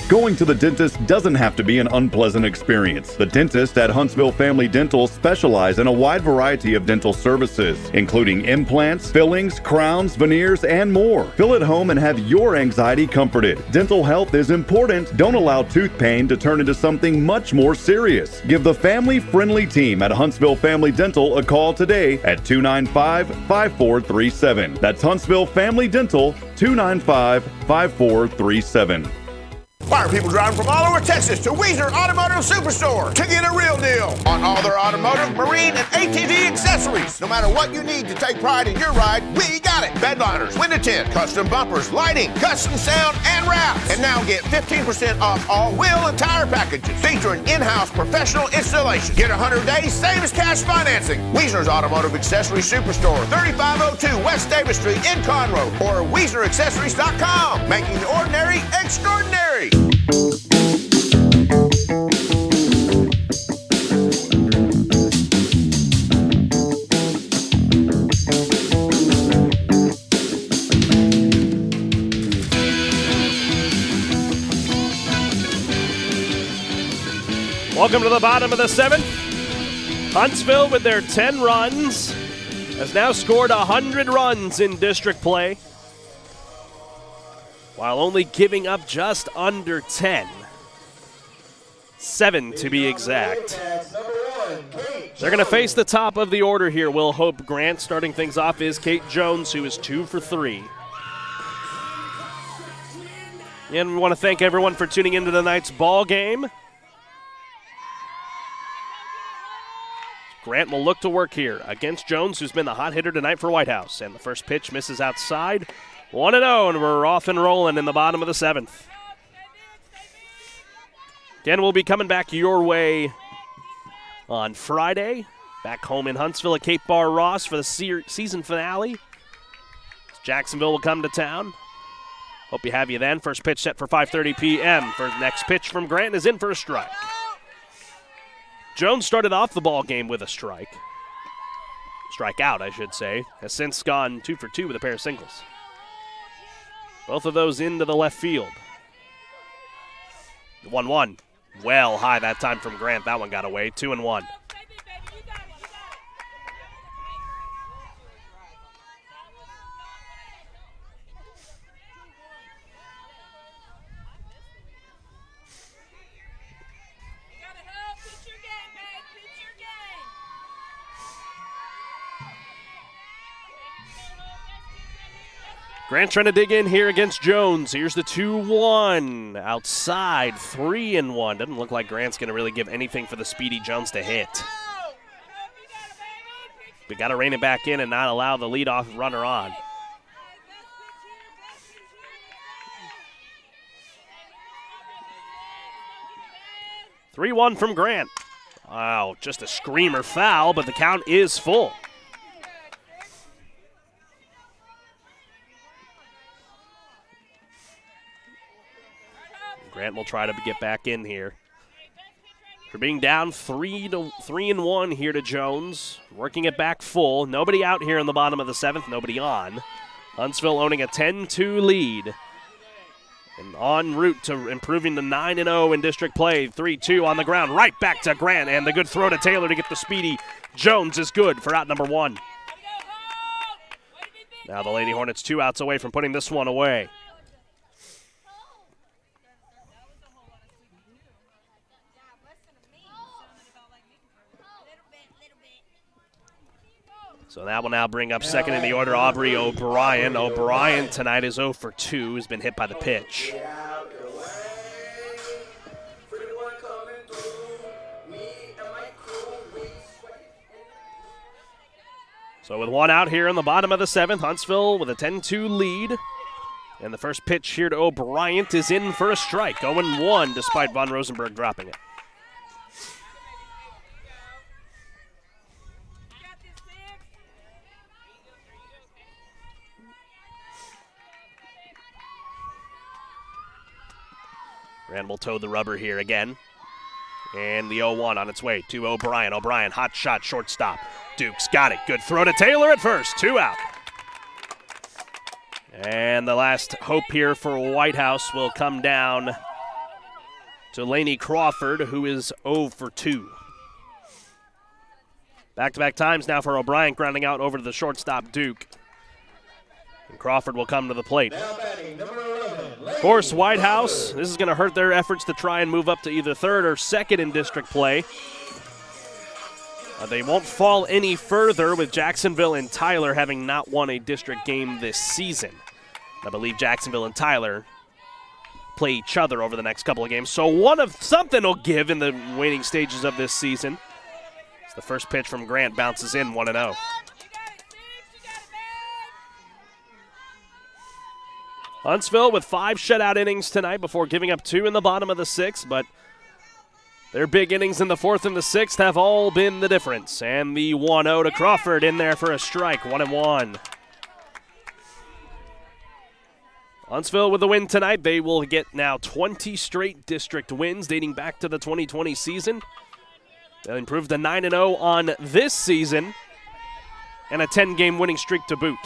Going to the dentist doesn't have to be an unpleasant experience. The dentist at Huntsville Family Dental specialize in a wide variety of dental services, including implants, fillings, crowns, veneers, and more. Feel at home and have your anxiety comforted. Dental health is important. Don't allow tooth pain to turn into something much more serious. Give the family-friendly team at Huntsville Family Dental a call today at 295-5437. That's Huntsville Family Dental, 295-5437. Why are people driving from all over Texas to Wiesner Automotive Superstore to get a real deal on all their automotive, marine, and ATV accessories? No matter what you need to take pride in your ride, we got it. Bedliners, window tint, custom bumpers, lighting, custom sound, and wraps. And now get 15% off all wheel and tire packages featuring in-house professional installation. Get 100 days, same as cash financing. Wiesner's Automotive Accessories Superstore, 3502 West Davis Street in Conroe, or WiesnerAccessories.com, making the ordinary extraordinary. Welcome to the bottom of the 7th. Huntsville, with their 10 runs, has now scored 100 runs in district play, while only giving up just under 10. 7 to be exact. They're going to face the top of the order here. Will Hope Grant. Starting things off is Kate Jones, who is 2 for 3. And we want to thank everyone for tuning into tonight's ball game. Grant will look to work here against Jones, who's been the hot hitter tonight for Whitehouse. And the first pitch misses outside. 1-0, and we're off and rolling in the bottom of the 7th. Again, we'll be coming back your way on Friday. Back home in Huntsville at Cape Bar Ross for the season finale. Jacksonville will come to town. Hope you have you then. First pitch set for 5:30 p.m. For the next pitch from Grant is in for a strike. Jones started off the ball game with a strike. Strikeout, I should say. Has since gone 2 for 2 with a pair of singles. Both of those into the left field. 1-1. Well high that time from Grant. That one got away. 2-1. Grant trying to dig in here against Jones. Here's the 2-1. Outside, 3-1. Doesn't look like Grant's going to really give anything for the speedy Jones to hit. We got to rein it back in and not allow the leadoff runner on. (3-1) from Grant. Wow, just a screamer foul, but the count is full. Grant will try to get back in here. We're being down 3-1 here to Jones. Working it back full. Nobody out here in the bottom of the 7th. Nobody on. Huntsville owning a 10-2 lead. And en route to improving to 9-0 in district play. 3-2 on the ground. Right back to Grant. And the good throw to Taylor to get the speedy. Jones is good for out number 1. Now the Lady Hornets 2 outs away from putting this one away. So that will now bring up second in the order, Aubrey O'Brien. O'Brien tonight is 0 for 2. Has been hit by the pitch. So with one out here in the bottom of the 7th, Huntsville with a 10-2 lead. And the first pitch here to O'Brien is in for a strike. 0-1 despite Von Rosenberg dropping it. Rand will toe the rubber here again. And the 0-1 on its way to O'Brien. O'Brien, hot shot, shortstop. Duke's got it. Good throw to Taylor at first. 2 out. And the last hope here for Whitehouse will come down to Laney Crawford, who is 0 for 2. Back-to-back times now for O'Brien, grounding out over to the shortstop, Duke. And Crawford will come to the plate. Of course, Whitehouse, this is going to hurt their efforts to try and move up to either third or second in district play. They won't fall any further with Jacksonville and Tyler having not won a district game this season. I believe Jacksonville and Tyler play each other over the next couple of games. So something will give in the waning stages of this season. As the first pitch from Grant bounces in 1-0. Huntsville with 5 shutout innings tonight before giving up 2 in the bottom of the 6th, but their big innings in the 4th and the 6th have all been the difference. And the 1-0 to Crawford in there for a strike, 1-1. Huntsville with the win tonight. They will get now 20 straight district wins dating back to the 2020 season. They'll improve to 9-0 on this season and a 10-game winning streak to boot.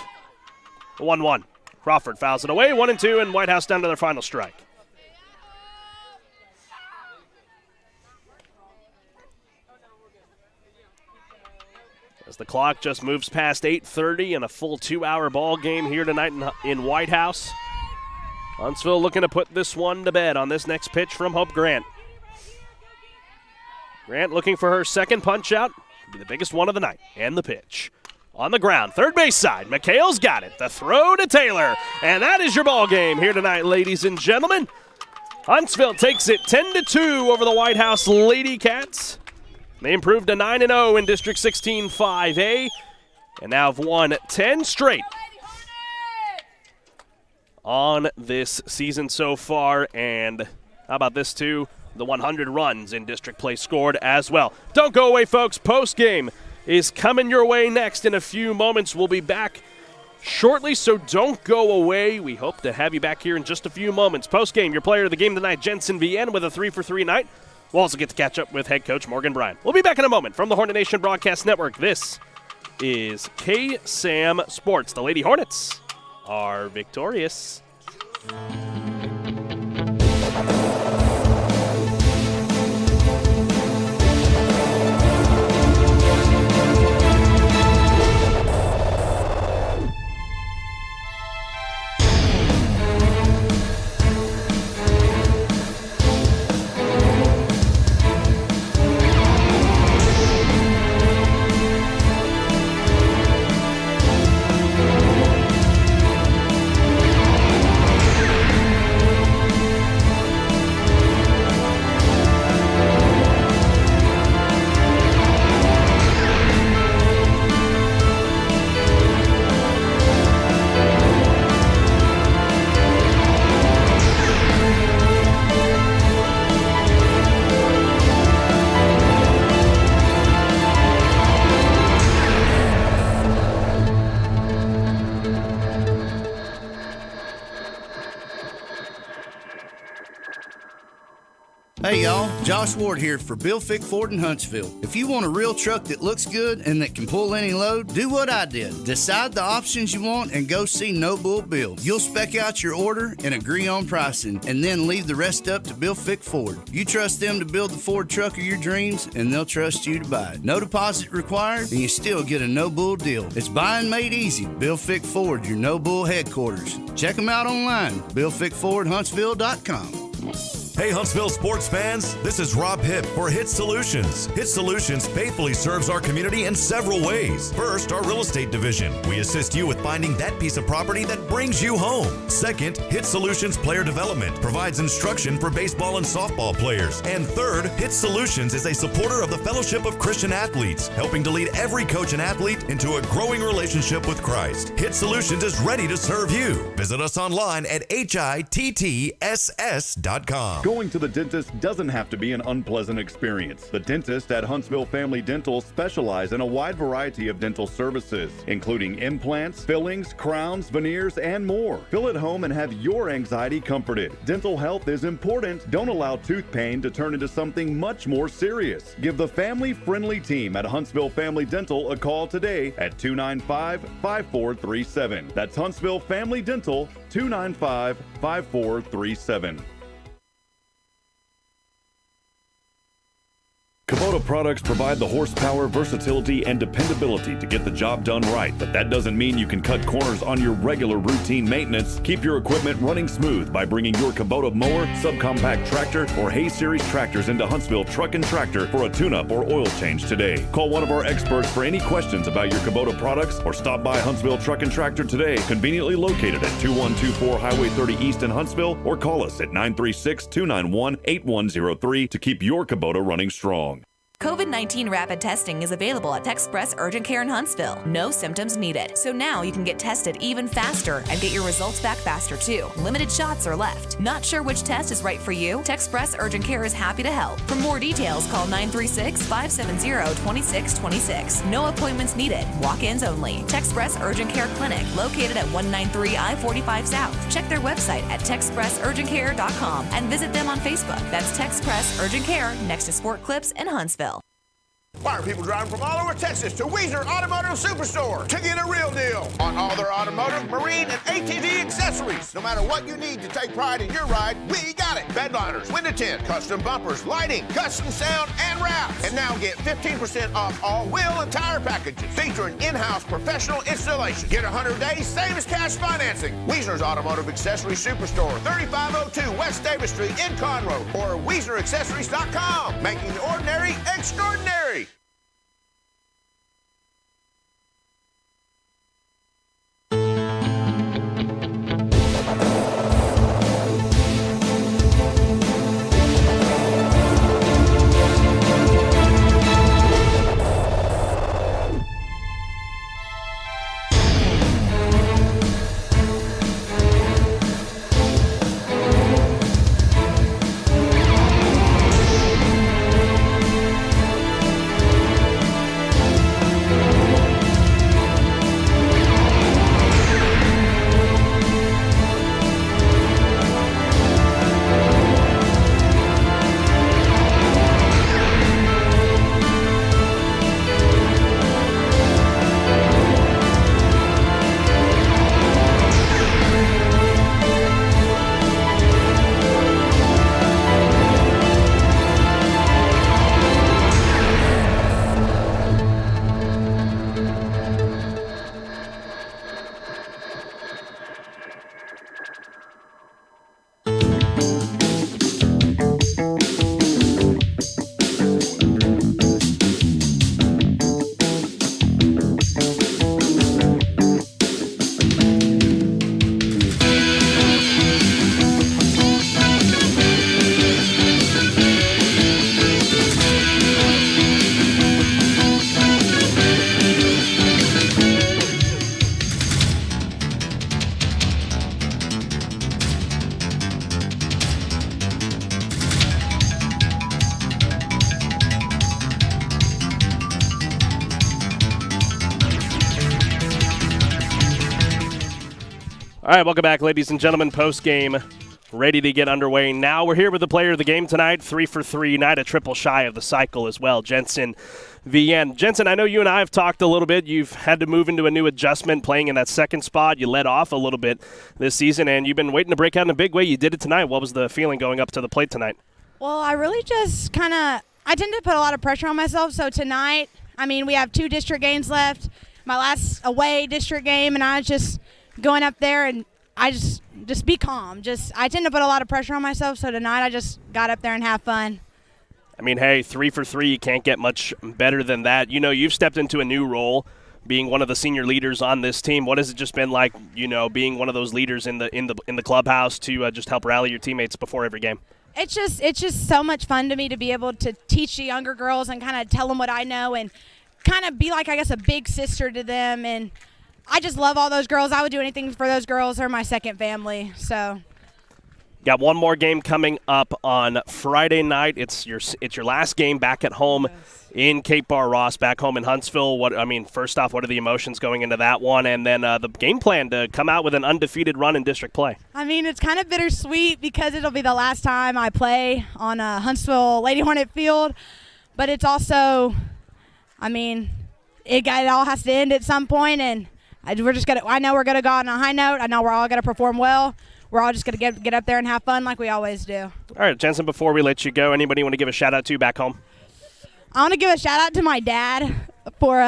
1-1. Crawford fouls it away, 1-2, and Whitehouse down to their final strike. As the clock just moves past 8:30 and a full 2-hour ball game here tonight in Whitehouse. Huntsville looking to put this one to bed on this next pitch from Hope Grant. Grant looking for her second punch out. Could be the biggest one of the night. And the pitch. On the ground, third base side. McHale's got it. The throw to Taylor. And that is your ball game here tonight, ladies and gentlemen. Huntsville takes it 10-2 over the Whitehouse Lady Cats. They improved to 9-0 in District 16 5A. And now have won 10 straight on this season so far. And how about this too? The 100 runs in district play scored as well. Don't go away, folks. Post game is coming your way next in a few moments. We'll be back shortly, so don't go away. We hope to have you back here in just a few moments. Post game, your player of the game tonight, Jensen Vienne, with a 3-for-3 night. We'll also get to catch up with head coach Morgan Bryan. We'll be back in a moment from the Hornet Nation Broadcast Network. This is KSAM Sports. The Lady Hornets are victorious. Hey y'all, Josh Ward here for Bill Fick Ford in Huntsville. If you want a real truck that looks good and that can pull any load, do what I did. Decide the options you want and go see No Bull Bill. You'll spec out your order and agree on pricing, and then leave the rest up to Bill Fick Ford. You trust them to build the Ford truck of your dreams, and they'll trust you to buy it. No deposit required, and you still get a No Bull deal. It's buying made easy. Bill Fick Ford, your No Bull headquarters. Check them out online, BillFickFordHuntsville.com. Hey Huntsville sports fans, this is Rob Hipp for HITTSS Solutions. HITTSS Solutions faithfully serves our community in several ways. First, our real estate division. We assist you with finding that piece of property that brings you home. Second, HITTSS Solutions Player Development provides instruction for baseball and softball players. And third, HITTSS Solutions is a supporter of the Fellowship of Christian Athletes, helping to lead every coach and athlete into a growing relationship with Christ. HITTSS Solutions is ready to serve you. Visit us online at HITTSS.com. Going to the dentist doesn't have to be an unpleasant experience. The dentist at Huntsville Family Dental specialize in a wide variety of dental services, including implants, fillings, crowns, veneers, and more. Feel at home and have your anxiety comforted. Dental health is important. Don't allow tooth pain to turn into something much more serious. Give the family-friendly team at Huntsville Family Dental a call today at 295-5437. That's Huntsville Family Dental, 295-5437. Kubota products provide the horsepower, versatility, and dependability to get the job done right, but that doesn't mean you can cut corners on your regular routine maintenance. Keep your equipment running smooth by bringing your Kubota mower, subcompact tractor, or Hay Series tractors into Huntsville Truck and Tractor for a tune-up or oil change today. Call one of our experts for any questions about your Kubota products or stop by Huntsville Truck and Tractor today, conveniently located at 2124 Highway 30 East in Huntsville, or call us at 936-291-8103 to keep your Kubota running strong. COVID-19 rapid testing is available at Texpress Urgent Care in Huntsville. No symptoms needed. So now you can get tested even faster and get your results back faster too. Limited shots are left. Not sure which test is right for you? Texpress Urgent Care is happy to help. For more details, call 936-570-2626. No appointments needed. Walk-ins only. Texpress Urgent Care Clinic, located at 193 I-45 South. Check their website at texpressurgentcare.com and visit them on Facebook. That's Texpress Urgent Care, next to Sport Clips in Huntsville. Why are people driving from all over Texas to Wiesner Automotive Superstore to get a real deal on all their automotive, marine, and ATV accessories? No matter what you need to take pride in your ride, we got it. Bedliners, window tint, custom bumpers, lighting, custom sound, and wraps. And now get 15% off all wheel and tire packages featuring in-house professional installation. Get 100 days, same as cash financing. Wiesner's Automotive Accessories Superstore, 3502 West Davis Street in Conroe, or WiesnerAccessories.com, making the ordinary extraordinary. All right, welcome back, ladies and gentlemen. Post-game, ready to get underway. Now we're here with the player of the game tonight, 3 for 3, night a triple shy of the cycle as well, Jensen Vienne. Jensen, I know you and I have talked a little bit. You've had to move into a new adjustment, playing in that second spot. You led off a little bit this season, and you've been waiting to break out in a big way. You did it tonight. What was the feeling going up to the plate tonight? Well, I really just I tend to put a lot of pressure on myself. So tonight, we have 2 district games left. My last away district game, and I was just going up there, and I just be calm. I tend to put a lot of pressure on myself, so tonight I just got up there and have fun. Hey, 3 for 3, you can't get much better than that. You know, you've stepped into a new role, being one of the senior leaders on this team. What has it just been like, being one of those leaders in the clubhouse to just help rally your teammates before every game? It's just so much fun to me to be able to teach the younger girls and kind of tell them what I know and kind of be like, I guess, a big sister to them. And I just love all those girls. I would do anything for those girls. They're my second family. So Got one more game coming up on Friday night. It's your last game back at home in Cape Bar Ross, back home in Huntsville. First off, what are the emotions going into that one? And then the game plan to come out with an undefeated run in district play. It's kind of bittersweet because it'll be the last time I play on a Huntsville Lady Hornet field. But it's also, it all has to end at some point, and I know we're gonna go on a high note. I know we're all gonna perform well. We're all just going to get up there and have fun like we always do. All right, Jensen, before we let you go, anybody want to give a shout-out to back home? I want to give a shout-out to my dad for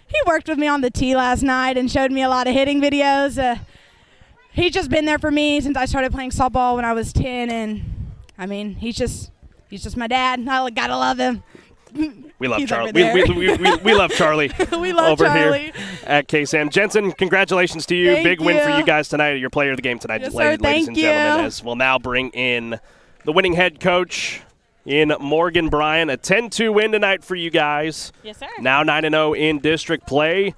he worked with me on the tee last night and showed me a lot of hitting videos. He's just been there for me since I started playing softball when I was 10, and he's just my dad. I got to love him. We love Charlie. We love Charlie. We love over Charlie. Here at KSAM. Jensen, congratulations to you. Big win for you guys tonight. Your player of the game tonight, yes, ladies and gentlemen. As we'll now bring in the winning head coach in Morgan Bryan. A 10-2 win tonight for you guys. Yes, sir. Now 9-0 in district play.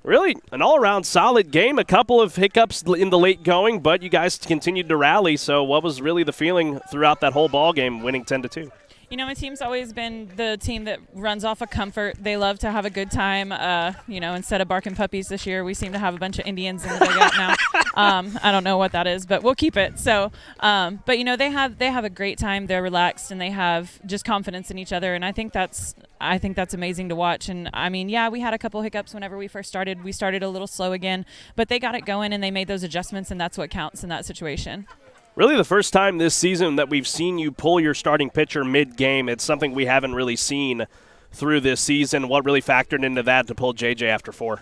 Really an all-around solid game. A couple of hiccups in the late going, but you guys continued to rally. So what was really the feeling throughout that whole ball game, winning 10-2? My team's always been the team that runs off of comfort. They love to have a good time. Instead of barking puppies this year, we seem to have a bunch of Indians in the dugout now. I don't know what that is, but we'll keep it. So, but they have a great time. They're relaxed and they have just confidence in each other, and I think that's amazing to watch. And we had a couple hiccups whenever we first started. We started a little slow again, but they got it going and they made those adjustments, and that's what counts in that situation. Really the first time this season that we've seen you pull your starting pitcher mid-game. It's something we haven't really seen through this season. What really factored into that to pull JJ after 4?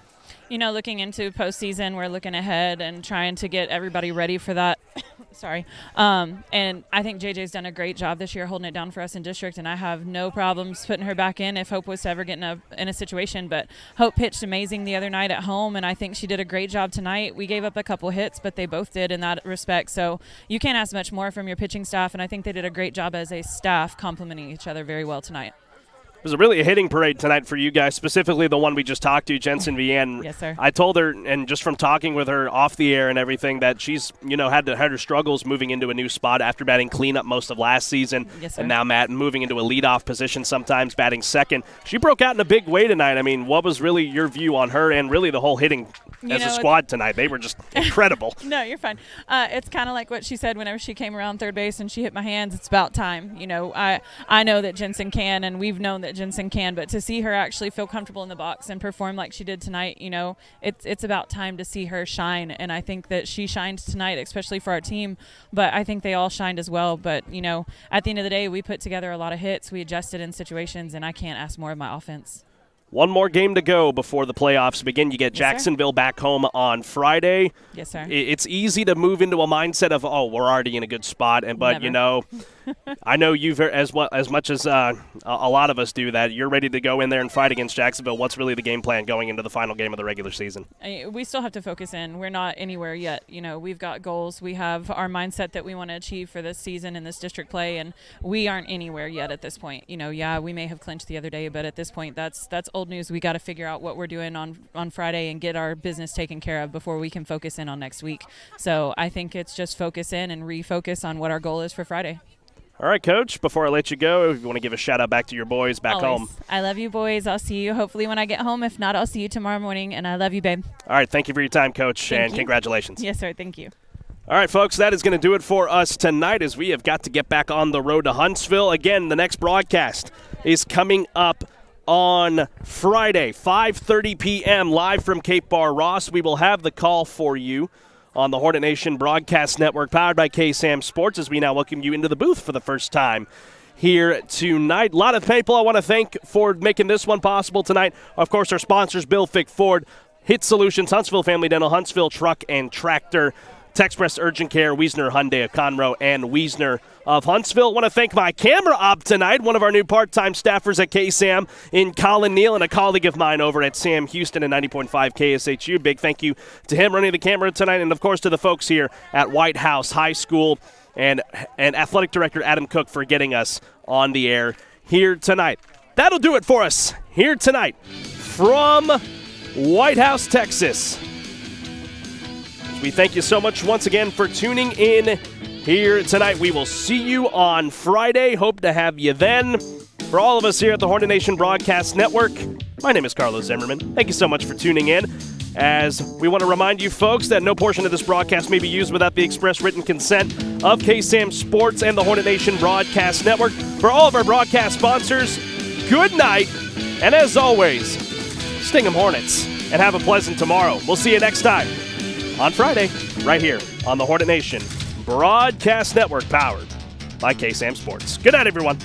Looking into postseason, we're looking ahead and trying to get everybody ready for that. Sorry. And I think JJ's done a great job this year holding it down for us in district, and I have no problems putting her back in if Hope was to ever get in a situation. But Hope pitched amazing the other night at home, and I think she did a great job tonight. We gave up a couple hits, but they both did in that respect. So you can't ask much more from your pitching staff, and I think they did a great job as a staff complimenting each other very well tonight. It was really a hitting parade tonight for you guys, specifically the one we just talked to, Jensen Vienne. Yes, sir. I told her, and just from talking with her off the air and everything, that she's had her struggles moving into a new spot after batting cleanup most of last season. Yes, sir. And now moving into a leadoff position, sometimes batting second. She broke out in a big way tonight. What was really your view on her and really the whole hitting as a squad tonight? They were just incredible. No, you're fine. It's kind of like what she said whenever she came around third base and she hit my hands. It's about time. I know that Jensen can, and we've known that Jensen can, but to see her actually feel comfortable in the box and perform like she did tonight, it's about time to see her shine. And I think that she shined tonight, especially for our team, but I think they all shined as well. But, at the end of the day, we put together a lot of hits. We adjusted in situations, and I can't ask more of my offense. One more game to go before the playoffs begin. You get Jacksonville back home on Friday. Yes, sir. It's easy to move into a mindset of, we're already in a good spot. But, Never. I know you've as much as a lot of us do that. You're ready to go in there and fight against Jacksonville. What's really the game plan going into the final game of the regular season? We still have to focus in. We're not anywhere yet. We've got goals. We have our mindset that we want to achieve for this season in this district play, and we aren't anywhere yet at this point. We may have clinched the other day, but at this point, that's old news. We got to figure out what we're doing on Friday and get our business taken care of before we can focus in on next week. So I think it's just focus in and refocus on what our goal is for Friday. All right, Coach, before I let you go, if you want to give a shout-out back to your boys back home. I love you, boys. I'll see you hopefully when I get home. If not, I'll see you tomorrow morning, and I love you, babe. All right, thank you for your time, Coach, and congratulations. Yes, sir. Thank you. All right, folks, that is going to do it for us tonight as we have got to get back on the road to Huntsville. Again, the next broadcast is coming up on Friday, 5:30 p.m., live from Cape Bar Ross. We will have the call for you on the Hornet Nation Broadcast Network, powered by KSAM Sports, as we now welcome you into the booth for the first time here tonight. A lot of people I want to thank for making this one possible tonight. Of course, our sponsors, Bill Fick Ford, HITTSS Solutions, Huntsville Family Dental, Huntsville Truck and Tractor, Texpress Urgent Care, Wiesner Hyundai of Conroe, and Wiesner of Huntsville. I want to thank my camera op tonight, one of our new part-time staffers at KSAM in Colin Neal, and a colleague of mine over at Sam Houston and 90.5 KSHU. Big thank you to him running the camera tonight, and of course to the folks here at Whitehouse High School and Athletic Director Adam Cook for getting us on the air here tonight. That'll do it for us here tonight from Whitehouse, Texas. We thank you so much once again for tuning in here tonight. We will see you on Friday. Hope to have you then. For all of us here at the Hornet Nation Broadcast Network, my name is Carlos Zimmermann. Thank you so much for tuning in. As we want to remind you folks that no portion of this broadcast may be used without the express written consent of KSAM Sports and the Hornet Nation Broadcast Network. For all of our broadcast sponsors, good night, and as always, sting 'em Hornets, and have a pleasant tomorrow. We'll see you next time on Friday, right here on the Hornet Nation Broadcast Network, powered by KSAM Sports. Good night, everyone.